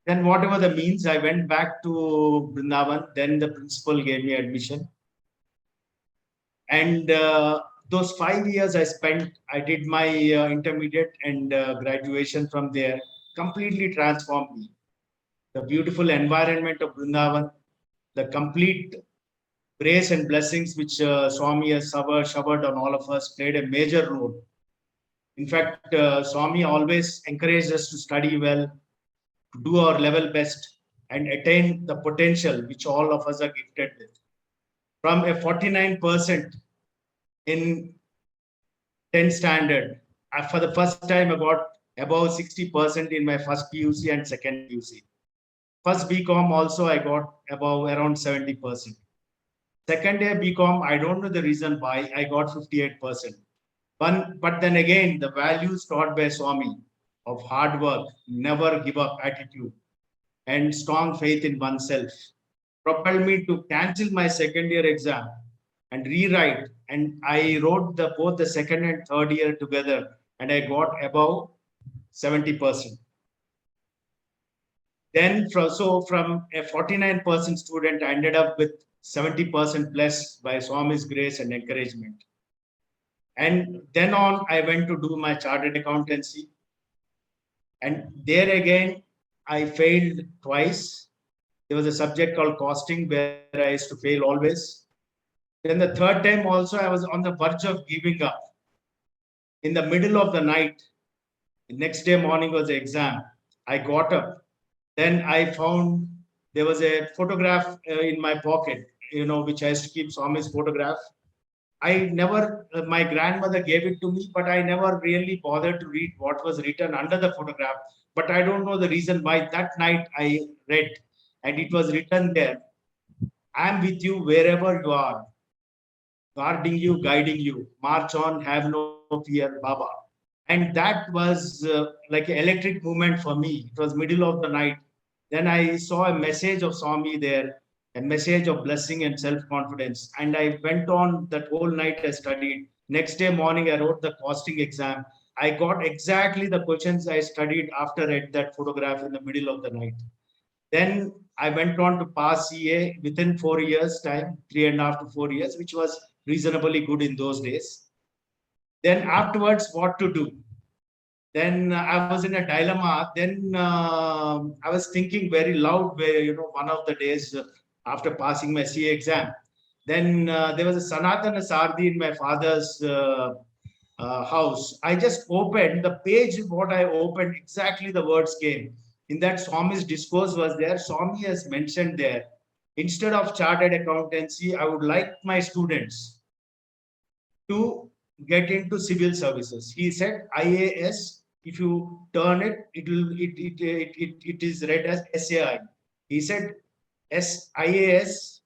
Then whatever the means, I went back to Vrindavan. Then the principal gave me admission. And those 5 years I did my intermediate and graduation from there, completely transformed me. The beautiful environment of Vrindavan, the complete grace and blessings which Swami has showered on all of us played a major role. In fact, Swami always encouraged us to study well, to do our level best and attain the potential which all of us are gifted with. From a 49% in 10th standard, for the first time I got above 60% in my first PUC and second PUC. First BCom also I got above around 70%. Second year BCom, I don't know the reason why I got 58%. But then again, the values taught by Swami of hard work, never give up attitude, and strong faith in oneself propelled me to cancel my second year exam and rewrite. And I wrote both the second and third year together, and I got above 70%. Then from a 49% student, I ended up with 70% plus by Swami's grace and encouragement. And then on, I went to do my chartered accountancy. And there again, I failed twice. There was a subject called costing where I used to fail always. Then the third time also, I was on the verge of giving up. In the middle of the night, the next day morning was the exam. I got up. Then I found there was a photograph in my pocket, which I used to keep Swami's photograph. My grandmother gave it to me, but I never really bothered to read what was written under the photograph. But I don't know the reason why. That night I read, and it was written there, "I am with you wherever you are, guarding you, guiding you. March on, have no fear, Baba." And that was like an electric movement for me. It was middle of the night. Then I saw a message of Swami there, a message of blessing and self-confidence. And I went on that whole night. I studied. Next day morning, I wrote the costing exam. I got exactly the questions I studied after I read that photograph in the middle of the night. Then I went on to pass CA within 4 years time, 3.5 to 4 years, which was reasonably good in those days. Then afterwards, what to do? Then I was in a dilemma. Then I was thinking very loud, one of the days after passing my CA exam. Then there was a Sanatana Sardi in my father's house, I just opened the page. What I opened, exactly the words came. In that, Swami's discourse was there. Swami has mentioned there, instead of chartered accountancy, I would like my students to get into civil services. He said IAS, if you turn it, it is read as SAI. He said IAS,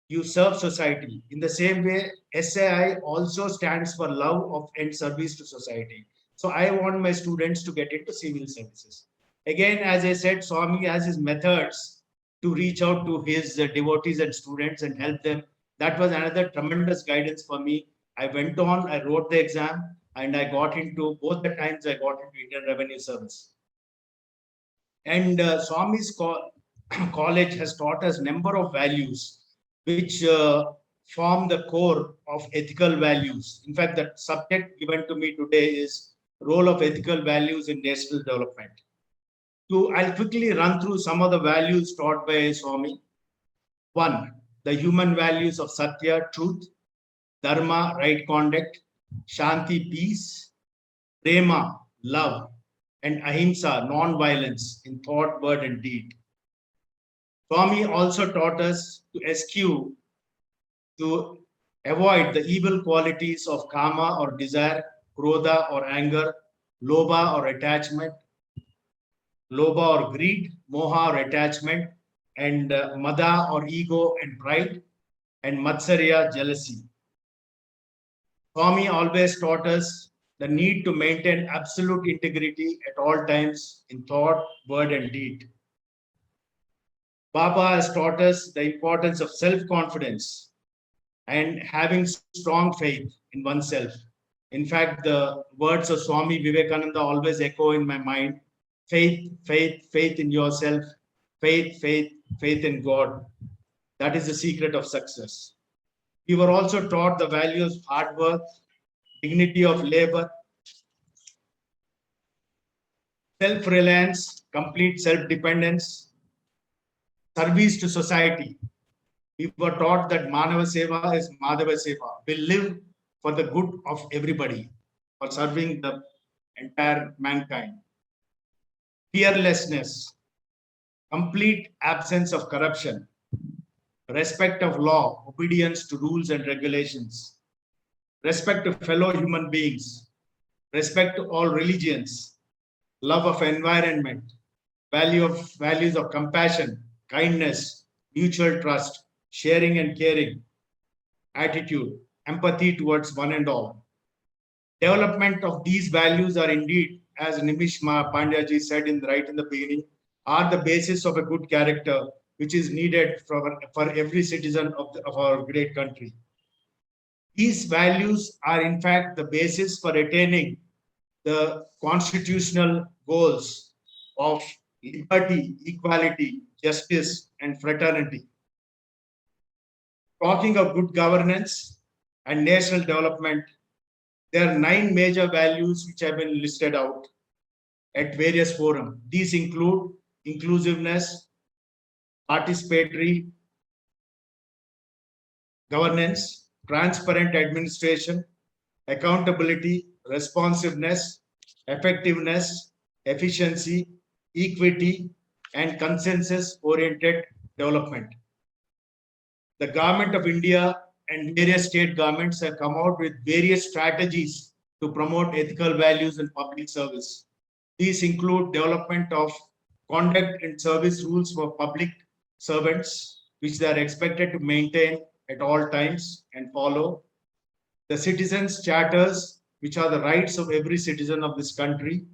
you serve society. In the same way, SAI also stands for love of and service to society. So I want my students to get into civil services. Again, as I said, Swami has his methods to reach out to his devotees and students and help them. That was another tremendous guidance for me. I went on, I wrote the exam, and I got into, both the times I got into Indian Revenue Service. And Swami's college has taught us number of values which form the core of ethical values. In fact, the subject given to me today is role of ethical values in national development. I'll quickly run through some of the values taught by Swami. 1, the human values of Sathya, truth; Dharma, right conduct; Shanti, peace; Prema, love; and Ahimsa, non-violence in thought, word, and deed. Swami also taught us to eschew, to avoid the evil qualities of kama or desire, krodha or anger, lobha or attachment, lobha or greed, moha or attachment, and mada or ego and pride, and matsarya, jealousy. Swami always taught us the need to maintain absolute integrity at all times in thought, word, and deed. Baba has taught us the importance of self-confidence and having strong faith in oneself. In fact, the words of Swami Vivekananda always echo in my mind. Faith, faith, faith in yourself. Faith, faith, faith in God. That is the secret of success. We were also taught the values of hard work, dignity of labor, self-reliance, complete self-dependence, service to society. We were taught that Manava Seva is Madhava Seva. We live for the good of everybody, for serving the entire mankind. Fearlessness, complete absence of corruption, respect of law, obedience to rules and regulations, respect to fellow human beings, respect to all religions, love of environment, values of compassion, kindness, mutual trust, sharing and caring, attitude, empathy towards one and all. Development of these values are indeed, as Nimish Pandya ji said right in the beginning, are the basis of a good character, which is needed for every citizen of our great country. These values are in fact the basis for attaining the constitutional goals of liberty, equality, justice, and fraternity. Talking of good governance and national development, there are 9 major values which have been listed out at various forums. These include inclusiveness, participatory governance, transparent administration, accountability, responsiveness, effectiveness, efficiency, equity, and consensus-oriented development. The Government of India and various state governments have come out with various strategies to promote ethical values in public service. These include development of conduct and service rules for public servants, which they are expected to maintain at all times and follow. The citizens' charters, which are the rights of every citizen of this country.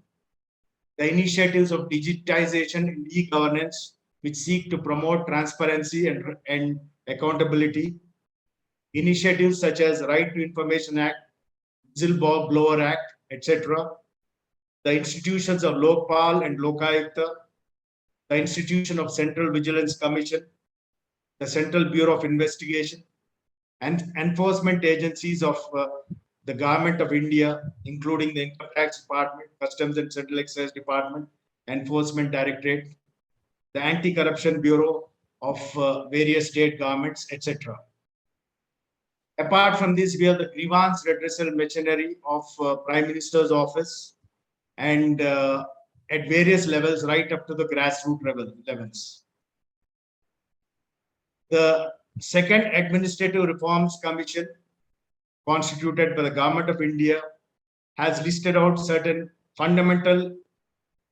The initiatives of digitization and e-governance, which seek to promote transparency and accountability. Initiatives such as Right to Information Act, Whistleblower Act, etc. The institutions of Lokpal and Lokayukta, the institution of Central Vigilance Commission, the Central Bureau of Investigation, and enforcement agencies of the Government of India, including the Income Tax Department, Customs and Central Excise Department, Enforcement Directorate, the Anti-Corruption Bureau of various state governments, etc. Apart from this, we have the grievance redressal machinery of Prime Minister's office and at various levels, right up to the grassroots levels. The second Administrative Reforms Commission, constituted by the Government of India, has listed out certain fundamental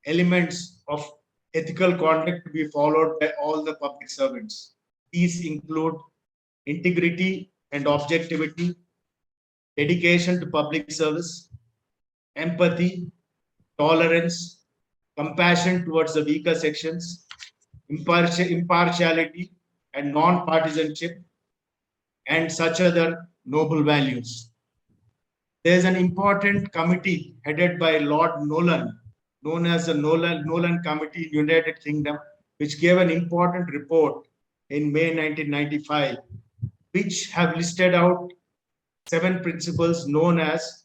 elements of ethical conduct to be followed by all the public servants. These include integrity and objectivity, dedication to public service, empathy, tolerance, compassion towards the weaker sections, impartiality and non-partisanship, and such other noble values. There is an important committee headed by Lord Nolan, known as the Nolan Committee in United Kingdom, which gave an important report in May 1995, which have listed out 7 principles known as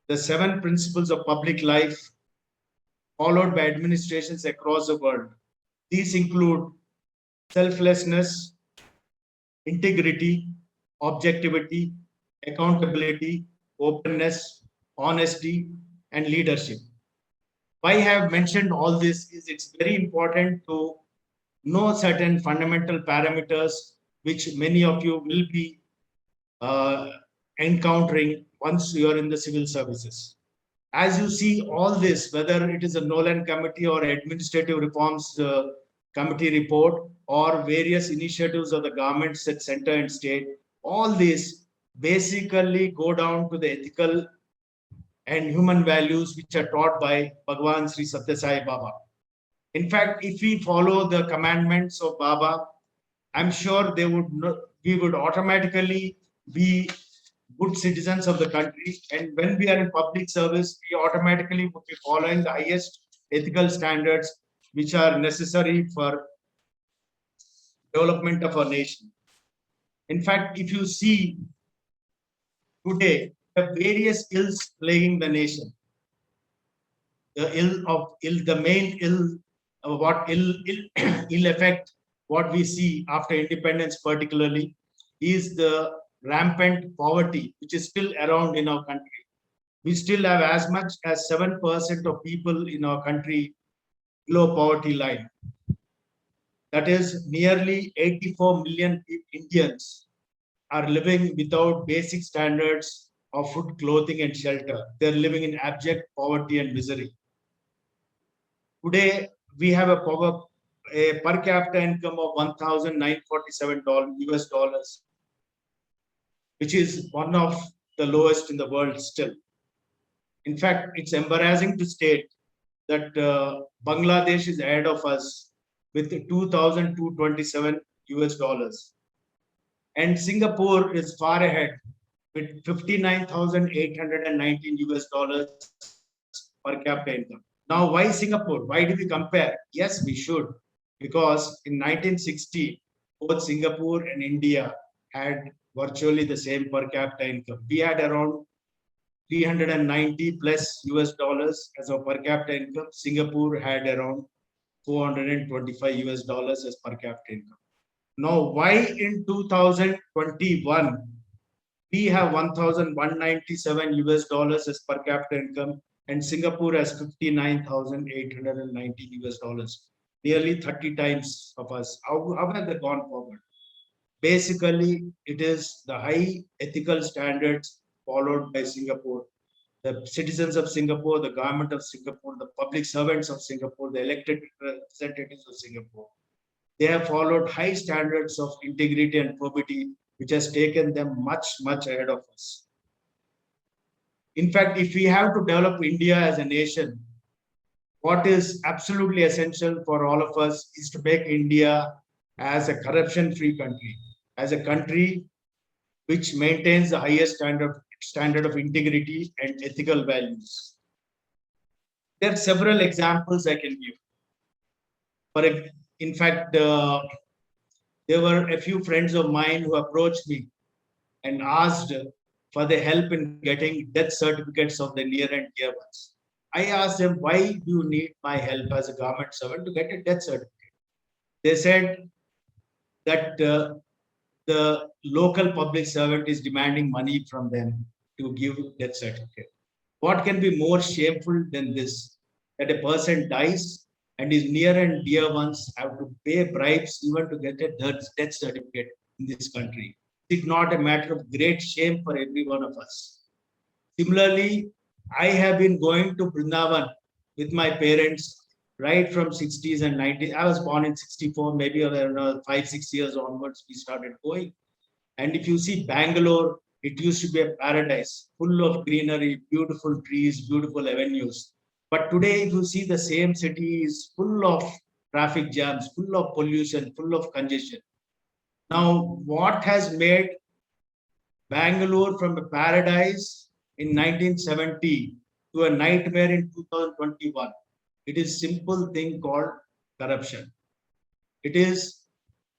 the 7 principles of public life, followed by administrations across the world. These include selflessness, integrity, objectivity, accountability, openness, honesty, and leadership. Why I have mentioned all this is it's very important to know certain fundamental parameters which many of you will be encountering once you are in the civil services. As you see all this, whether it is a Nolan Committee or Administrative Reforms Committee report or various initiatives of the governments at center and state, all these basically go down to the ethical and human values which are taught by Bhagawan Sri Sathya Sai Baba. In fact, if we follow the commandments of Baba, I'm sure we would automatically be good citizens of the country. And when we are in public service, we automatically would be following the highest ethical standards which are necessary for development of our nation. In fact, if you see today, the various ills plaguing the nation, the main ill effect, what we see after independence particularly, is the rampant poverty, which is still around in our country. We still have as much as 7% of people in our country below poverty line. That is, nearly 84 million Indians are living without basic standards of food, clothing, and shelter. They're living in abject poverty and misery. Today, we have a per capita income of $1,947 US dollars, which is one of the lowest in the world still. In fact, it's embarrassing to state that Bangladesh is ahead of us with $2,227 US dollars. And Singapore is far ahead with $59,819 US dollars per capita income. Now, why Singapore? Why do we compare? Yes, we should, because in 1960, both Singapore and India had virtually the same per capita income. We had around 390 plus US dollars as our per capita income. Singapore had around 425 US dollars as per capita income. Now, why in 2021 we have 1,197 US dollars as per capita income and Singapore has 59,890 US dollars, nearly 30 times of us? How have they gone forward? Basically, it is the high ethical standards followed by Singapore. The citizens of Singapore, the government of Singapore, the public servants of Singapore, the elected representatives of Singapore, they have followed high standards of integrity and probity, which has taken them much, much ahead of us. In fact, if we have to develop India as a nation, what is absolutely essential for all of us is to make India as a corruption-free country, as a country which maintains the highest standard of integrity and ethical values. There are several examples I can give. In fact, there were a few friends of mine who approached me and asked for the help in getting death certificates of the near and dear ones. I asked them, why do you need my help as a government servant to get a death certificate? They said that the local public servant is demanding money from them to give death certificate. What can be more shameful than this? That a person dies and his near and dear ones have to pay bribes even to get a death certificate in this country. It's not a matter of great shame for every one of us. Similarly, I have been going to Vrindavan with my parents right from 60s and 90s. I was born in 64, maybe around 5-6 years onwards, we started going. And if you see Bangalore, it used to be a paradise, full of greenery, beautiful trees, beautiful avenues. But today, if you see the same city is full of traffic jams, full of pollution, full of congestion. Now, what has made Bangalore from a paradise in 1970 to a nightmare in 2021? It is simple thing called corruption. It is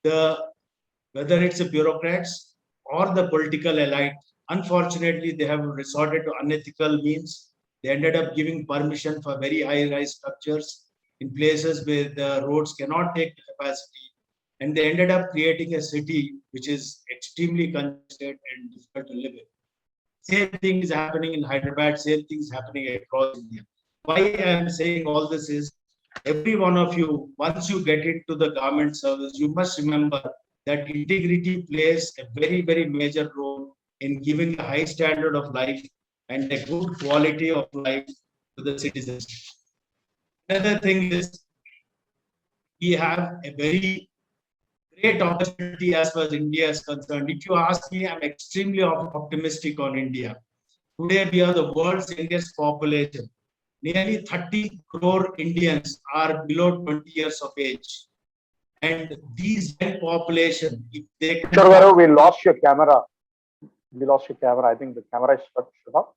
whether it's the bureaucrats or the political elite. Unfortunately, they have resorted to unethical means. They ended up giving permission for very high-rise structures in places where the roads cannot take the capacity. And they ended up creating a city which is extremely congested and difficult to live in. Same thing is happening in Hyderabad, same thing is happening across India. Why I am saying all this is, every one of you, once you get into the government service, you must remember that integrity plays a very, very major role in giving a high standard of life and a good quality of life to the citizens. Another thing is, we have a very great opportunity as far as India is concerned. If you ask me, I'm extremely optimistic on India. Today, we are the world's youngest population. Nearly 30 crore Indians are below 20 years of age. And these young population, if they can... Sharvaru, we lost your camera. We lost your camera. I think the camera is shut off.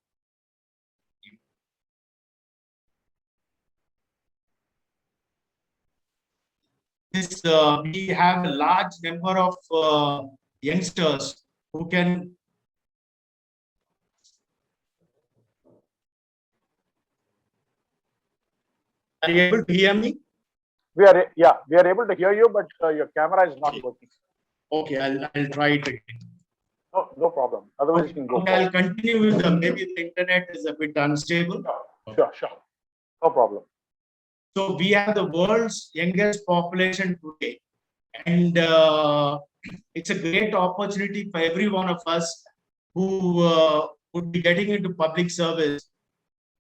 We have a large number of youngsters who can... Are you able to hear me? We are able to hear you, but your camera is not working. Okay, I'll try it again. No problem. Otherwise, you can go. Okay, I'll continue with maybe the internet is a bit unstable. Sure. No problem. So we have the world's youngest population today, and it's a great opportunity for every one of us who would be getting into public service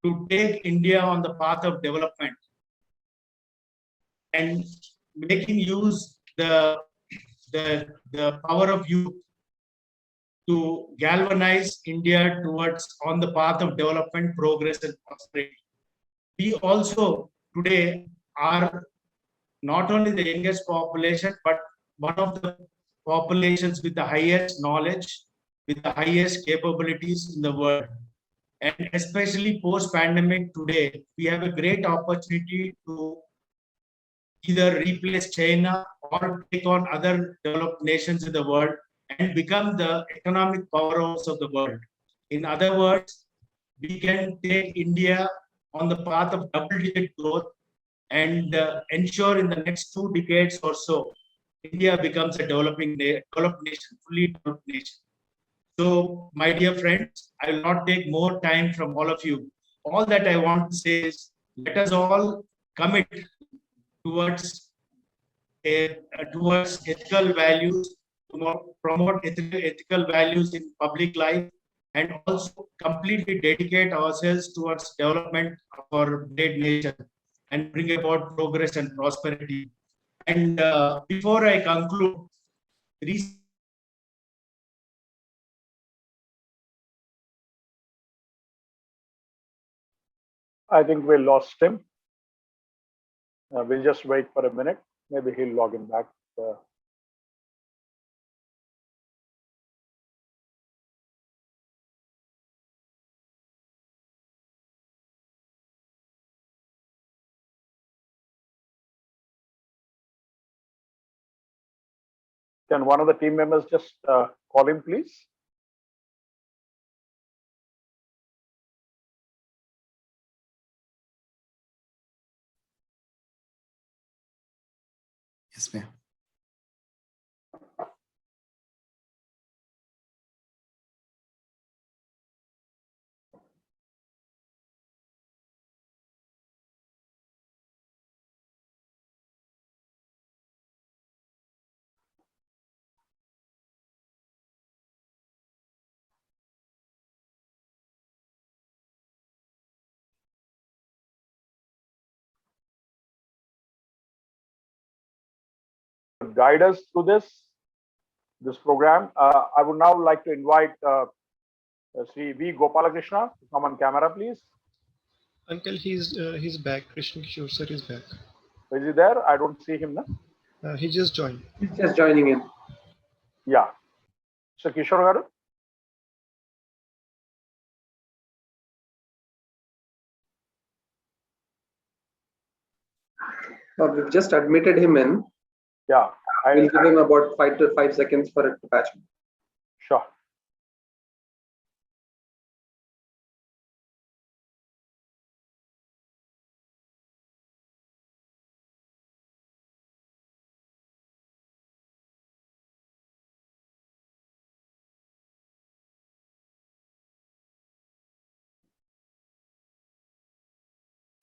to take India on the path of development and making use the power of youth to galvanize India towards on the path of development, progress, and prosperity. We also today are not only the youngest population, but one of the populations with the highest knowledge, with the highest capabilities in the world. And especially post-pandemic today, we have a great opportunity to either replace China or take on other developed nations in the world and become the economic powerhouse of the world. In other words, we can take India on the path of double-digit growth and ensure in the next 2 decades or so, India becomes a developed nation, fully developed nation. So, my dear friends, I will not take more time from all of you. All that I want to say is, let us all commit towards ethical values, to promote ethical values in public life, and also completely dedicate ourselves towards development of our great nation and bring about progress and prosperity. And before I conclude, I think we lost him. We'll just wait for a minute. Maybe he'll log in back. Can one of the team members just call him, please? Yes, ma'am. guide us through this program. I would now like to invite Sri V. Gopalakrishna to come on camera, please. Uncle, he's back. Krishna Kishore sir is back. Is he there? I don't see him now. He just joined. He's just joining in. Yeah. So Kishore garu. We've just admitted him in. Yeah. We'll give him about 5 seconds for it to patch him. Sure.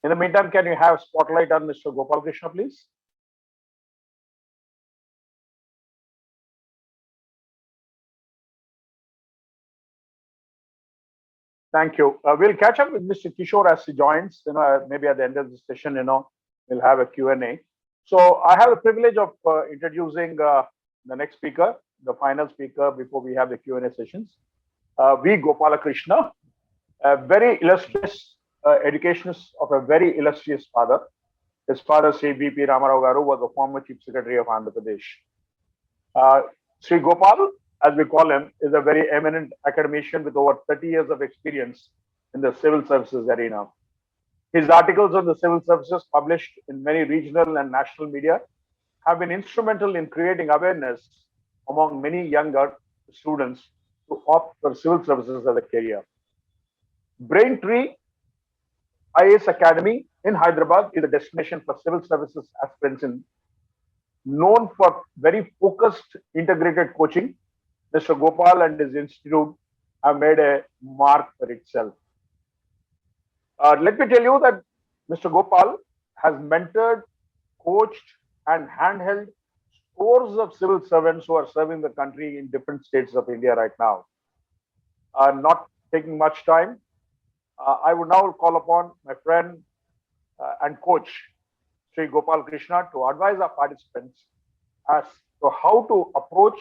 In the meantime, can you have spotlight on Mr. Gopalakrishna, please? Thank you. We'll catch up with Mr. Kishore as he joins. Maybe at the end of the session, we'll have a Q&A. So I have the privilege of introducing the next speaker, the final speaker before we have the Q&A sessions. V. Gopalakrishna, a very illustrious educationist of a very illustrious father. His father, Sri V.P. Ramarao Garu, was the former Chief Secretary of Andhra Pradesh. Sri Gopal, as we call him, is a very eminent academician with over 30 years of experience in the civil services arena. His articles on the civil services, published in many regional and national media, have been instrumental in creating awareness among many younger students to opt for civil services as a career. Braintree IAS Academy in Hyderabad is a destination for civil services aspirants known for very focused integrated coaching. Mr. Gopal and his institute have made a mark for itself. Let me tell you that Mr. Gopal has mentored, coached, and handheld scores of civil servants who are serving the country in different states of India right now. Not taking much time, I would now call upon my friend and coach, Sri Gopal Krishna, to advise our participants as to how to approach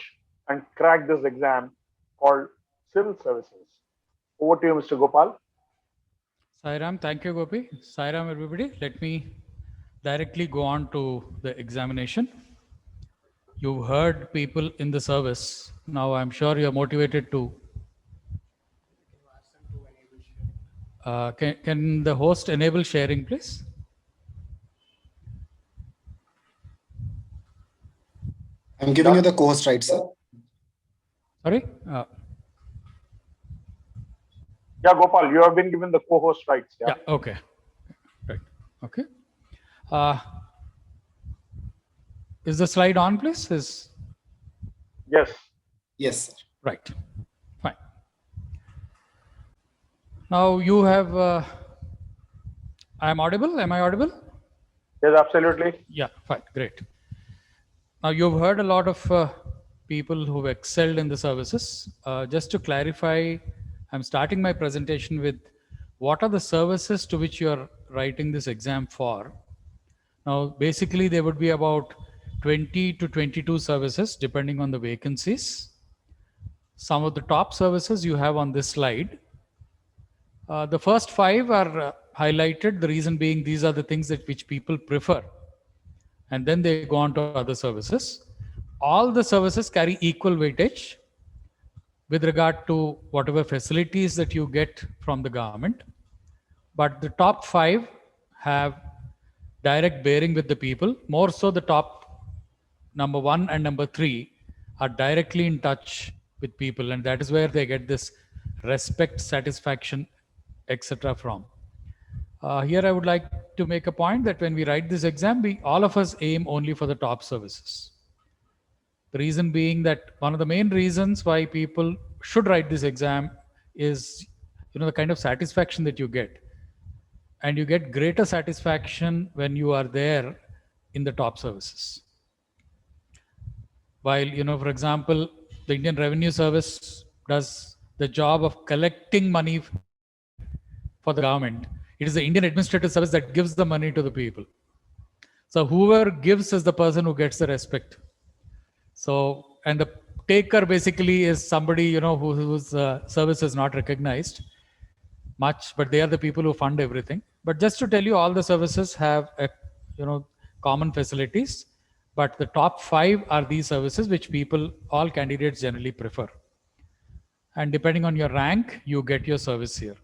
and crack this exam called civil services. Over to you, Mr. Gopal. Sairam, thank you, Gopi. Sairam, everybody. Let me directly go on to the examination. You've heard people in the service. Now I'm sure you're motivated to. Can the host enable sharing, please? I'm giving you the co-host rights, sir. Sorry? Yeah, Gopal, you have been given the co-host rights. Yeah, okay. Right. Okay. Is the slide on, please? Yes. Yes, sir. Right. Fine. Now you have, I am audible? Am I audible? Yes, absolutely. Yeah, fine. Great. Now you've heard a lot of people who've excelled in the services. Just to clarify, I'm starting my presentation with what are the services to which you're writing this exam for. Now, basically, there would be about 20 to 22 services depending on the vacancies. Some of the top services you have on this slide. The first 5 are highlighted. The reason being these are the things that which people prefer. And then they go on to other services. All the services carry equal weightage with regard to whatever facilities that you get from the government. But the top 5 have direct bearing with the people. More so the top number 1 and number 3 are directly in touch with people. And that is where they get this respect, satisfaction, etc. from. Here I would like to make a point that when we write this exam, all of us aim only for the top services. The reason being that one of the main reasons why people should write this exam is, the kind of satisfaction that you get. And you get greater satisfaction when you are there in the top services. While, for example, the Indian Revenue Service does the job of collecting money for the government. It is the Indian Administrative Service that gives the money to the people. So whoever gives is the person who gets the respect. So, and the taker basically is somebody, whose service is not recognized much, but they are the people who fund everything. But just to tell you, all the services have, common facilities, but the top 5 are these services which all candidates generally prefer. And depending on your rank, you get your service here.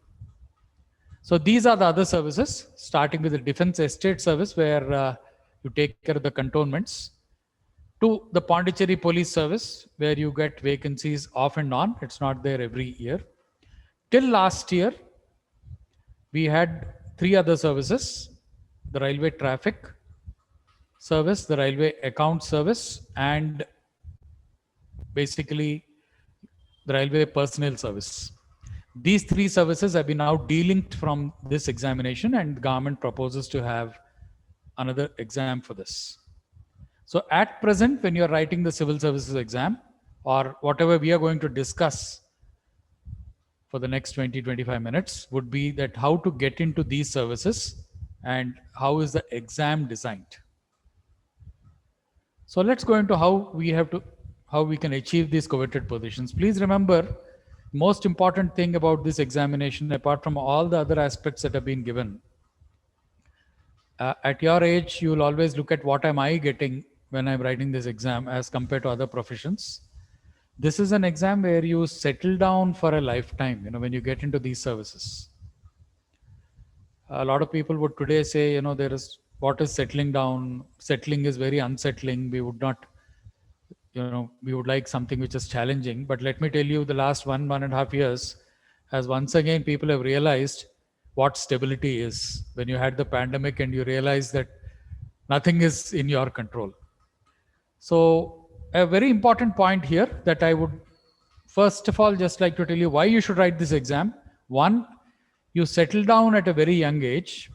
So these are the other services, starting with the defense estate service, where you take care of the cantonments, to the Pondicherry police service, where you get vacancies off and on. It's not there every year. Till last year, we had 3 other services: the railway traffic service, the railway account service, and basically the railway personnel service. These 3 services have been now delinked from this examination, and the government proposes to have another exam for this. So at present, when you're writing the civil services exam, or whatever we are going to discuss for the next 20-25 minutes, would be that how to get into these services and how is the exam designed. So let's go into how we can achieve these coveted positions. Please remember, most important thing about this examination, apart from all the other aspects that have been given, at your age, you will always look at what am I getting when I'm writing this exam as compared to other professions. This is an exam where you settle down for a lifetime, when you get into these services. A lot of people would today say, what is settling down? Settling is very unsettling. We would not, we would like something which is challenging. But let me tell you, the last 1.5 years, as once again, people have realized what stability is. When you had the pandemic and you realize that nothing is in your control. So a very important point here that I would first of all just like to tell you why you should write this exam. One, you settle down at a very young age.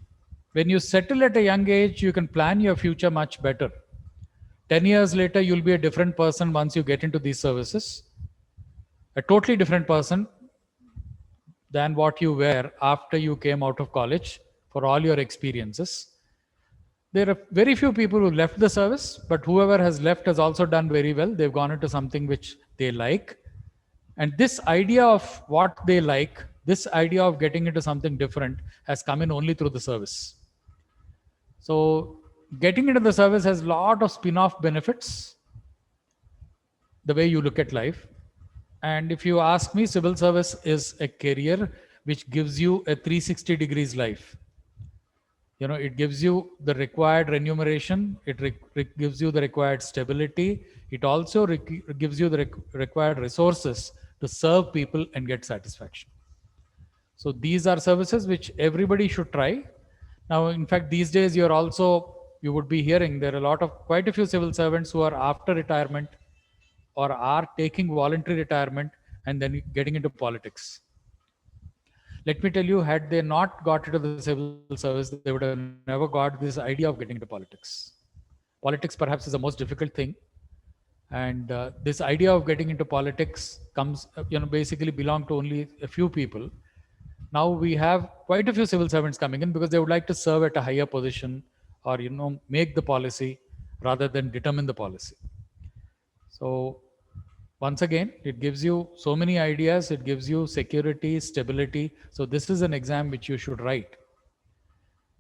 When you settle at a young age, you can plan your future much better. 10 years later, you'll be a different person once you get into these services. A totally different person than what you were after you came out of college for all your experiences. There are very few people who left the service, but whoever has left has also done very well. They've gone into something which they like. And this idea of what they like, this idea of getting into something different has come in only through the service. So getting into the service has a lot of spin-off benefits, the way you look at life. And if you ask me, civil service is a career which gives you a 360 degrees life. It gives you the required remuneration. It gives you the required stability. It also gives you the required resources to serve people and get satisfaction. So these are services which everybody should try. Now, in fact, these days you would be hearing there are quite a few civil servants who are after retirement or are taking voluntary retirement and then getting into politics. Let me tell you, had they not got into the civil service, they would have never got this idea of getting into politics. Politics perhaps is the most difficult thing. And this idea of getting into politics comes, basically belong to only a few people. Now we have quite a few civil servants coming in because they would like to serve at a higher position or, make the policy rather than determine the policy. So once again, it gives you so many ideas. It gives you security, stability. So this is an exam which you should write.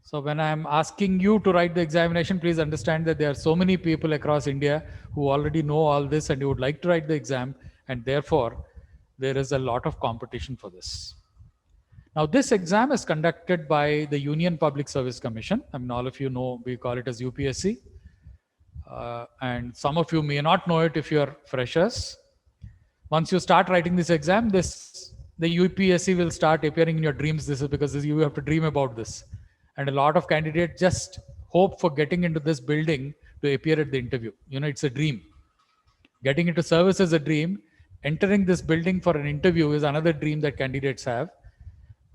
So when I'm asking you to write the examination, please understand that there are so many people across India who already know all this and you would like to write the exam. And therefore, there is a lot of competition for this. Now, this exam is conducted by the Union Public Service Commission. I mean, all of you know, we call it as UPSC. And some of you may not know it if you're freshers. Once you start writing this exam, the UPSC will start appearing in your dreams. This is because you have to dream about this. And a lot of candidates just hope for getting into this building to appear at the interview. It's a dream. Getting into service is a dream. Entering this building for an interview is another dream that candidates have.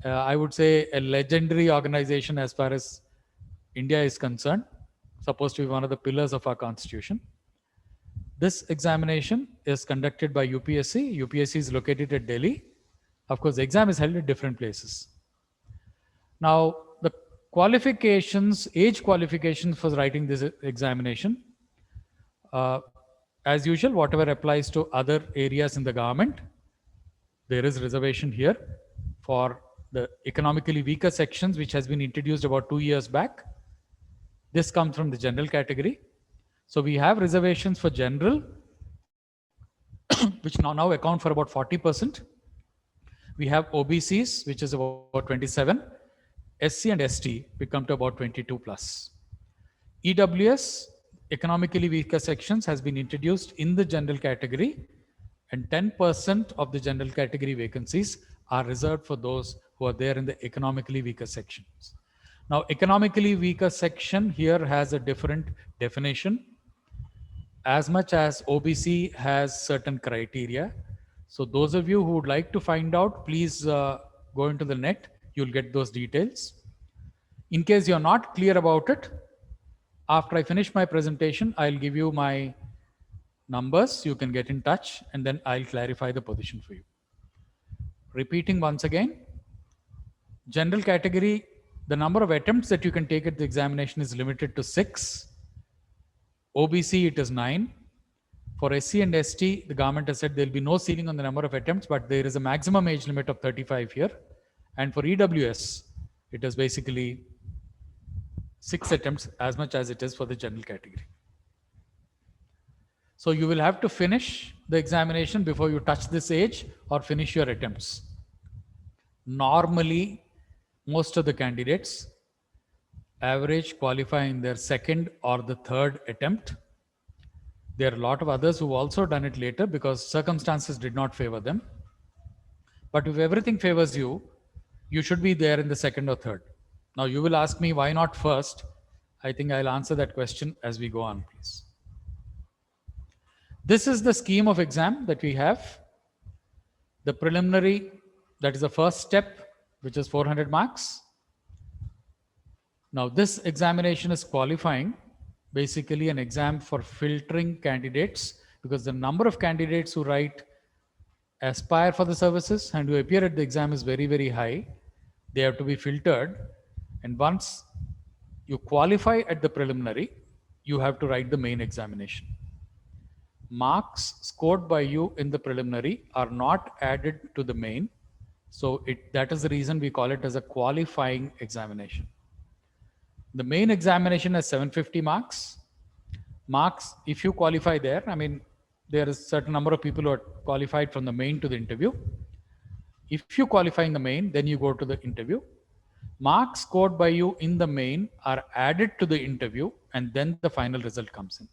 I would say a legendary organization as far as India is concerned, supposed to be one of the pillars of our constitution. This examination is conducted by UPSC. UPSC is located at Delhi. Of course, the exam is held at different places. Now, the age qualifications for writing this examination, As usual, whatever applies to other areas in the government, there is reservation here for the economically weaker sections, which has been introduced about 2 years back. This comes from the general category. So we have reservations for general, which now account for about 40%. We have OBCs, which is about 27. SC and ST, we come to about 22 plus. EWS, economically weaker sections, has been introduced in the general category, and 10% of the general category vacancies are reserved for those who are there in the economically weaker sections. Now, economically weaker section here has a different definition, as much as OBC has certain criteria. So those of you who would like to find out, please go into the net, you'll get those details. In case you're not clear about it, after I finish my presentation, I'll give you my numbers. You can get in touch and then I'll clarify the position for you. Repeating once again, general category, the number of attempts that you can take at the examination is limited to 6. OBC, it is 9. For SC and ST, the government has said there'll be no ceiling on the number of attempts, but there is a maximum age limit of 35 here. And for EWS, it is basically 6 attempts as much as it is for the general category. So you will have to finish the examination before you touch this age or finish your attempts. Normally, most of the candidates average qualify in their second or the third attempt. There are a lot of others who also done it later because circumstances did not favor them. But if everything favors you, you should be there in the second or third. Now you will ask me why not first. I think I'll answer that question as we go on, please. This is the scheme of exam that we have. The preliminary, that is the first step, which is 400 marks. Now this examination is qualifying, basically an exam for filtering candidates, because the number of candidates who aspire for the services and who appear at the exam is very, very high. They have to be filtered. And once you qualify at the preliminary, you have to write the main examination. Marks scored by you in the preliminary are not added to the main. So that is the reason we call it as a qualifying examination. The main examination has 750 marks. Marks, if you qualify there, I mean, there is a certain number of people who are qualified from the main to the interview. If you qualify in the main, then you go to the interview. Marks scored by you in the main are added to the interview, and then the final result comes in.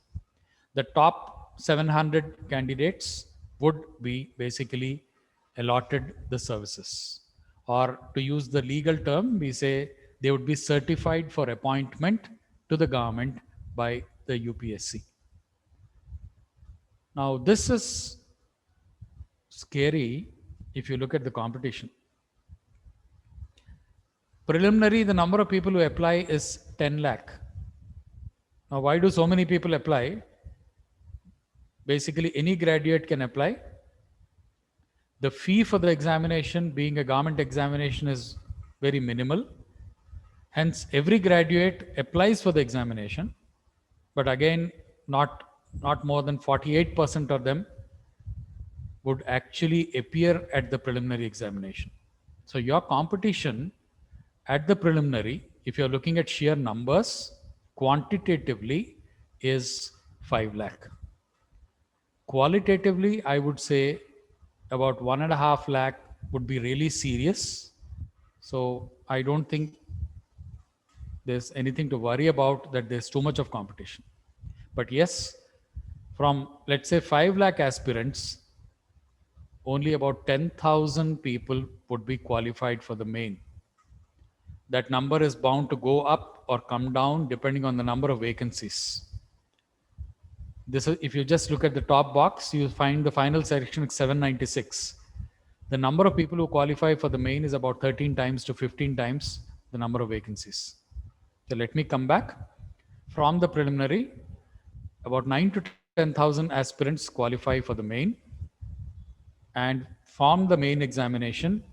The top 700 candidates would be basically allotted the services. Or to use the legal term, we say they would be certified for appointment to the government by the UPSC. Now, this is scary if you look at the competition. Preliminary, the number of people who apply is 10 lakh. Now, why do so many people apply? Basically, any graduate can apply. The fee for the examination, being a government examination, is very minimal. Hence, every graduate applies for the examination. But again, not more than 48% of them would actually appear at the preliminary examination. So your competition at the preliminary, if you're looking at sheer numbers, quantitatively is 5 lakh. Qualitatively, I would say about 1.5 lakh would be really serious. So I don't think there's anything to worry about, that there's too much of competition. But yes, from let's say 5 lakh aspirants, only about 10,000 people would be qualified for the main. That number is bound to go up or come down depending on the number of vacancies. This is, if you just look at the top box, you find the final selection is 796. The number of people who qualify for the main is about 13 times to 15 times the number of vacancies. So let me come back. From the preliminary, about 9,000 to 10,000 aspirants qualify for the main. And from the main examination,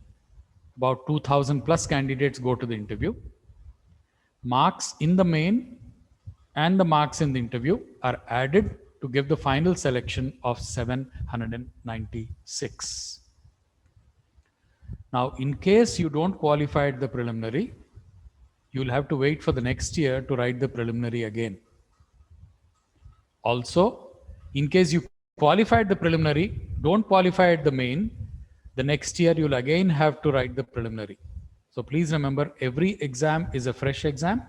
about 2,000 plus candidates go to the interview. Marks in the main and the marks in the interview are added to give the final selection of 796. Now, in case you don't qualify at the preliminary, you'll have to wait for the next year to write the preliminary again. Also, in case you qualified the preliminary, don't qualify at the main, the next year you'll again have to write the preliminary. So please remember, every exam is a fresh exam.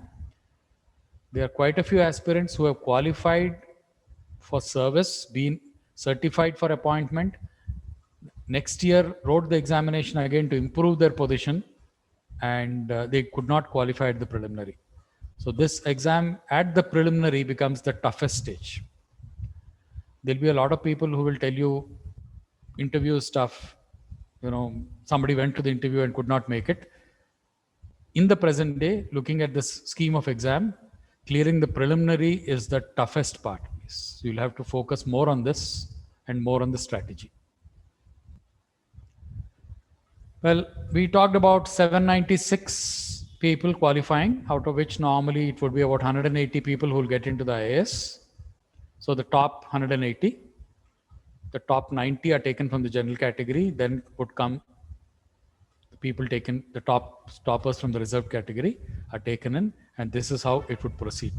There are quite a few aspirants who have qualified for service, been certified for appointment. Next year wrote the examination again to improve their position, and they could not qualify at the preliminary. So this exam at the preliminary becomes the toughest stage. There'll be a lot of people who will tell you interview stuff. Somebody went to the interview and could not make it. In the present day, looking at this scheme of exam, clearing the preliminary is the toughest part. So you'll have to focus more on this and more on the strategy. Well, we talked about 796 people qualifying, out of which normally it would be about 180 people who will get into the IAS. So the top 180, the top 90 are taken from the general category, then would come the people taken, the toppers from the reserved category are taken in, and this is how it would proceed.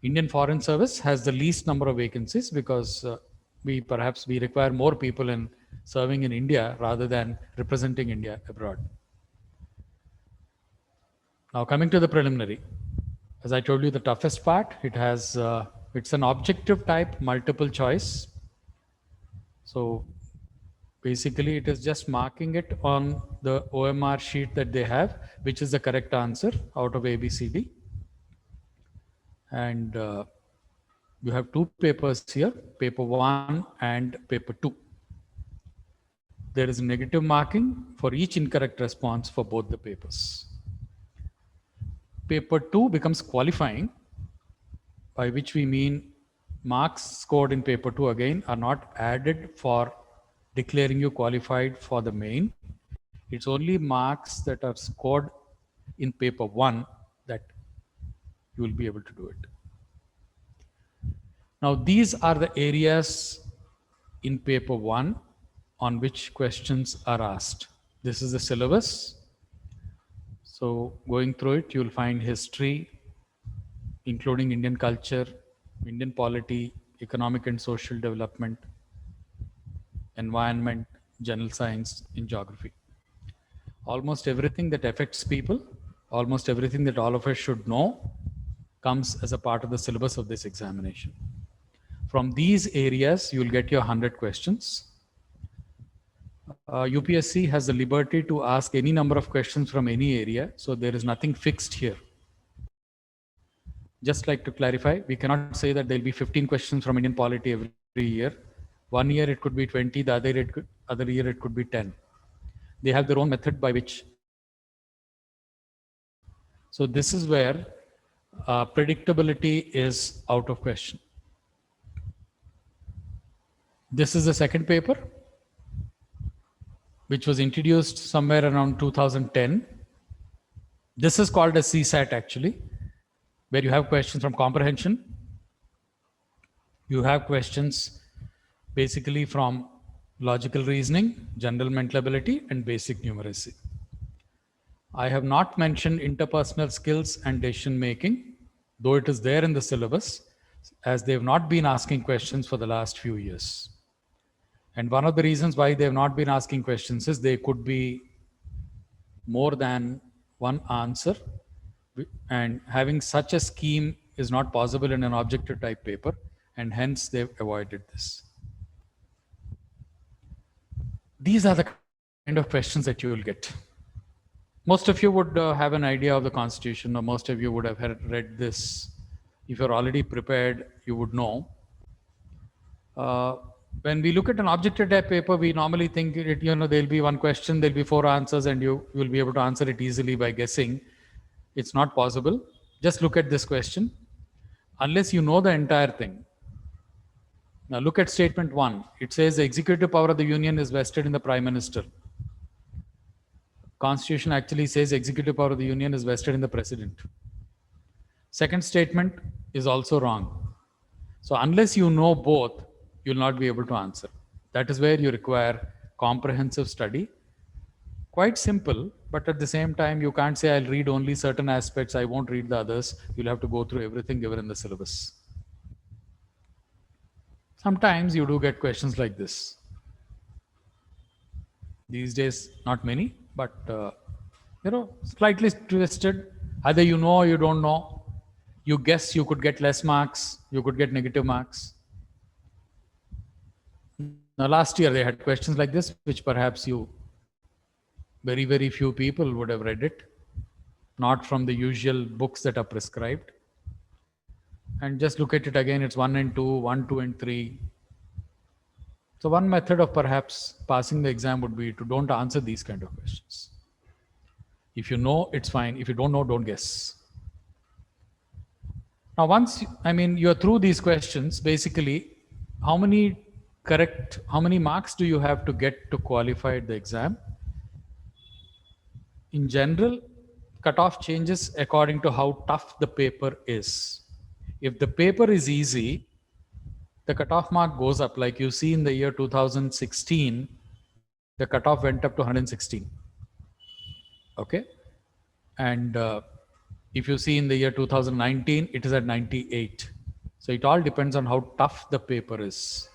Indian Foreign Service has the least number of vacancies because we require more people in serving in India rather than representing India abroad. Now coming to the preliminary, as I told you, the toughest part, it's an objective type multiple choice. So basically it is just marking it on the OMR sheet that they have, which is the correct answer out of A, B, C, D. And you have two papers here, paper 1 and paper 2. There is negative marking for each incorrect response for both the papers. Paper 2 becomes qualifying, by which we mean marks scored in paper 2 again are not added for declaring you qualified for the main. It's only marks that are scored in paper 1 that you will be able to do it. Now these are the areas in paper 1 on which questions are asked. This is the syllabus. So going through it, you'll find history, including Indian culture, Indian polity, economic and social development, environment, general science, and geography. Almost everything that affects people, almost everything that all of us should know, comes as a part of the syllabus of this examination. From these areas, you'll get your 100 questions. UPSC has the liberty to ask any number of questions from any area, so there is nothing fixed here. Just like to clarify, we cannot say that there'll be 15 questions from Indian polity every year. One year it could be 20, the other year it could be 10. They have their own method by which. So this is where predictability is out of question. This is the second paper, which was introduced somewhere around 2010. This is called a CSAT actually, where you have questions from comprehension. You have questions basically from logical reasoning, general mental ability, and basic numeracy. I have not mentioned interpersonal skills and decision making, though it is there in the syllabus, as they have not been asking questions for the last few years. And one of the reasons why they have not been asking questions is there could be more than one answer, and having such a scheme is not possible in an objective type paper, and hence they've avoided this. These are the kind of questions that you will get. Most of you would have an idea of the Constitution, or most of you would have read this. If you're already prepared, you would know. When we look at an objective type paper, we normally think there'll be one question, there'll be 4 answers, and you will be able to answer it easily by guessing. It's not possible. Just look at this question. Unless you know the entire thing. Now look at statement 1. It says the executive power of the Union is vested in the Prime Minister. Constitution actually says executive power of the Union is vested in the President. Second statement is also wrong. So unless you know both, you'll not be able to answer. That is where you require comprehensive study. Quite simple, but at the same time, you can't say I'll read only certain aspects, I won't read the others. You'll have to go through everything given in the syllabus. Sometimes you do get questions like this. These days, not many, but slightly twisted. Either you know or you don't know. You guess you could get less marks, you could get negative marks. Now, last year they had questions like this, which perhaps very, very few people would have read it, not from the usual books that are prescribed. And just look at it again, it's 1 and 2, 1, 2 and 3. So one method of perhaps passing the exam would be to don't answer these kind of questions. If you know, it's fine. If you don't know, don't guess. Now, once, you're through these questions, basically, how many marks do you have to get to qualify the exam? In general, cutoff changes according to how tough the paper is. If the paper is easy, the cutoff mark goes up. Like you see in the year 2016, the cutoff went up to 116. Okay. And if you see in the year 2019, it is at 98. So it all depends on how tough the paper is.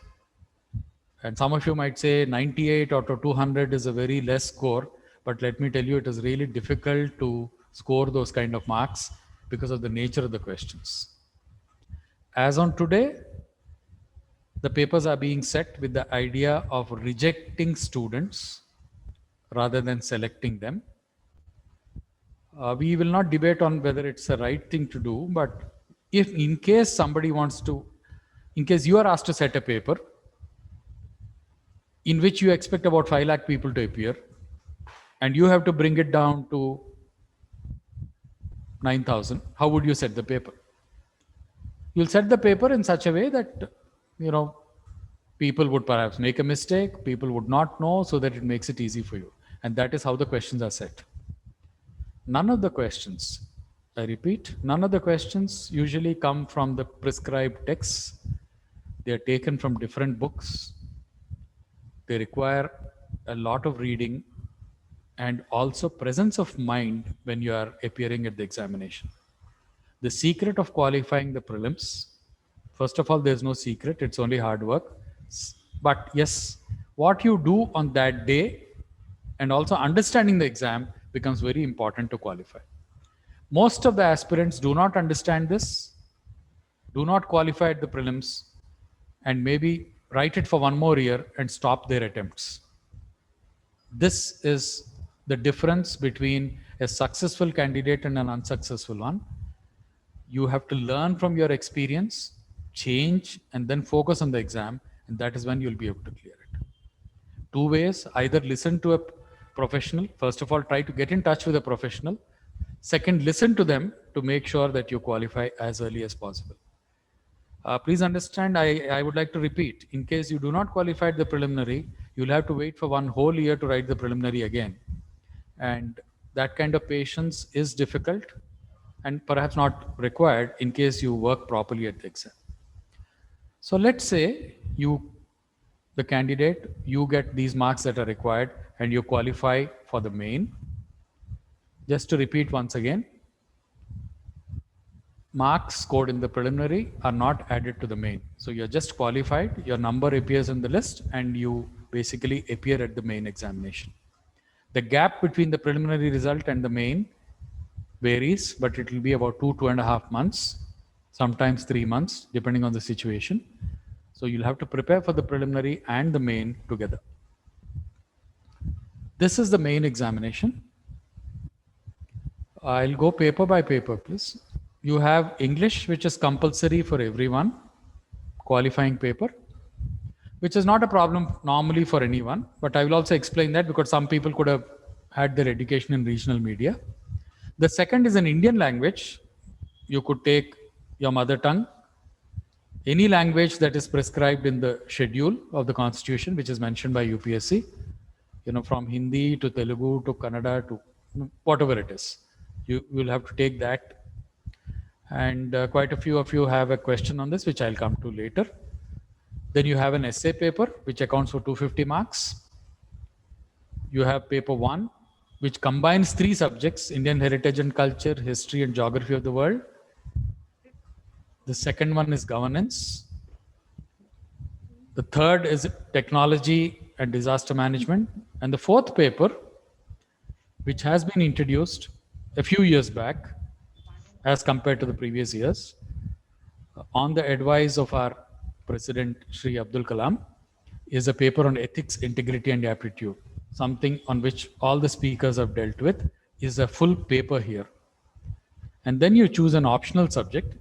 And some of you might say 98 out of 200 is a very less score. But let me tell you, it is really difficult to score those kind of marks because of the nature of the questions. As on today, the papers are being set with the idea of rejecting students rather than selecting them. We will not debate on whether it's the right thing to do, but if in case somebody wants to, in case you are asked to set a paper in which you expect about 5 lakh people to appear, and you have to bring it down to 9,000, how would you set the paper? You'll set the paper in such a way that, people would perhaps make a mistake, people would not know, so that it makes it easy for you. And that is how the questions are set. None of the questions, I repeat, none of the questions usually come from the prescribed texts. They are taken from different books. They require a lot of reading and also presence of mind when you are appearing at the examination. The secret of qualifying the prelims, first of all, there's no secret, it's only hard work. But yes, what you do on that day and also understanding the exam becomes very important to qualify. Most of the aspirants do not understand this, do not qualify at the prelims, and maybe write it for one more year and stop their attempts. This is the difference between a successful candidate and an unsuccessful one. You have to learn from your experience, change, and then focus on the exam, and that is when you'll be able to clear it. 2 ways: either listen to a professional. First of all, try to get in touch with a professional. Second, listen to them to make sure that you qualify as early as possible. Please understand, I would like to repeat, in case you do not qualify at the preliminary, you'll have to wait for 1 whole year to write the preliminary again. And that kind of patience is difficult and perhaps not required in case you work properly at the exam. So let's say the candidate, you get these marks that are required and you qualify for the main. Just to repeat once again, marks scored in the preliminary are not added to the main. So you're just qualified, your number appears in the list, and you basically appear at the main examination. The gap between the preliminary result and the main varies, but it will be about 2.5 months, sometimes 3 months, depending on the situation. So you'll have to prepare for the preliminary and the main together. This is the main examination. I'll go paper by paper, please. You have English, which is compulsory for everyone, qualifying paper, which is not a problem normally for anyone, but I will also explain that because some people could have had their education in regional media. The second is an Indian language. You could take your mother tongue, any language that is prescribed in the schedule of the Constitution, which is mentioned by UPSC, from Hindi to Telugu to Kannada to whatever it is. You will have to take that. And quite a few of you have a question on this, which I'll come to later. Then you have an essay paper, which accounts for 250 marks. You have paper 1, which combines 3 subjects: Indian heritage and culture, history and geography of the world. The second one is governance. The third is technology and disaster management. And the fourth paper, which has been introduced a few years back as compared to the previous years, on the advice of our President Shri Abdul Kalam, is a paper on ethics, integrity and aptitude. Something on which all the speakers have dealt with, is a full paper here. And then you choose an optional subject.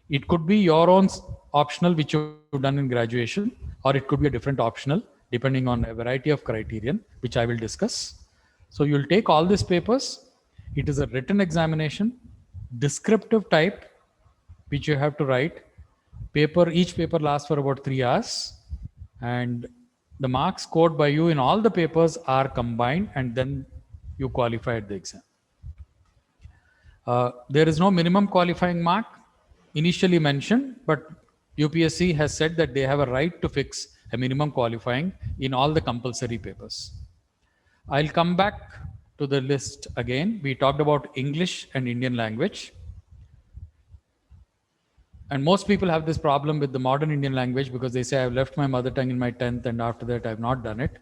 It could be your own optional which you've done in graduation, or it could be a different optional depending on a variety of criterion, which I will discuss. So you'll take all these papers. It is a written examination, descriptive type, which you have to write. Each paper lasts for about 3 hours, and the marks scored by you in all the papers are combined, and then you qualify at the exam. There is no minimum qualifying mark initially mentioned, but UPSC has said that they have a right to fix a minimum qualifying in all the compulsory papers. I'll come back to the list again. We talked about English and Indian language. And most people have this problem with the modern Indian language because they say, I've left my mother tongue in my 10th and after that I've not done it.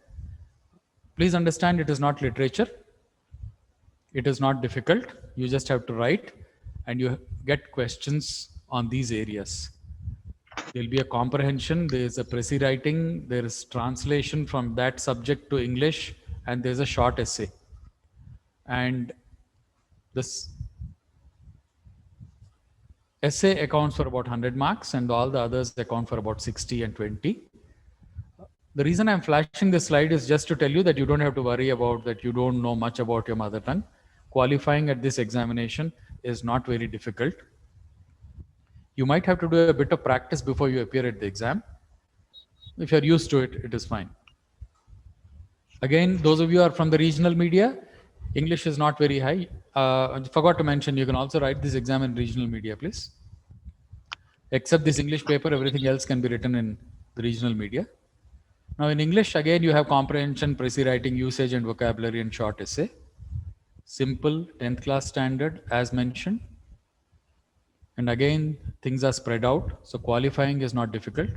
Please understand, it is not literature. It is not difficult. You just have to write and you get questions on these areas. There'll be a comprehension, there's a précis writing, there is translation from that subject to English, and there's a short essay. And this essay accounts for about 100 marks and all the others account for about 60 and 20. The reason I'm flashing this slide is just to tell you that you don't have to worry about that you don't know much about your mother tongue. Qualifying at this examination is not very difficult. You might have to do a bit of practice before you appear at the exam. If you're used to it, it is fine. Again, those of you who are from the regional media, English is not very high. I forgot to mention, you can also write this exam in regional media, please. Except this English paper, everything else can be written in the regional media. Now in English, again, you have comprehension, précis writing, usage and vocabulary, and short essay. Simple, 10th class standard, as mentioned. And again, things are spread out. So qualifying is not difficult.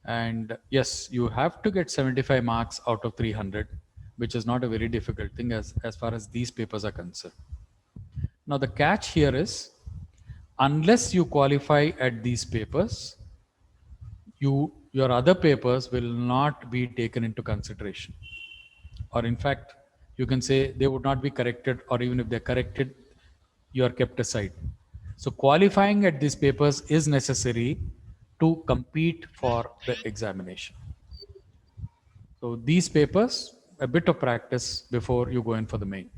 And yes, you have to get 75 marks out of 300, which is not a very difficult thing as far as these papers are concerned. Now the catch here is, unless you qualify at these papers, your other papers will not be taken into consideration. Or in fact, you can say they would not be corrected, or even if they're corrected, you are kept aside. So qualifying at these papers is necessary to compete for the examination. So these papers, a bit of practice before you go in for the main.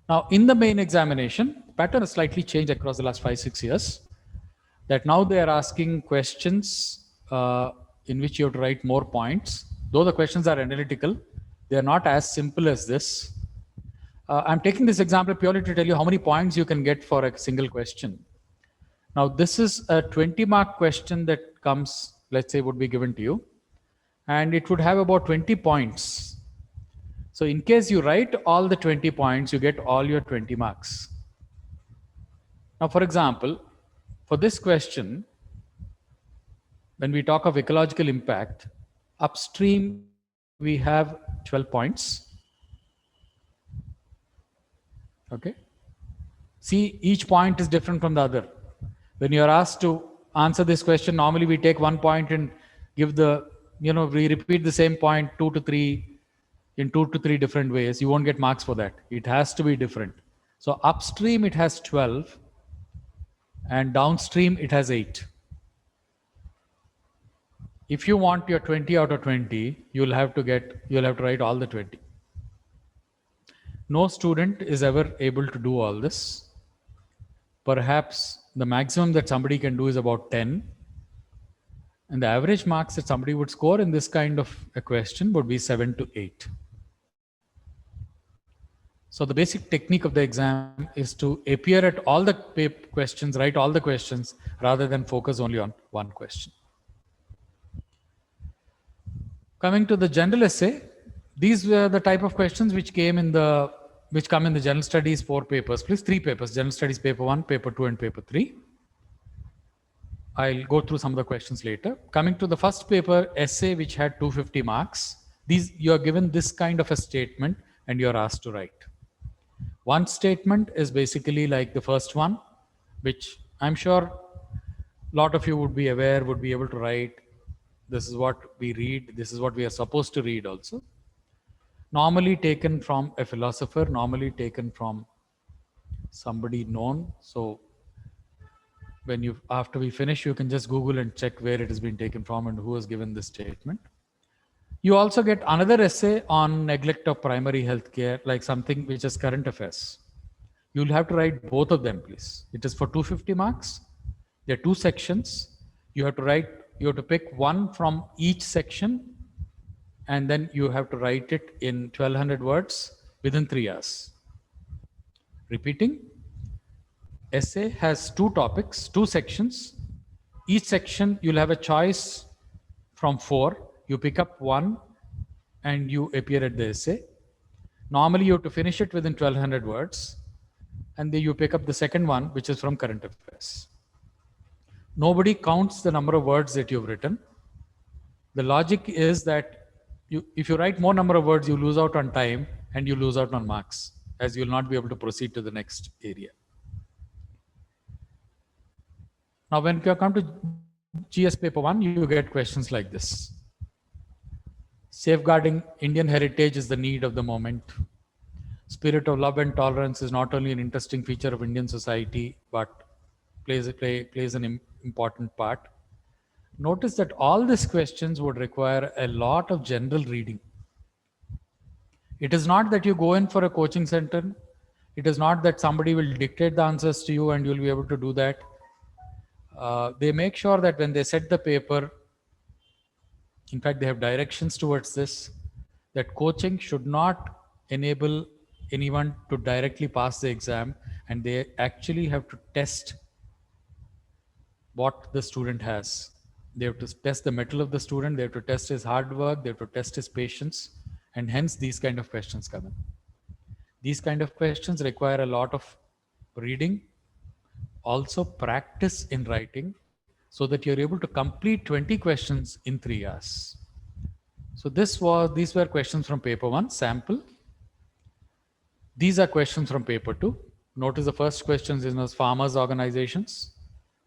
Now in the main examination, pattern has slightly changed across the last 5-6 years. That now they are asking questions in which you have to write more points. Though the questions are analytical, they are not as simple as this. I'm taking this example purely to tell you how many points you can get for a single question. Now this is a 20-mark question that comes, let's say, would be given to you. And it would have about 20 points. So in case you write all the 20 points, you get all your 20 marks. Now, for example, for this question, when we talk of ecological impact, upstream, we have 12 points. Okay. See, each point is different from the other. When you are asked to answer this question, normally we take 1 point and give we repeat the same point 2 to 3 in 2 to 3 different ways. You won't get marks for that. It has to be different. So upstream, it has 12 and downstream, it has 8. If you want your 20 out of 20, you'll have to write all the 20. No student is ever able to do all this. Perhaps the maximum that somebody can do is about 10. And the average marks that somebody would score in this kind of a question would be 7 to 8. So the basic technique of the exam is to appear at all the questions, write all the questions, rather than focus only on one question. Coming to the general essay, these were the type of questions which come in the general studies 4 papers, please 3 papers, general studies paper 1, paper 2 and paper 3. I'll go through some of the questions later. Coming to the first paper, essay, which had 250 marks. You are given this kind of a statement and you are asked to write. One statement is basically like the first one, which I'm sure a lot of you would be aware, would be able to write. This is what we read. This is what we are supposed to read also. Normally taken from a philosopher, normally taken from somebody known. So after we finish, you can just Google and check where it has been taken from and who has given this statement. You also get another essay on neglect of primary health care, like something which is current affairs. You'll have to write both of them, please. It is for 250 marks. There are 2 sections. You have to pick one from each section, and then you have to write it in 1200 words within 3 hours. Repeating, essay has 2 topics, 2 sections. Each section you'll have a choice from 4. You pick up one and you appear at the essay. Normally you have to finish it within 1200 words, and then you pick up the second one, which is from current affairs. Nobody counts the number of words that you've written. The logic is that if you write more number of words, you lose out on time and you lose out on marks, as you'll not be able to proceed to the next area. Now, when you come to GS paper 1, you get questions like this. Safeguarding Indian heritage is the need of the moment. Spirit of love and tolerance is not only an interesting feature of Indian society, but plays an important part. Notice that all these questions would require a lot of general reading. It is not that you go in for a coaching center. It is not that somebody will dictate the answers to you and you'll be able to do that. They make sure that when they set the paper, in fact, they have directions towards this, that coaching should not enable anyone to directly pass the exam, and they actually have to test what the student has. They have to test the mettle of the student, they have to test his hard work, they have to test his patience, and hence these kind of questions come in. These kind of questions require a lot of reading, also practice in writing, so that you're able to complete 20 questions in 3 hours. So these were questions from paper 1, sample. These are questions from paper 2. Notice the first question is farmers organizations.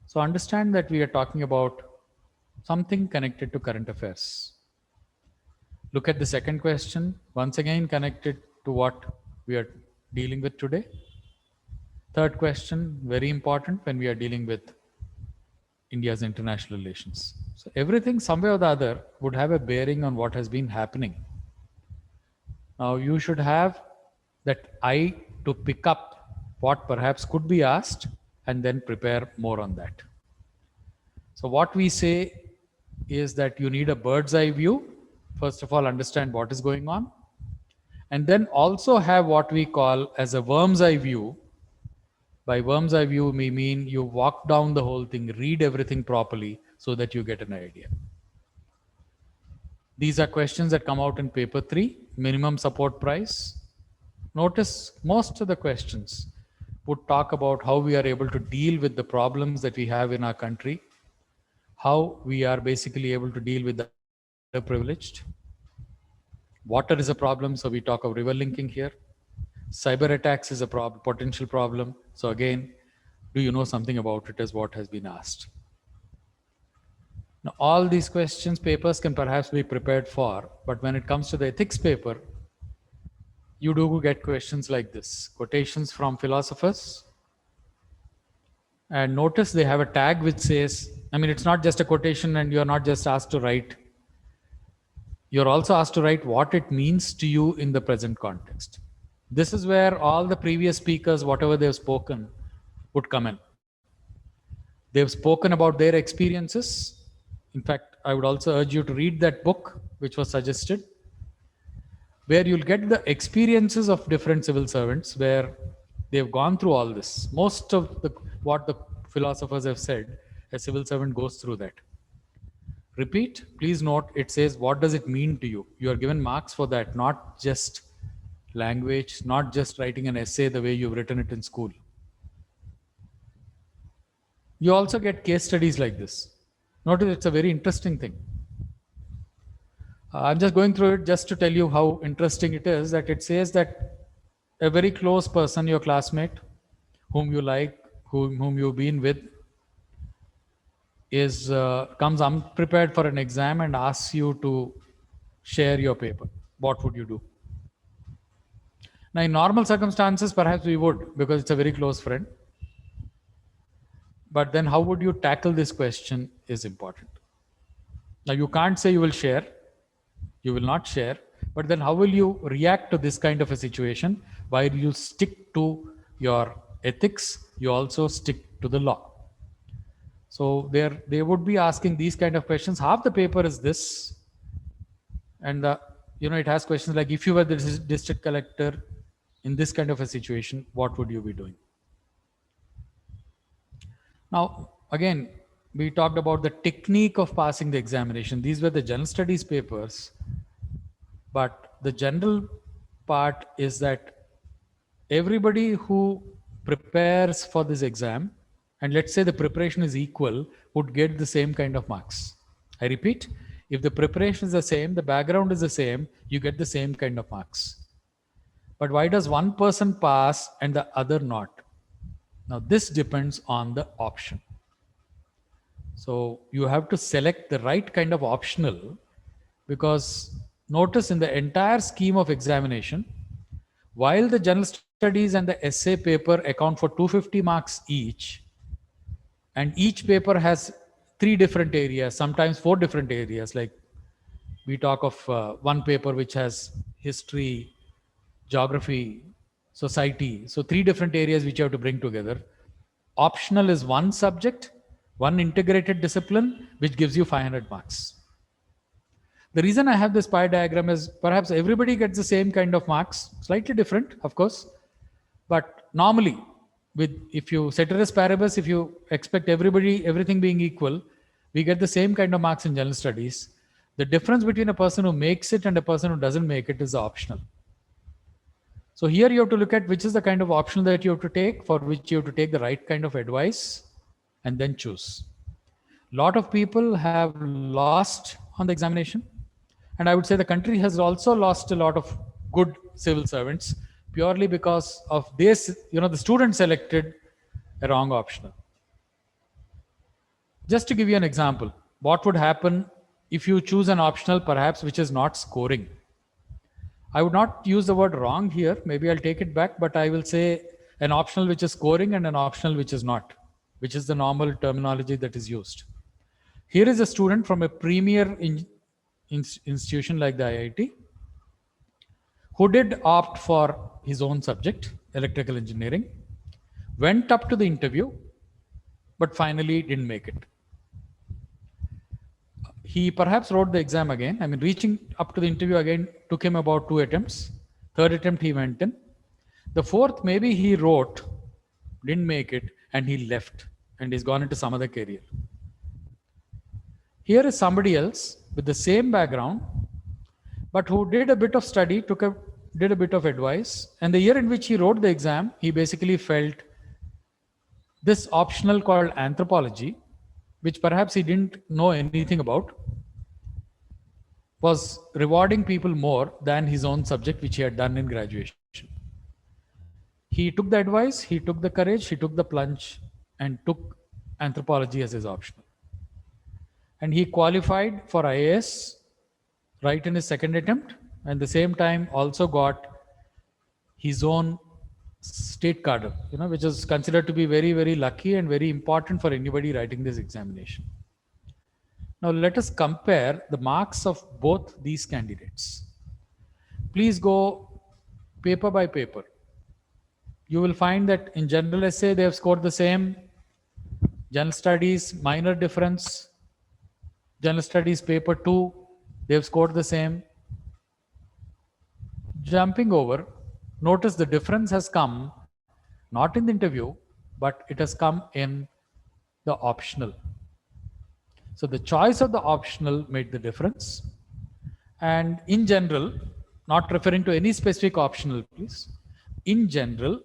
So understand that we are talking about something connected to current affairs. Look at the second question, once again connected to what we are dealing with today. Third question, very important when we are dealing with India's international relations. So everything, some way or the other, would have a bearing on what has been happening. Now you should have that eye to pick up what perhaps could be asked and then prepare more on that. So what we say is that you need a bird's eye view. First of all, understand what is going on, and then also have what we call as a worm's eye view. By worm's eye view, we mean you walk down the whole thing, read everything properly so that you get an idea. These are questions that come out in paper 3, minimum support price. Notice most of the questions would talk about how we are able to deal with the problems that we have in our country, how we are basically able to deal with the underprivileged. Water is a problem, so we talk of river linking here. Cyber attacks is a potential problem. So again, do you know something about it is what has been asked. Now, all these questions, papers can perhaps be prepared for, but when it comes to the ethics paper, you do get questions like this, quotations from philosophers. And notice they have a tag which says, I mean, it's not just a quotation and you're not just asked to write. You're also asked to write what it means to you in the present context. This is where all the previous speakers, whatever they've spoken, would come in. They've spoken about their experiences. In fact, I would also urge you to read that book, which was suggested. where you'll get the experiences of different civil servants where they've gone through all this. Most of what the philosophers have said, a civil servant goes through that. Repeat, please note, it says, what does it mean to you? You are given marks for that, not just language, not just writing an essay the way you've written it in school. You also get case studies like this. Notice it's a very interesting thing. I'm just going through it just to tell you how interesting it is, that it says that a very close person, your classmate, whom you like, whom you've been with, comes unprepared for an exam and asks you to share your paper. What would you do? Now, in normal circumstances, perhaps we would, because it's a very close friend. But then how would you tackle this question is important. Now, you can't say you will share. You will not share. But then how will you react to this kind of a situation? While you stick to your ethics, you also stick to the law. So they would be asking these kind of questions. Half the paper is this. And it has questions like, if you were the district collector in this kind of a situation, what would you be doing? Now, again, we talked about the technique of passing the examination. These were the general studies papers. But the general part is that everybody who prepares for this exam, and let's say the preparation is equal, would get the same kind of marks. I repeat, if the preparation is the same, the background is the same, you get the same kind of marks. But why does one person pass and the other not? Now, this depends on the option. So you have to select the right kind of optional, because notice in the entire scheme of examination, while the general studies and the essay paper account for 250 marks each, and each paper has 3 different areas, sometimes 4 different areas, like we talk of one paper which has history, geography, society. So 3 different areas which you have to bring together. Optional is one subject, one integrated discipline, which gives you 500 marks. The reason I have this pie diagram is perhaps everybody gets the same kind of marks, slightly different, of course. But normally, if you ceteris paribus, if you expect everything being equal, we get the same kind of marks in general studies. The difference between a person who makes it and a person who doesn't make it is optional. So here you have to look at which is the kind of optional that you have to take, for which you have to take the right kind of advice and then choose. A lot of people have lost on the examination. And I would say the country has also lost a lot of good civil servants purely because of this, the student selected a wrong optional. Just to give you an example, what would happen if you choose an optional perhaps which is not scoring? I would not use the word wrong here. Maybe I'll take it back, but I will say an optional which is scoring and an optional which is not, which is the normal terminology that is used. Here is a student from a premier institution like the IIT who did opt for his own subject, electrical engineering, went up to the interview, but finally didn't make it. He perhaps wrote the exam again. Reaching up to the interview again took him about 2 attempts. 3rd attempt he went in. The 4th, maybe he wrote, didn't make it, and he left and he's gone into some other career. Here is somebody else with the same background, but who did a bit of study, did a bit of advice, and the year in which he wrote the exam, he basically felt this optional called anthropology, which perhaps he didn't know anything about, was rewarding people more than his own subject, which he had done in graduation. He took the advice, he took the courage, he took the plunge, and took anthropology as his optional. And he qualified for IAS right in his 2nd attempt, and at the same time also got his own state cadre, which is considered to be very, very lucky and very important for anybody writing this examination. Now let us compare the marks of both these candidates. Please go paper by paper. You will find that in general essay, they have scored the same. General studies, minor difference. General studies paper 2, they have scored the same. Jumping over, notice the difference has come not in the interview, but it has come in the optional. So the choice of the optional made the difference. And in general, not referring to any specific optional, please. In general,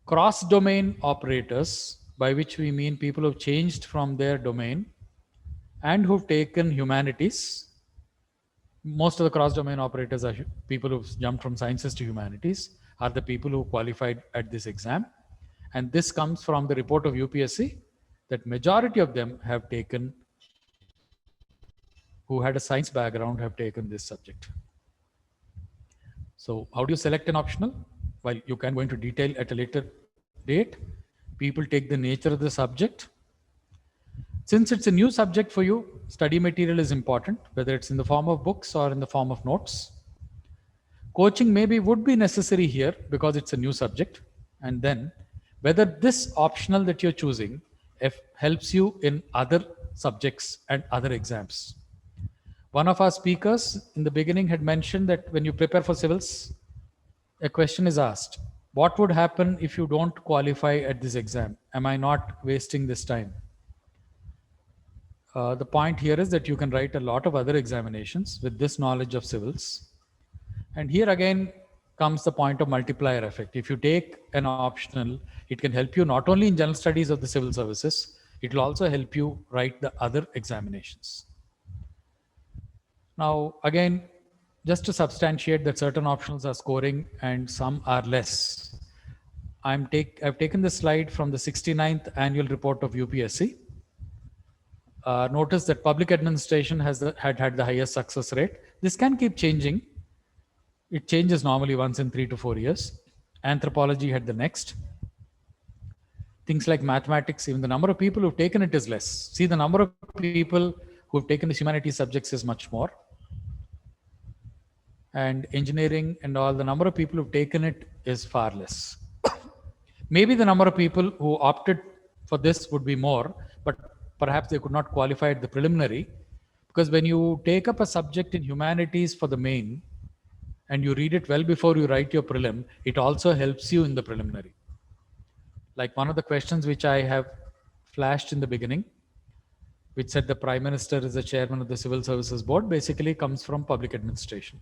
cross-domain operators, by which we mean people who've changed from their domain and who've taken humanities. Most of the cross-domain operators are people who've jumped from sciences to humanities, are the people who qualified at this exam. And this comes from the report of UPSC that majority of them have taken, who had a science background, have taken this subject. So how do you select an optional? Well, you can go into detail at a later date. People take the nature of the subject. Since it's a new subject for you, study material is important, whether it's in the form of books or in the form of notes. Coaching maybe would be necessary here because it's a new subject. And then whether this optional that you're choosing helps you in other subjects and other exams. One of our speakers in the beginning had mentioned that when you prepare for civils, a question is asked, what would happen if you don't qualify at this exam? Am I not wasting this time? The point here is that you can write a lot of other examinations with this knowledge of civils. And here again comes the point of multiplier effect. If you take an optional, it can help you not only in general studies of the civil services, it will also help you write the other examinations. Now, again, just to substantiate that certain optionals are scoring and some are less, I've taken this slide from the 69th annual report of UPSC. Notice that public administration had the highest success rate. This can keep changing. It changes normally once in 3 to 4 years. Anthropology had the next. Things like mathematics, even the number of people who've taken it is less. See, the number of people who've taken the humanities subjects is much more. And engineering and all, the number of people who've taken it is far less. Maybe the number of people who opted for this would be more, but perhaps they could not qualify at the preliminary, because when you take up a subject in humanities for the main and you read it well before you write your prelim, it also helps you in the preliminary. Like one of the questions which I have flashed in the beginning, which said the Prime Minister is the chairman of the Civil Services Board, basically comes from public administration.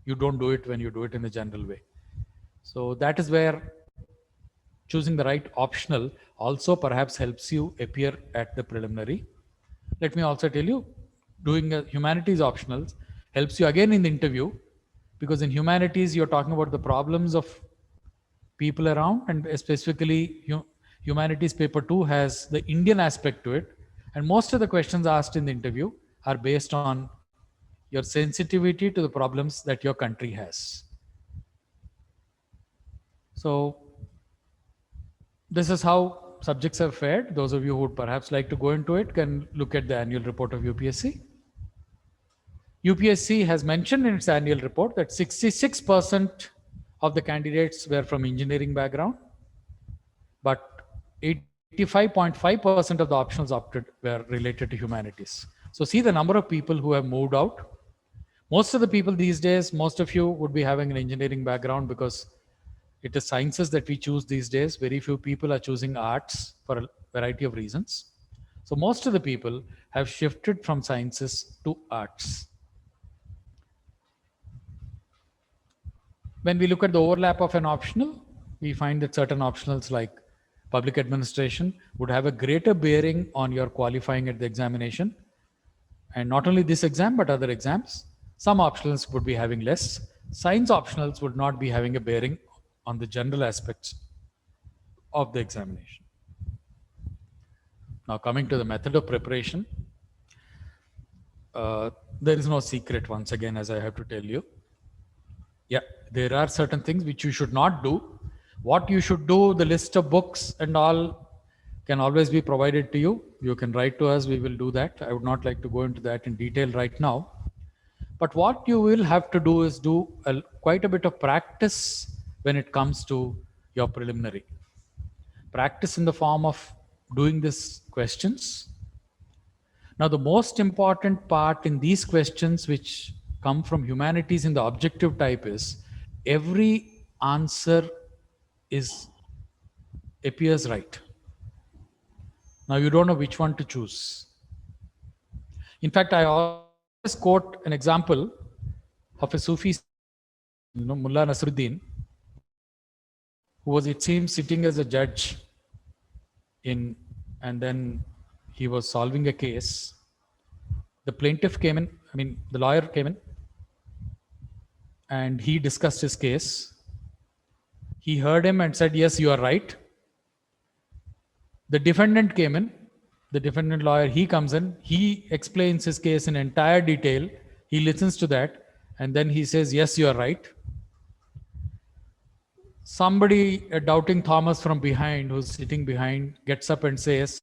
You don't do it when you do it in the general way. So that is where choosing the right optional also perhaps helps you appear at the preliminary. Let me also tell you, doing a humanities optional helps you again in the interview, because in humanities you're talking about the problems of people around, and specifically humanities paper 2 has the Indian aspect to it, and most of the questions asked in the interview are based on your sensitivity to the problems that your country has. So this is how subjects have fared. Those of you who would perhaps like to go into it can look at the annual report of UPSC. UPSC has mentioned in its annual report that 66% of the candidates were from engineering background, but 85.5% of the options opted were related to humanities. So see the number of people who have moved out. Most of the people these days, most of you would be having an engineering background because it is sciences that we choose these days. Very few people are choosing arts for a variety of reasons. So most of the people have shifted from sciences to arts. When we look at the overlap of an optional, we find that certain optionals like public administration would have a greater bearing on your qualifying at the examination. And not only this exam, but other exams. Some optionals would be having less. Science optionals would not be having a bearing on the general aspects of the examination. Now coming to the method of preparation, there is no secret once again, as I have to tell you. Yeah, there are certain things which you should not do. What you should do, the list of books and all can always be provided to you. You can write to us, we will do that. I would not like to go into that in detail right now. But what you will have to do is do quite a bit of practice when it comes to your preliminary. Practice in the form of doing these questions. Now, the most important part in these questions which come from humanities in the objective type is every answer appears right. Now you don't know which one to choose. In fact, I always quote an example of a Sufi, Mullah Nasruddin, who was, it seems, sitting as a judge and then he was solving a case. The plaintiff came in, the lawyer came in, and he discussed his case. He heard him and said, yes, you are right. The defendant came in, the defendant lawyer, he comes in, he explains his case in entire detail. He listens to that, and then he says, yes, you are right. Somebody, a doubting Thomas from behind, who's sitting behind, gets up and says,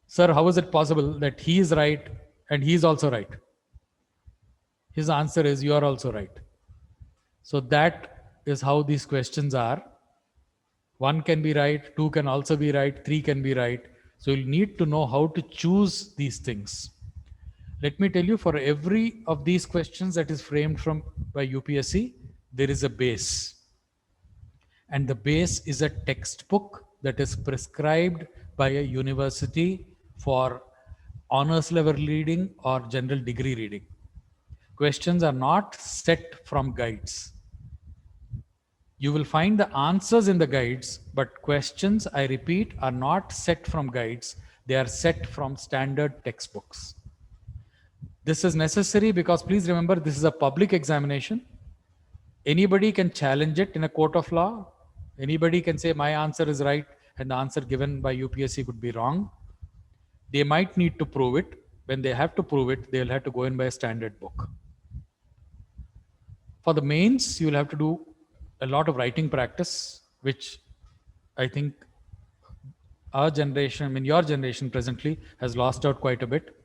sir, how is it possible that he is right and he is also right? His answer is, you are also right. So that is how these questions are. 1 can be right, 2 can also be right, 3 can be right. So you'll need to know how to choose these things. Let me tell you, for every of these questions that is framed by UPSC, there is a base. And the base is a textbook that is prescribed by a university for honors level reading or general degree reading. Questions are not set from guides. You will find the answers in the guides, but questions, I repeat, are not set from guides. They are set from standard textbooks. This is necessary because please remember, this is a public examination. Anybody can challenge it in a court of law. Anybody can say my answer is right and the answer given by UPSC could be wrong. They might need to prove it. When they have to prove it, they'll have to go in by a standard book. For the mains, you'll have to do a lot of writing practice, which I think our generation, your generation presently has lost out quite a bit.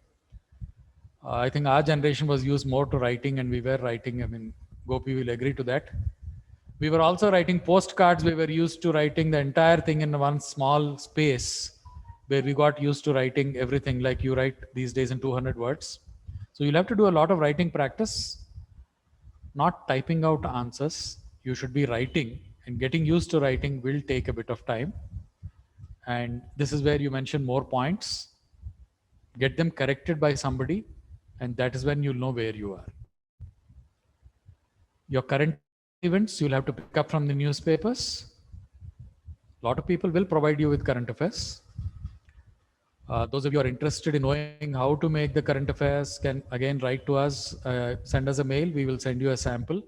I think our generation was used more to writing, and we were writing, Gopi will agree to that. We were also writing postcards. We were used to writing the entire thing in one small space, where we got used to writing everything like you write these days in 200 words. So you'll have to do a lot of writing practice, not typing out answers. You should be writing, and getting used to writing will take a bit of time. And this is where you mention more points, get them corrected by somebody, and that is when you'll know where you are. Your current events, you'll have to pick up from the newspapers. A lot of people will provide you with current affairs. Those of you who are interested in knowing how to make the current affairs can again write to us, send us a mail. We will send you a sample.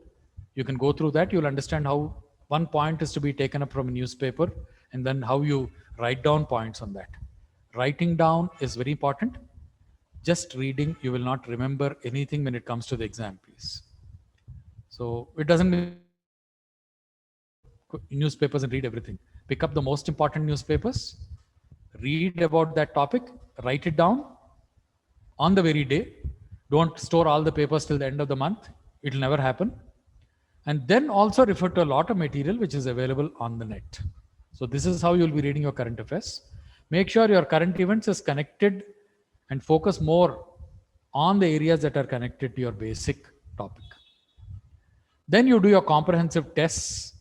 You can go through that. You'll understand how one point is to be taken up from a newspaper, and then how you write down points on that. Writing down is very important. Just reading, you will not remember anything when it comes to the exam, please. So it doesn't mean newspapers and read everything. Pick up the most important newspapers, read about that topic, write it down on the very day. Don't store all the papers till the end of the month. It will never happen. And then also refer to a lot of material which is available on the net. So this is how you'll be reading your current affairs. Make sure your current events is connected and focus more on the areas that are connected to your basic topic. Then you do your comprehensive tests,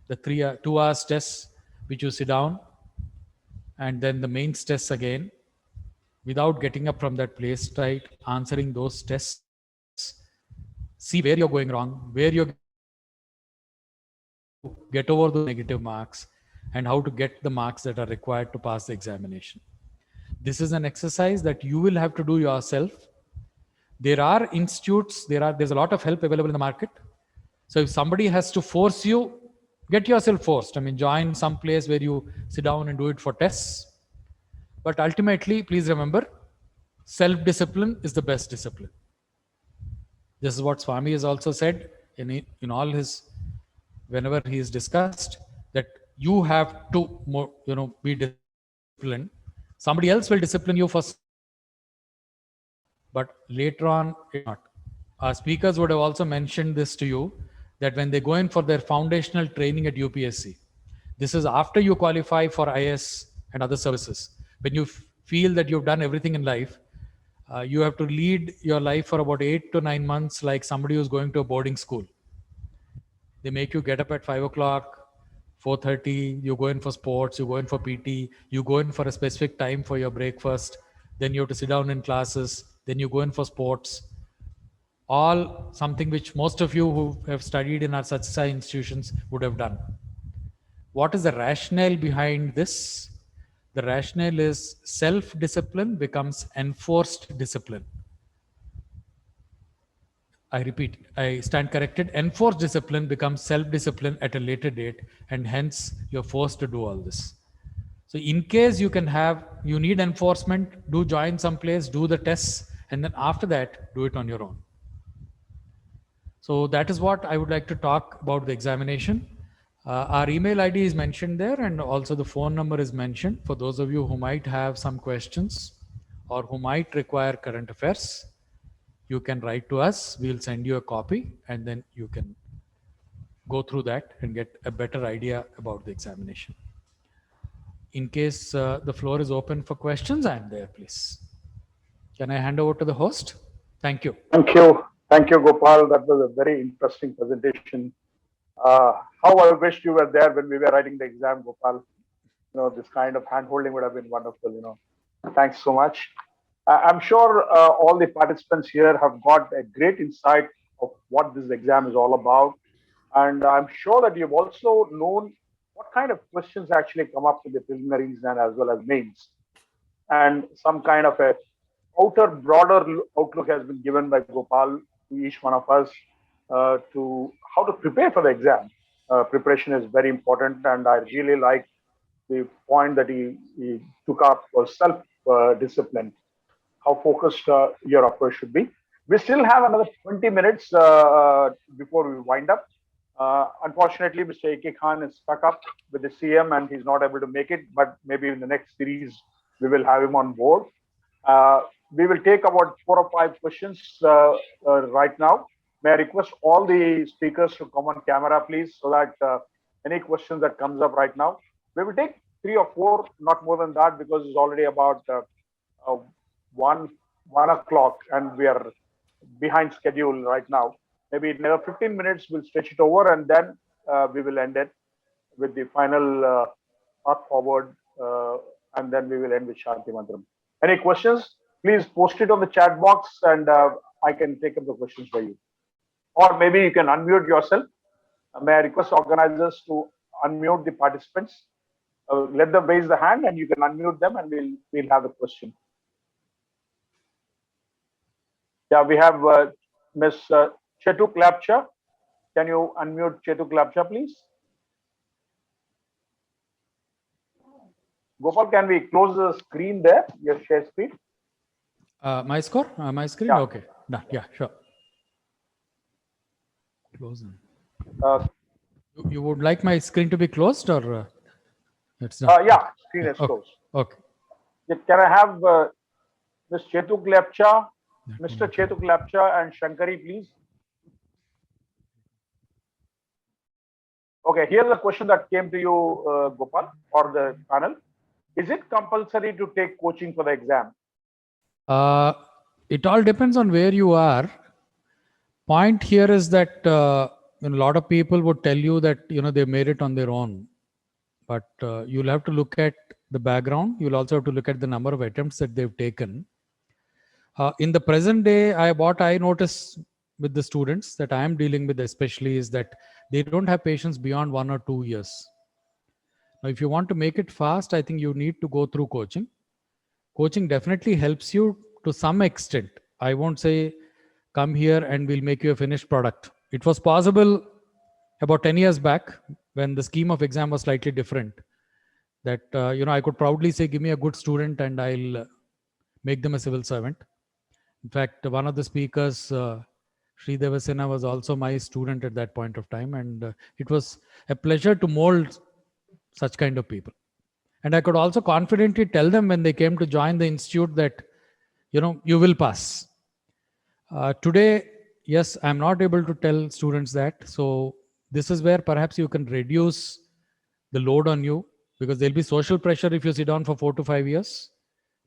the 2 hours tests, which you sit down, and then the mains tests again, without getting up from that place, try answering those tests. See where you're going wrong, where you get over the negative marks, and how to get the marks that are required to pass the examination. This is an exercise that you will have to do yourself. There are institutes, there's a lot of help available in the market. So if somebody has to force you, get yourself forced. Join some place where you sit down and do it for tests. But ultimately, please remember, self-discipline is the best discipline. This is what Swami has also said in all his, whenever he is discussed, that you have to be disciplined. Somebody else will discipline you first, but later on, not. Our speakers would have also mentioned this to you, that when they go in for their foundational training at UPSC, this is after you qualify for IS and other services. When you feel that you've done everything in life, you have to lead your life for about 8 to 9 months like somebody who's going to a boarding school. They make you get up at 5 o'clock, 4:30, you go in for sports, you go in for PT, you go in for a specific time for your breakfast, then you have to sit down in classes, then you go in for sports. All something which most of you who have studied in our Sathya institutions would have done. What is the rationale behind this? The rationale is self-discipline becomes enforced discipline. I repeat, I stand corrected. Enforced discipline becomes self-discipline at a later date, and hence you're forced to do all this. So in case you need enforcement, do join some place, do the tests, and then after that, do it on your own. So that is what I would like to talk about the examination. Our email ID is mentioned there, and also the phone number is mentioned for those of you who might have some questions or who might require current affairs. You can write to us, we'll send you a copy, and then you can go through that and get a better idea about the examination. In case the floor is open for questions, I am there, please. Can I hand over to the host? Thank you. Thank you. Thank you, Gopal. That was a very interesting presentation. How I wished you were there when we were writing the exam, Gopal. This kind of hand-holding would have been wonderful, Thanks so much. I'm sure all the participants here have got a great insight of what this exam is all about. And I'm sure that you've also known what kind of questions actually come up in the preliminaries and as well as mains. And some kind of a broader outlook has been given by Gopal to each one of us to how to prepare for the exam. Preparation is very important, and I really like the point that he took up was self-discipline. How focused your approach should be. We still have another 20 minutes before we wind up. Unfortunately, Mr. A.K. Khan is stuck up with the CM and he's not able to make it, but maybe in the next series, we will have him on board. We will take about 4 or 5 questions right now. May I request all the speakers to come on camera, please, so that any questions that comes up right now, we will take 3 or 4, not more than that, because it's already about 1 o'clock and we are behind schedule right now. Maybe in 15 minutes, we'll stretch it over and then we will end it with the final path forward and then we will end with Shanti Mantram. Any questions? Please post it on the chat box and I can take up the questions for you. Or maybe you can unmute yourself. May I request organizers to unmute the participants? Let them raise the hand and you can unmute them and we'll have the question. Yeah, we have Ms. Chetu Klapcha. Can you unmute Chetu Klapcha, please? Gopal, can we close the screen there? Your share screen. My score? My screen? Yeah. Okay. Yeah, sure. Close. You would like my screen to be closed or it's not? Yeah, screen is closed. Okay. Can I have Ms. Chetu Klapcha, Mr. Chetu Klapcha and Shankari, please? Okay, here's a question that came to you, Gopal, or the panel. Is it compulsory to take coaching for the exam? It all depends on where you are. Point here is that a lot of people would tell you that they made it on their own, but you'll have to look at the background. You'll also have to look at the number of attempts that they've taken. In the present day, what I notice with the students that I am dealing with especially is that they don't have patience beyond 1 or 2 years. Now, if you want to make it fast, I think you need to go through coaching. Coaching definitely helps you to some extent. I won't say come here and we'll make you a finished product. It was possible about 10 years back when the scheme of exam was slightly different. That, I could proudly say, give me a good student and I'll make them a civil servant. In fact, one of the speakers, Sri Devasena, was also my student at that point of time. And it was a pleasure to mold such kind of people. And I could also confidently tell them when they came to join the institute that, you will pass. Today, yes, I'm not able to tell students that. So this is where perhaps you can reduce the load on you, because there'll be social pressure if you sit down for 4 to 5 years.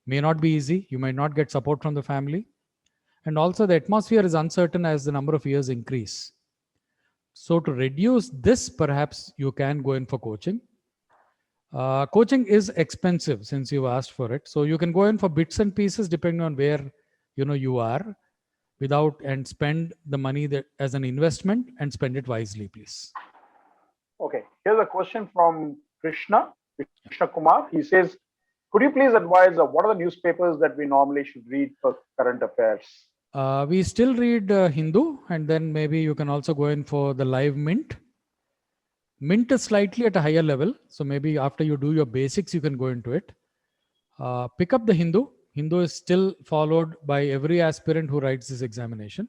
May not be easy. You might not get support from the family. And also the atmosphere is uncertain as the number of years increase. So to reduce this, perhaps you can go in for coaching. Coaching is expensive since you asked for it. So you can go in for bits and pieces depending on where you are, and spend the money that as an investment and spend it wisely, please. Okay, here's a question from Krishna Kumar. He says, could you please advise what are the newspapers that we normally should read for current affairs? We still read Hindu, and then maybe you can also go in for the Live Mint. Mint is slightly at a higher level, so maybe after you do your basics, you can go into it. Pick up the Hindu. Hindu is still followed by every aspirant who writes this examination.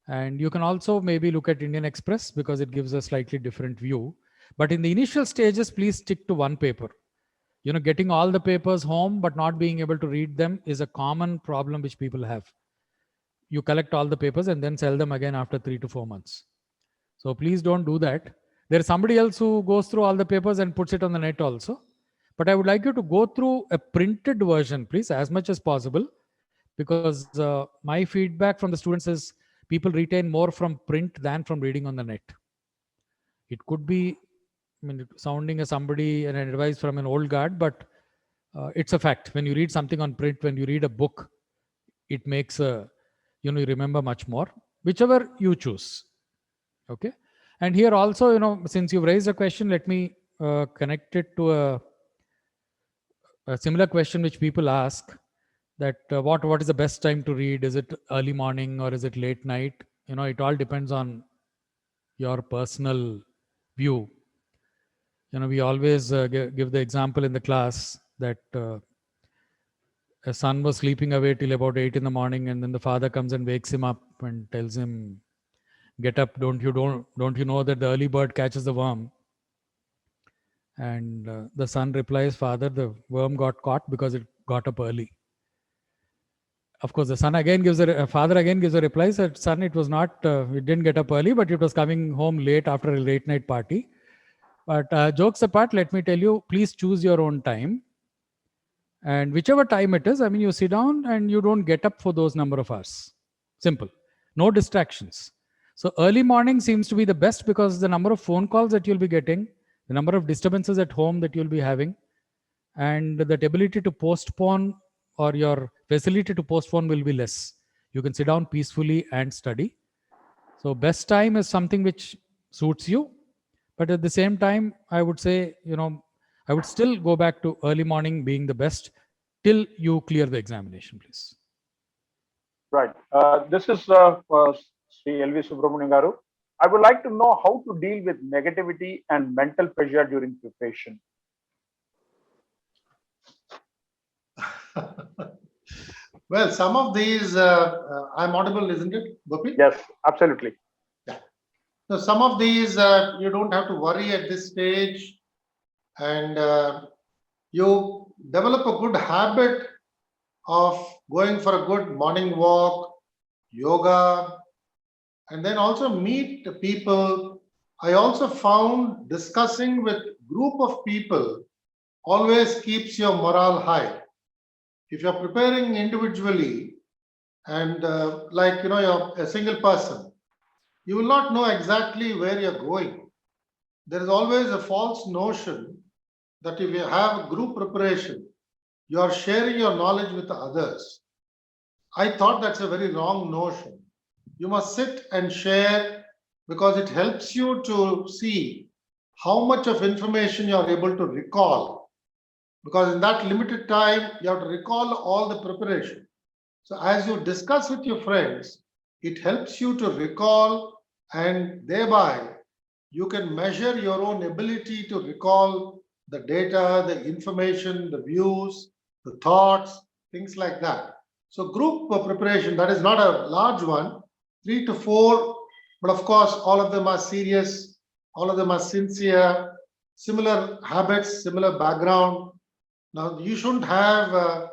And you can also maybe look at Indian Express because it gives a slightly different view. But in the initial stages, please stick to one paper. Getting all the papers home but not being able to read them is a common problem which people have. You collect all the papers and then sell them again after 3 to 4 months. So please don't do that. There's somebody else who goes through all the papers and puts it on the net also. But I would like you to go through a printed version, please, as much as possible, because my feedback from the students is people retain more from print than from reading on the net. It could be sounding as somebody an advice from an old guard, but it's a fact. When you read something on print, when you read a book, it makes you remember much more, whichever you choose. Okay. And here also, since you've raised a question, let me connect it to a similar question which people ask, that what is the best time to read? Is it early morning or is it late night? It all depends on your personal view. We always give the example in the class that a son was sleeping away till about 8 in the morning, and then the father comes and wakes him up and tells him, get up, don't you know that the early bird catches the worm? And the son replies, father, the worm got caught because it got up early. Of course, the father again gives a reply, said, son, it was not, it didn't get up early, but it was coming home late after a late night party. But jokes apart, let me tell you, please choose your own time. And whichever time it is, you sit down and you don't get up for those number of hours. Simple. No distractions. So early morning seems to be the best because the number of phone calls that you'll be getting, the number of disturbances at home that you'll be having, and that ability to postpone or your facility to postpone will be less. You can sit down peacefully and study. So best time is something which suits you. But at the same time, I would say, I would still go back to early morning being the best till you clear the examination, please. Right. This is Sri L.V. Subramanian Garu. I would like to know how to deal with negativity and mental pressure during preparation. Well, some of these, I'm audible, isn't it, Gopi? Yes, absolutely. Yeah. So some of these, you don't have to worry at this stage, and you develop a good habit of going for a good morning walk, yoga, and then also meet the people. I also found discussing with group of people always keeps your morale high. If you're preparing individually and you're a single person, you will not know exactly where you're going. There is always a false notion that if you have group preparation, you are sharing your knowledge with others. I thought that's a very wrong notion. You must sit and share because it helps you to see how much of information you are able to recall. Because in that limited time, you have to recall all the preparation. So as you discuss with your friends, it helps you to recall, and thereby you can measure your own ability to recall the data, the information, the views, the thoughts, things like that. So group preparation, that is not a large one, 3 to 4, but of course, all of them are serious, all of them are sincere, similar habits, similar background. Now, you shouldn't have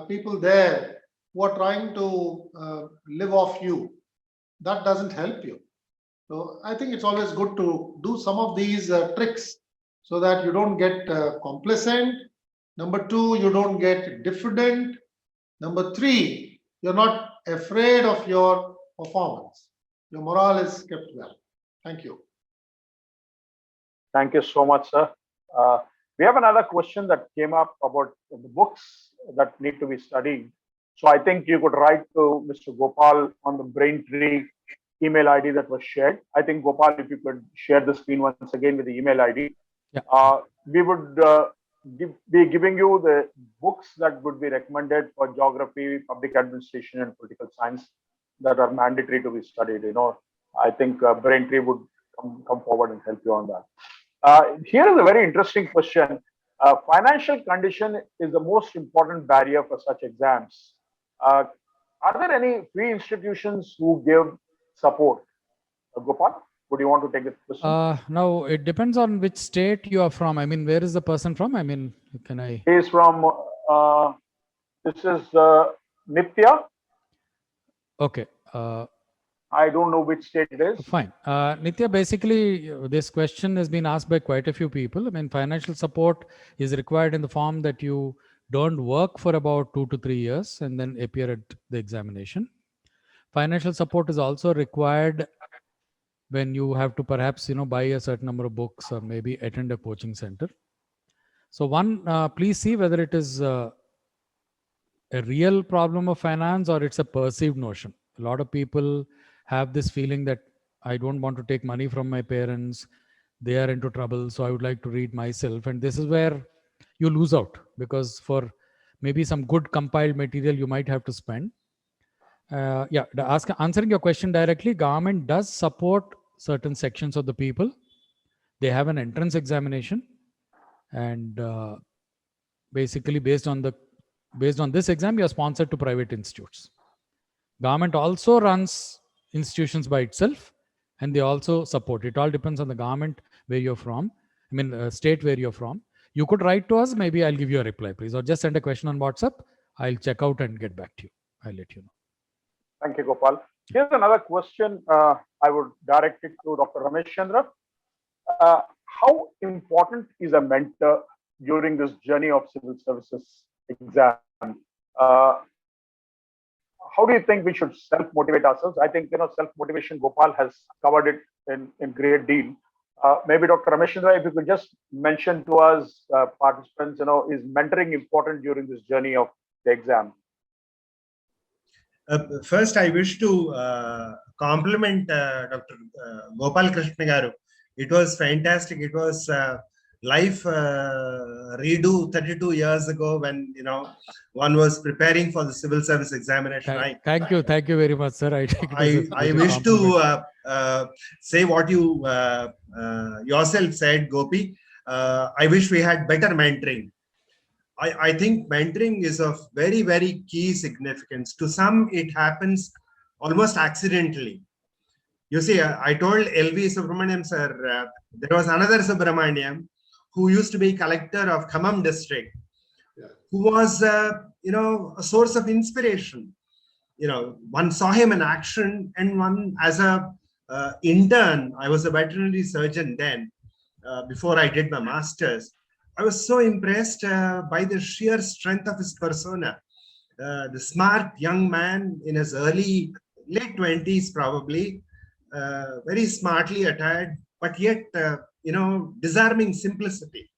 people there who are trying to live off you. That doesn't help you. So I think it's always good to do some of these tricks so that you don't get complacent. Number 2, you don't get diffident. Number 3, you're not afraid of your performance. Your morale is kept well. Thank you. Thank you so much, sir. We have another question that came up about the books that need to be studied. So I think you could write to Mr. Gopal on the Braintree email ID that was shared. I think, Gopal, if you could share the screen once again with the email ID. Yeah. We would be giving you the books that would be recommended for geography, public administration, and political science that are mandatory to be studied. I think Braintree would come forward and help you on that. Here is a very interesting question. Financial condition is the most important barrier for such exams. Are there any free institutions who give support? Gopal, would you want to take this question? Now, it depends on which state you are from. I mean, where is the person from? I mean, can I? He is from, this is Nitya. Okay. I don't know which state it is. Fine. Nitya, basically, this question has been asked by quite a few people. I mean, financial support is required in the form that you don't work for about 2 to 3 years and then appear at the examination. Financial support is also required when you have to perhaps, buy a certain number of books or maybe attend a coaching center. So one, please see whether it is a real problem of finance or it's a perceived notion. A lot of people have this feeling that I don't want to take money from my parents. They are into trouble. So I would like to read myself. And this is where you lose out, because for maybe some good compiled material, you might have to spend. Answering your question directly, government does support certain sections of the people. They have an entrance examination, and basically based on this exam, you are sponsored to private institutes. Government also runs institutions by itself, and they also support. It all depends on the government where you're from. I mean, state where you're from. You could write to us. Maybe I'll give you a reply, please, or just send a question on WhatsApp. I'll check out and get back to you. I'll let you know. Thank you, Gopal. Here's another question. I would direct it to Dr. Ramesh Chandra. How important is a mentor during this journey of civil services exam? How do you think we should self-motivate ourselves? I think, self-motivation, Gopal has covered it in great deal. Maybe Dr. Ramesh Chandra, if you could just mention to us, participants, is mentoring important during this journey of the exam? First, I wish to compliment Dr. Gopi Krishna Garu. It was fantastic. It was life redo 32 years ago when one was preparing for the civil service examination. Thank you very much, sir. I wish to say what you yourself said, Gopi. I wish we had better mentoring. I think mentoring is of very, very key significance. To some, it happens almost accidentally. You see, I told L.V. Subramaniam, sir, there was another Subramaniam who used to be collector of Khammam district, who was, a source of inspiration. One saw him in action, and one as a intern, I was a veterinary surgeon then, before I did my master's. I was so impressed by the sheer strength of his persona. The smart young man in his late 20s, probably, very smartly attired, but yet, disarming simplicity.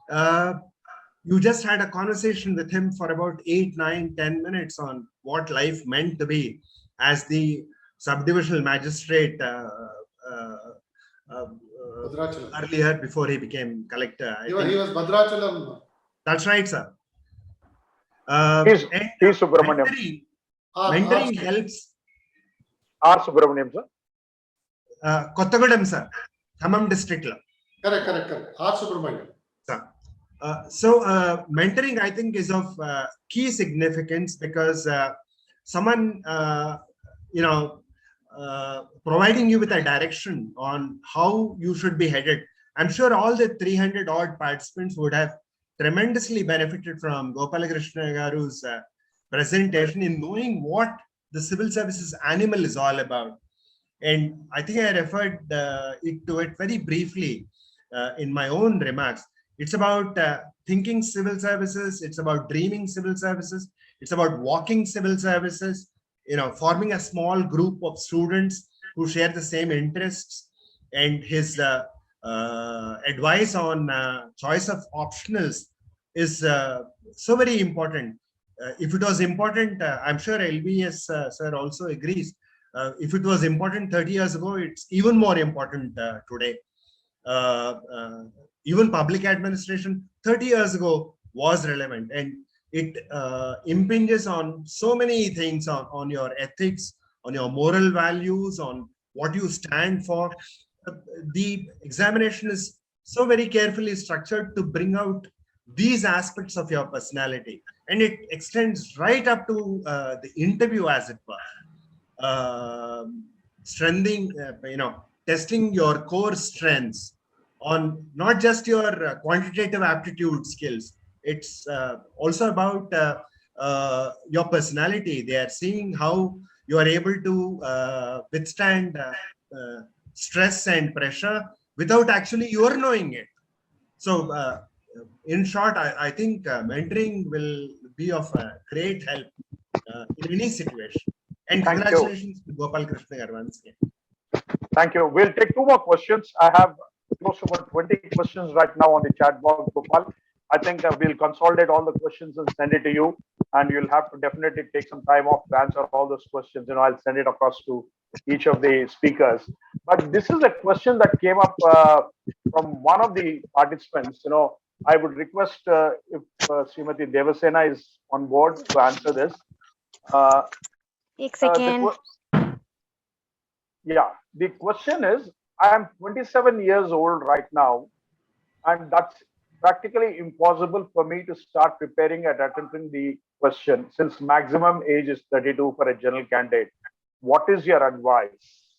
You just had a conversation with him for about 8, 9, 10 minutes on what life meant to be as the subdivisional magistrate earlier, before he became collector. He was Bhadrachalam. That's right, sir. He's Subramaniam. Mentoring helps. R. Subramaniam, sir. Kottagudem, sir. Khammam district. Correct. R. Subramaniam. Sir. So mentoring, I think, is of key significance because someone, providing you with a direction on how you should be headed. I'm sure all the 300 odd participants would have tremendously benefited from Gopi Krishna Garu's presentation in knowing what the civil services animal is all about. And I think I referred to it very briefly in my own remarks. It's about thinking civil services. It's about dreaming civil services. It's about walking civil services, forming a small group of students who share the same interests. and his advice on choice of optionals is so very important. If it was important, I'm sure LBS sir also agrees. If it was important 30 years ago, it's even more important today. Even public administration 30 years ago was relevant, and it impinges on so many things, on your ethics, on your moral values, on what you stand for. The examination is so very carefully structured to bring out these aspects of your personality, and it extends right up to the interview, as it were, strengthening, testing your core strengths on not just your quantitative aptitude skills. It's also about your personality. They are seeing how you are able to withstand stress and pressure without actually you are knowing it. So in short, I think mentoring will be of great help in any situation. And Thank you. congratulations to Gopi Krishna once again. Thank you. We'll take 2 more questions. I have close to about 20 questions right now on the chat box, Gopal. I think we'll consolidate all the questions and send it to you. And you'll have to definitely take some time off to answer all those questions. I'll send it across to each of the speakers. But this is a question that came up from one of the participants. I would request if Srimati Devasena is on board to answer this. Yeah, the question is, I am 27 years old right now, and that's practically impossible for me to start preparing and attempting the question since maximum age is 32 for a general candidate. What is your advice?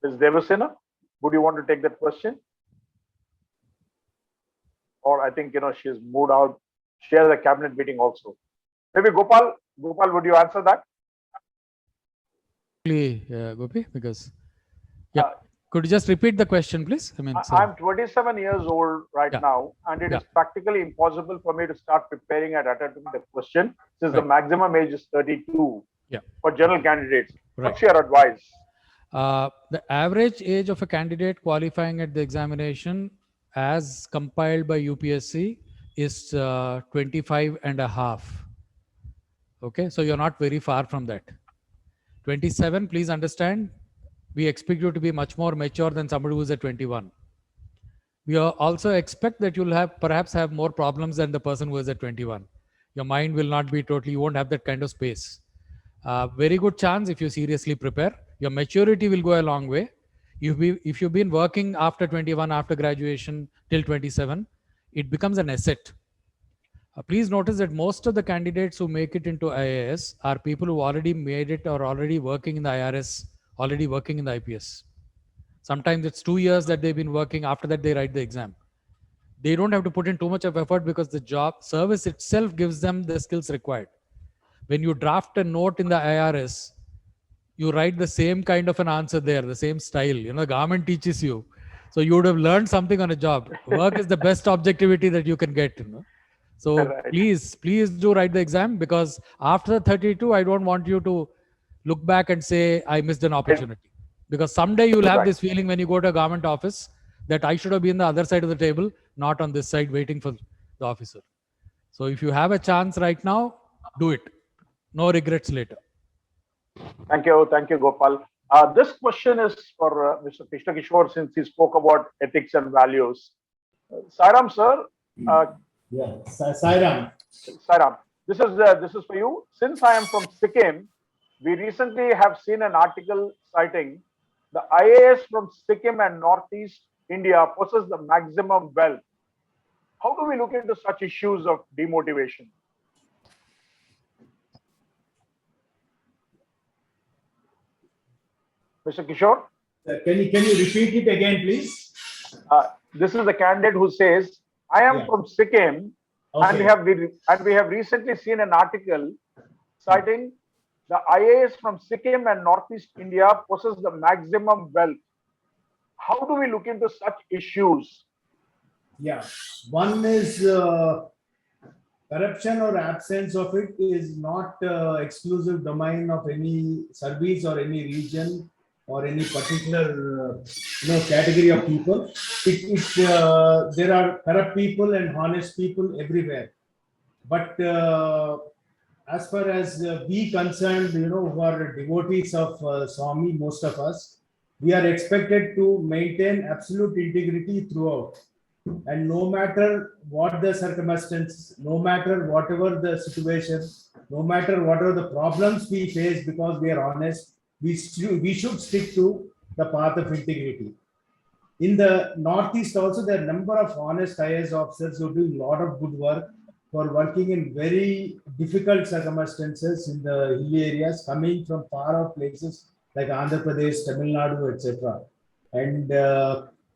Ms. Devasena, would you want to take that question? Or I think, she's moved out. She has a cabinet meeting also. Maybe Gopal, would you answer that? Gopi, because could you just repeat the question, please? I'm 27 years old right now, and it is practically impossible for me to start preparing and attempting the question since the maximum age is 32 for general candidates. What's your advice? The average age of a candidate qualifying at the examination as compiled by UPSC is 25 and a half. Okay, so you're not very far from that. 27, please understand, we expect you to be much more mature than somebody who's at 21. We also expect that you'll perhaps have more problems than the person who is at 21. Your mind will not be totally, you won't have that kind of space. Very good chance if you seriously prepare. Your maturity will go a long way. If you've been working after 21, after graduation till 27, it becomes an asset. Please notice that most of the candidates who make it into IAS are people who already made it or already working in the IRS, already working in the IPS. Sometimes it's 2 years that they've been working. After that, they write the exam. They don't have to put in too much of effort because the job service itself gives them the skills required. When you draft a note in the IRS, you write the same kind of an answer there, the same style. The government teaches you. So you would have learned something on a job. Work is the best objectivity that you can get. So please do write the exam, because after 32, I don't want you to look back and say, I missed an opportunity. Because someday you'll have this feeling when you go to a government office that I should have been the other side of the table, not on this side waiting for the officer. So if you have a chance right now, do it. No regrets later. Thank you, Gopal. This question is for Mr. Krishna Kishore, since he spoke about ethics and values. Sairam, sir. Sairam. This is for you. Since I am from Sikkim, we recently have seen an article citing the IAS from Sikkim and Northeast India possess the maximum wealth. How do we look into such issues of demotivation? Mr. Kishore? Can you repeat it again, please? This is the candidate who says, I am from Sikkim, and we have recently seen an article citing the IAS from Sikkim and Northeast India possess the maximum wealth. How do we look into such issues? Yeah, one is corruption or absence of it is not exclusive domain of any service or any region or any particular category of people. There are corrupt people and honest people everywhere. But as far as we concerned, who are devotees of Swami, most of us, we are expected to maintain absolute integrity throughout. And no matter what the circumstances, no matter whatever the situation, no matter whatever the problems we face, because we are honest, we should stick to the path of integrity. In the Northeast also, there are a number of honest IAS officers who do a lot of good work for working in very difficult circumstances in the hilly areas, coming from far off places like Andhra Pradesh, Tamil Nadu, etc. And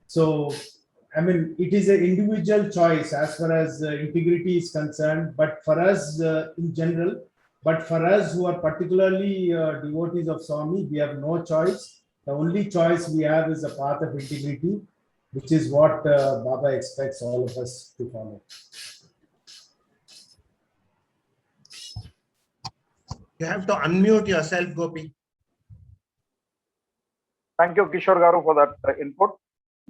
so, I mean, it is an individual choice as far as integrity is concerned, but for us in general, but for us who are particularly devotees of Swami, we have no choice. The only choice we have is the path of integrity, which is what Baba expects all of us to follow. You have to unmute yourself, Gopi. Thank you, Kishore Garu, for that input.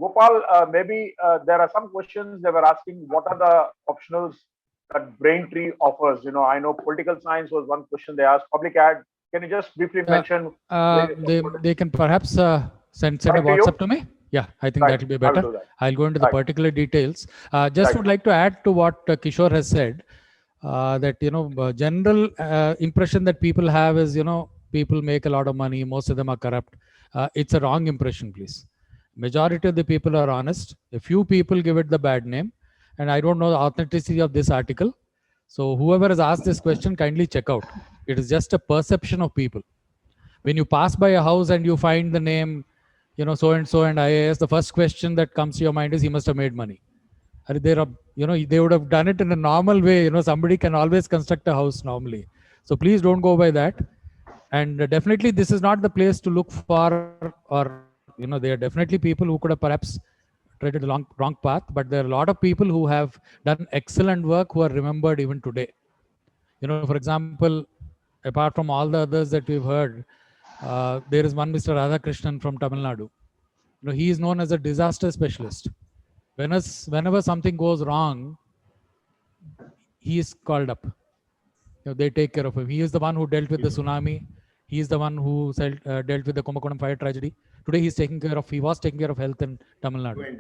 Gopal, maybe there are some questions they were asking. What are the optionals that Braintree offers? I know political science was one question they asked. Public ad, can you just briefly mention? They can perhaps send a Right to WhatsApp you? to me. Yeah, I think Right, that will be I will better. do that. I'll go into the Right. particular details. Just Right. would like to add to what Kishore has said, that general impression that people have is people make a lot of money, most of them are corrupt. It's a wrong impression, please. Majority of the people are honest. A few people give it the bad name, and I don't know the authenticity of this article. So whoever has asked this question, kindly check out. It is just a perception of people. When you pass by a house and you find the name, so and so and IAS, the first question that comes to your mind is he must have made money. And they would have done it in a normal way. Somebody can always construct a house normally. So please don't go by that. And definitely this is not the place to look for, or there are definitely people who could have perhaps treaded the wrong path, but there are a lot of people who have done excellent work who are remembered even today. For example, apart from all the others that we've heard, there is one Mr. Radha Krishnan from Tamil Nadu. He is known as a disaster specialist. Whenever something goes wrong, he is called up. They take care of him. He is the one who dealt with the tsunami. He is the one who dealt with the Kumbakonam fire tragedy. Today he was taking care of health in Tamil Nadu.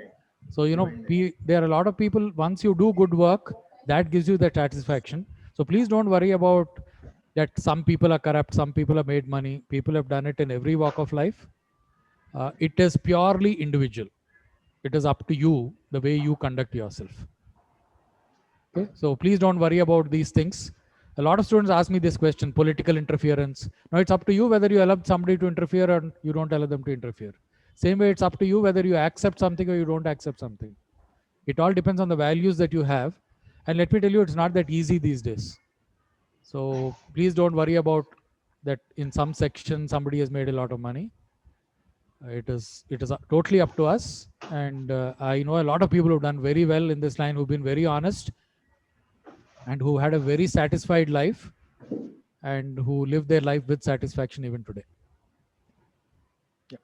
So, there are a lot of people, once you do good work, that gives you the satisfaction. So please don't worry about that some people are corrupt, some people have made money. People have done it in every walk of life. It is purely individual. It is up to you, the way you conduct yourself. Okay, so please don't worry about these things. A lot of students ask me this question, political interference. Now it's up to you whether you allow somebody to interfere or you don't allow them to interfere. Same way, it's up to you whether you accept something or you don't accept something. It all depends on the values that you have. And let me tell you, it's not that easy these days. So please don't worry about that in some section somebody has made a lot of money. It is totally up to us. And I know a lot of people who've done very well in this line, who've been very honest and who had a very satisfied life and who live their life with satisfaction even today. Yeah.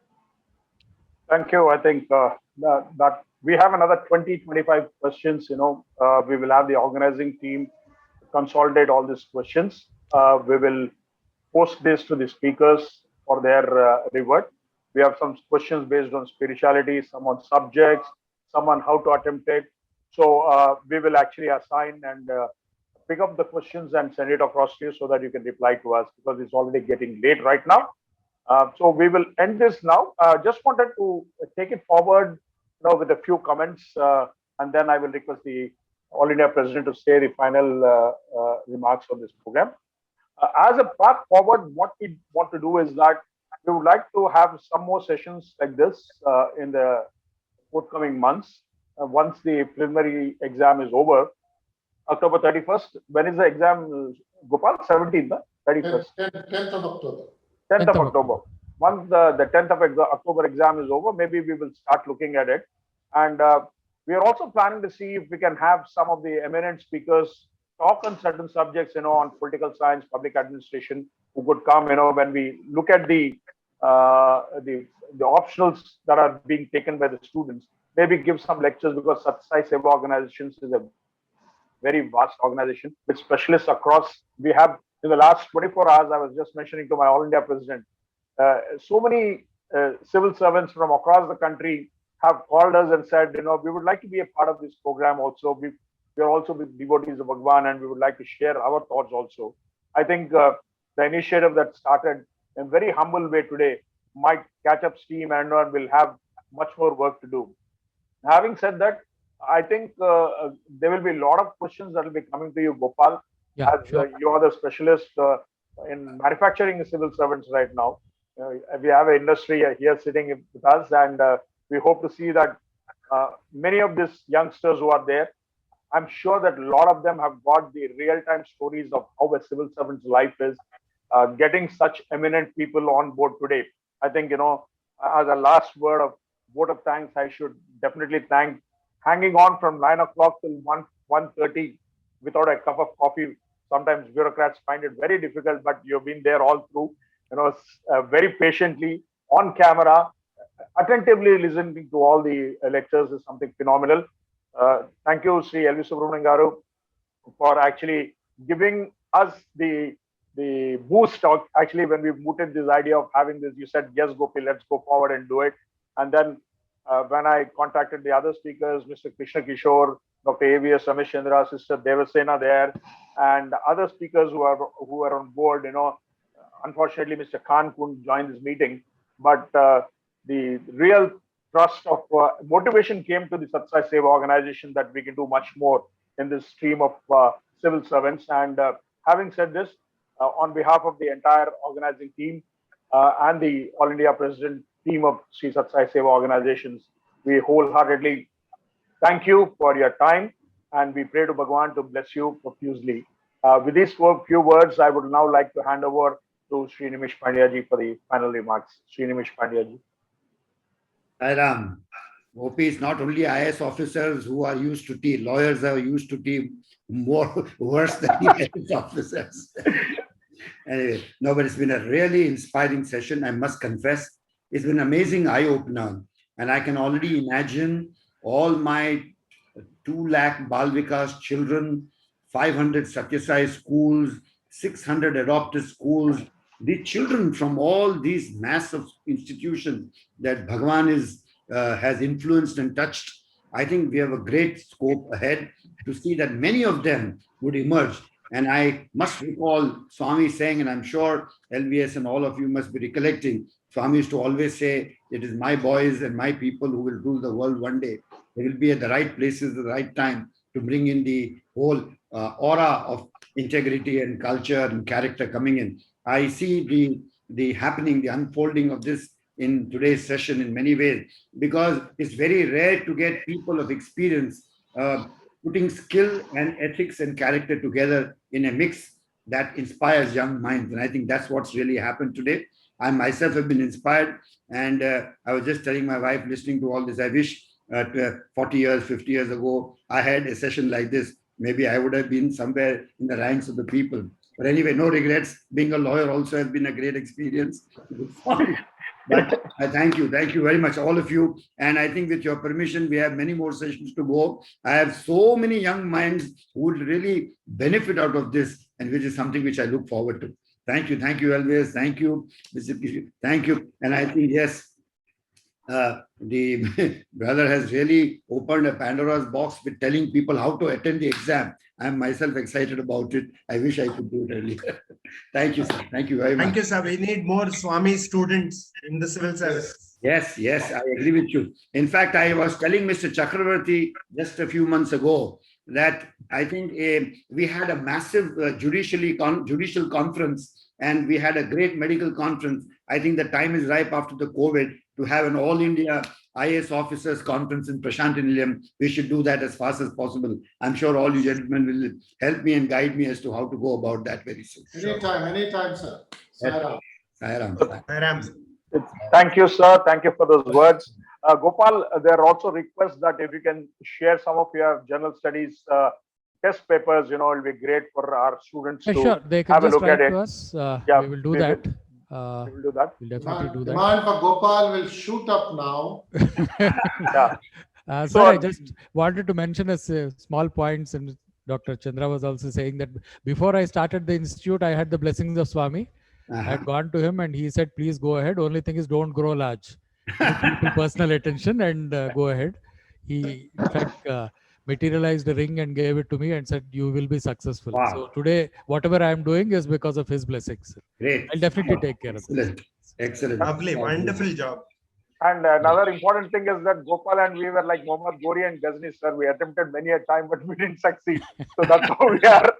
Thank you. I think that we have another 20-25 questions. We will have the organizing team consolidate all these questions. We will post this to the speakers for their revert. We have some questions based on spirituality, some on subjects, some on how to attempt it. So we will actually assign and pick up the questions and send it across to you so that you can reply to us, because it's already getting late right now. So we will end this now. Just wanted to take it forward with a few comments, and then I will request the All India President to say the final remarks on this program. As a path forward, what we want to do is that we would like to have some more sessions like this in the forthcoming months. Once the preliminary exam is over, October 31st. When is the exam, Gopal? 17th, 31st? 10th of October. 10th of October. Once the 10th of October exam is over, maybe we will start looking at it. And we are also planning to see if we can have some of the eminent speakers talk on certain subjects, on political science, public administration, who could come, when we look at the the optionals that are being taken by the students. Maybe give some lectures, because Sathya Seva organizations is a very vast organization with specialists across. We have, in the last 24 hours, I was just mentioning to my All India president, so many civil servants from across the country have called us and said, we would like to be a part of this program also. We are also with devotees of Bhagwan, and we would like to share our thoughts also. I think the initiative that started in a very humble way today might catch up steam, and will have much more work to do. Having said that, I think there will be a lot of questions that will be coming to you, Gopal, as you are the specialist in manufacturing civil servants right now. We have an industry here sitting with us, and we hope to see that many of these youngsters who are there, I'm sure that a lot of them have got the real-time stories of how a civil servant's life is. Getting such eminent people on board today, I think, as a last word of vote of thanks, I should definitely thank hanging on from 9 o'clock till 1:30 without a cup of coffee. Sometimes bureaucrats find it very difficult, but you've been there all through, very patiently on camera, attentively listening to all the lectures is something phenomenal. Thank you, Sri L.V. Subramanian Garu, for actually giving us the boost. Actually, when we mooted this idea of having this, you said, yes, Gopi, let's go forward and do it. And then when I contacted the other speakers, Mr. Krishna Kishore, Dr. A.V.S. Ramesh Chandra, Sister Devasena there, and other speakers who are on board, unfortunately, Mr. Khan couldn't join this meeting, but the real thrust of motivation came to the Sathya Seva organization that we can do much more in this stream of civil servants. And having said this, on behalf of the entire organizing team and the All India President team of Sri Sathya Seva organizations, we wholeheartedly thank you for your time, and we pray to Bhagawan to bless you profusely. With these few words, I would now like to hand over to Sri Nimish Pandya ji for the final remarks. Sri Nimish Pandya ji. Sairam, Gopi is not only IAS officers who are used to tea, lawyers are used to tea more worse than IAS officers. Anyway, no, but it's been a really inspiring session, I must confess. It's been an amazing eye-opener, and I can already imagine all my 2 lakh Bal Vikas children, 500 Sathya Sai schools, 600 adopted schools, the children from all these massive institutions that Bhagawan has influenced and touched. I think we have a great scope ahead to see that many of them would emerge. And I must recall Swami saying, and I'm sure LVS and all of you must be recollecting, Swami used to always say, it is my boys and my people who will rule the world one day. They will be at the right places at the right time to bring in the whole aura of integrity and culture and character coming in. I see the happening, the unfolding of this in today's session in many ways, because it's very rare to get people of experience putting skill and ethics and character together in a mix that inspires young minds. And I think that's what's really happened today. I myself have been inspired, and I was just telling my wife, listening to all this, I wish 40 years, 50 years ago, I had a session like this. Maybe I would have been somewhere in the ranks of the people. But anyway, no regrets. Being a lawyer also has been a great experience. But I thank you very much, all of you. And I think with your permission, we have many more sessions to go. I have so many young minds who would really benefit out of this, and which is something which I look forward to. Thank you always. Thank you, Mr. Kish. Thank you. And I think, yes, the brother has really opened a Pandora's box with telling people how to attend the exam. I'm myself excited about it. I wish I could do it earlier. Thank you, sir. Thank you very much. Thank you, sir. We need more Swami students in the civil service. Yes, I agree with you. In fact, I was telling Mr. Chakravarti just a few months ago that I think we had a massive judicial conference, and we had a great medical conference. I think the time is ripe after the COVID to have an all India IAS officers conference in Prashanti Nilayam. We should do that as fast as possible. I'm sure all you gentlemen will help me and guide me as to how to go about that very soon. Anytime, sir. Sairam. Thank you, sir. Thank you for those words. Gopal, there are also requests that if you can share some of your general studies test papers, it'll be great for our students to sure. They can have a just look write at to it. us. Yeah, we will do that. We will do that. We'll definitely do that. Demand for Gopal will shoot up now. Yeah. Sir, I just wanted to mention a small points, and Dr. Chandra was also saying that before I started the institute, I had the blessings of Swami. I had gone to him and he said, please go ahead. Only thing is don't grow large. Give people personal attention and go ahead. He, in fact, materialized a ring and gave it to me and said, you will be successful. Wow. So today, whatever I am doing is because of his blessings. Great. I'll definitely take care of Excellent. it. Excellent. Lovely, wonderful job. And another important thing is that Gopal and we were like Mohammad Gori and Ghazni, sir. We attempted many a time, but we didn't succeed. So that's how we are.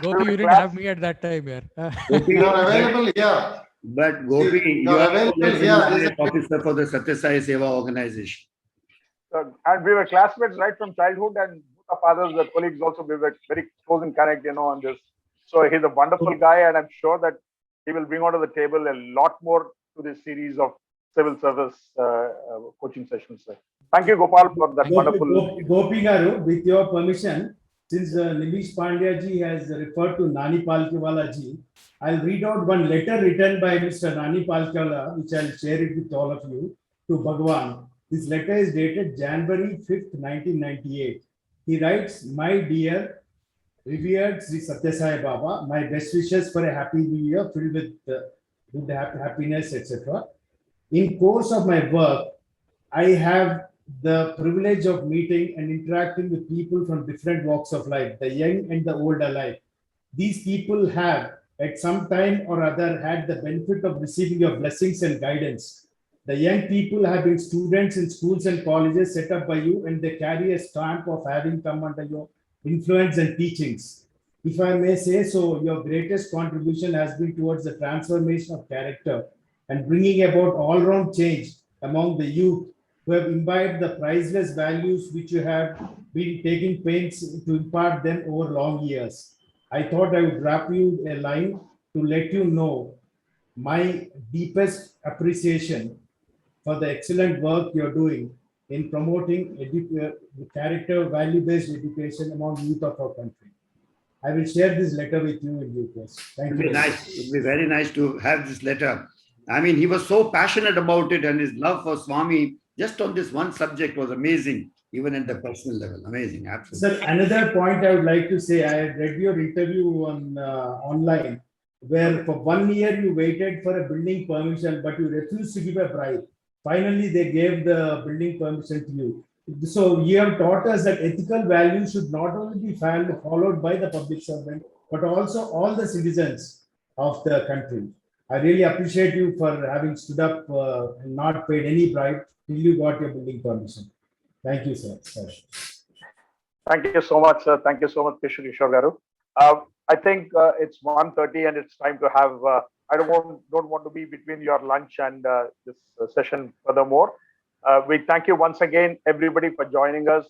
Gopi, you didn't have me at that time, yeah. Gopi, You are available here. but Gopi, you are are available always here. an officer for the Sathya Seva organization. And we were classmates right from childhood, and both our fathers were colleagues also. We were very close in connect, on this. So he's a wonderful guy, and I'm sure that he will bring onto the table a lot more to this series of civil service coaching sessions. Sir. Thank you, Gopal, for that wonderful. Gopi Garu, with your permission, since Nimish Pandya ji has referred to Nani Palkiwala ji, I'll read out one letter written by Mr. Nani Palkiwala, which I'll share it with all of you, to Bhagawan. This letter is dated January 5th, 1998. He writes, my dear revered Sri Sathya Sai Baba, my best wishes for a happy new year filled with happiness, etc. In course of my work, I have the privilege of meeting and interacting with people from different walks of life, the young and the old alike. These people have, at some time or other, had the benefit of receiving your blessings and guidance. The young people have been students in schools and colleges set up by you, and they carry a stamp of having come under your influence and teachings. If I may say so, your greatest contribution has been towards the transformation of character and bringing about all-round change among the youth who have imbibed the priceless values which you have been taking pains to impart them over long years. I thought I would drop you a line to let you know my deepest appreciation for the excellent work you're doing in promoting character, value-based education among youth of our country. I will share this letter with you in due course. Thank you. It would be very nice to have this letter. I mean, he was so passionate about it, and his love for Swami just on this one subject was amazing, even at the personal level. Amazing, absolutely. Sir, another point I would like to say, I had read your interview on online, where for 1 year you waited for a building permission, but you refused to give a bribe. Finally, they gave the building permission to you. So you have taught us that ethical values should not only be followed by the public servant, but also all the citizens of the country. I really appreciate you for having stood up and not paid any bribe till you got your building permission. Thank you, sir. Thank you so much, sir. Thank you so much, Kishore Garu. I think it's 1:30 and it's time to have. I don't want to be between your lunch and this session furthermore. We thank you once again, everybody, for joining us.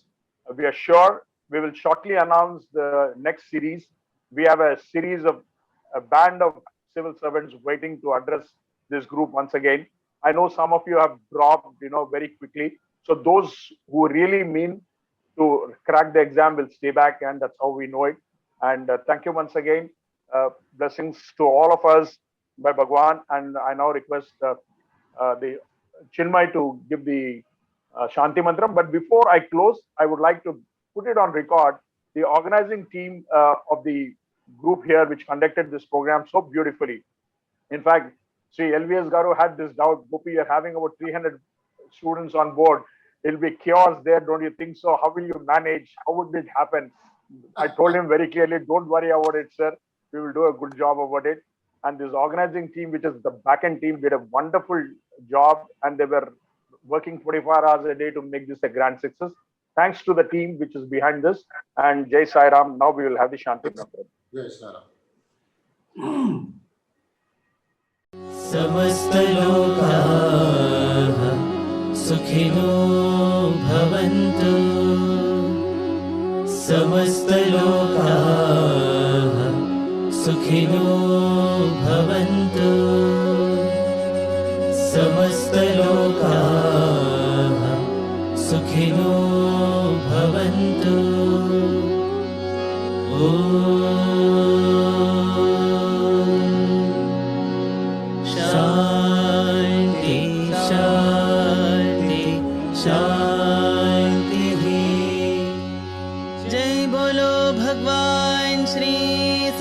We are sure we will shortly announce the next series. We have a series of a band of civil servants waiting to address this group once again. I know some of you have dropped, very quickly. So those who really mean to crack the exam will stay back, and that's how we know it. And thank you once again. Blessings to all of us by Bhagwan. And I now request the Chinmay to give the Shanti Mantram. But before I close, I would like to put it on record. The organizing team of the group here, which conducted this program so beautifully. In fact, Sri LVS Garu had this doubt. Gopi, you're having about 300 students on board. It'll be chaos there, don't you think so? How will you manage? How would it happen? I told him very clearly, don't worry about it, sir. We will do a good job about it. And this organizing team, which is the back-end team, did a wonderful job, and they were working 24 hours a day to make this a grand success. Thanks to the team which is behind this. And Jai Sai Ram. Now we will have the Shanti Mantram. Jai Sai Ram. समस्त लोकाः सुखिनो भवन्तु समस्त लोकाः सुखिनो भवन्तु समस्त लोकाः सुखिनो भवन्तु ॐ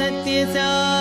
सत्य साई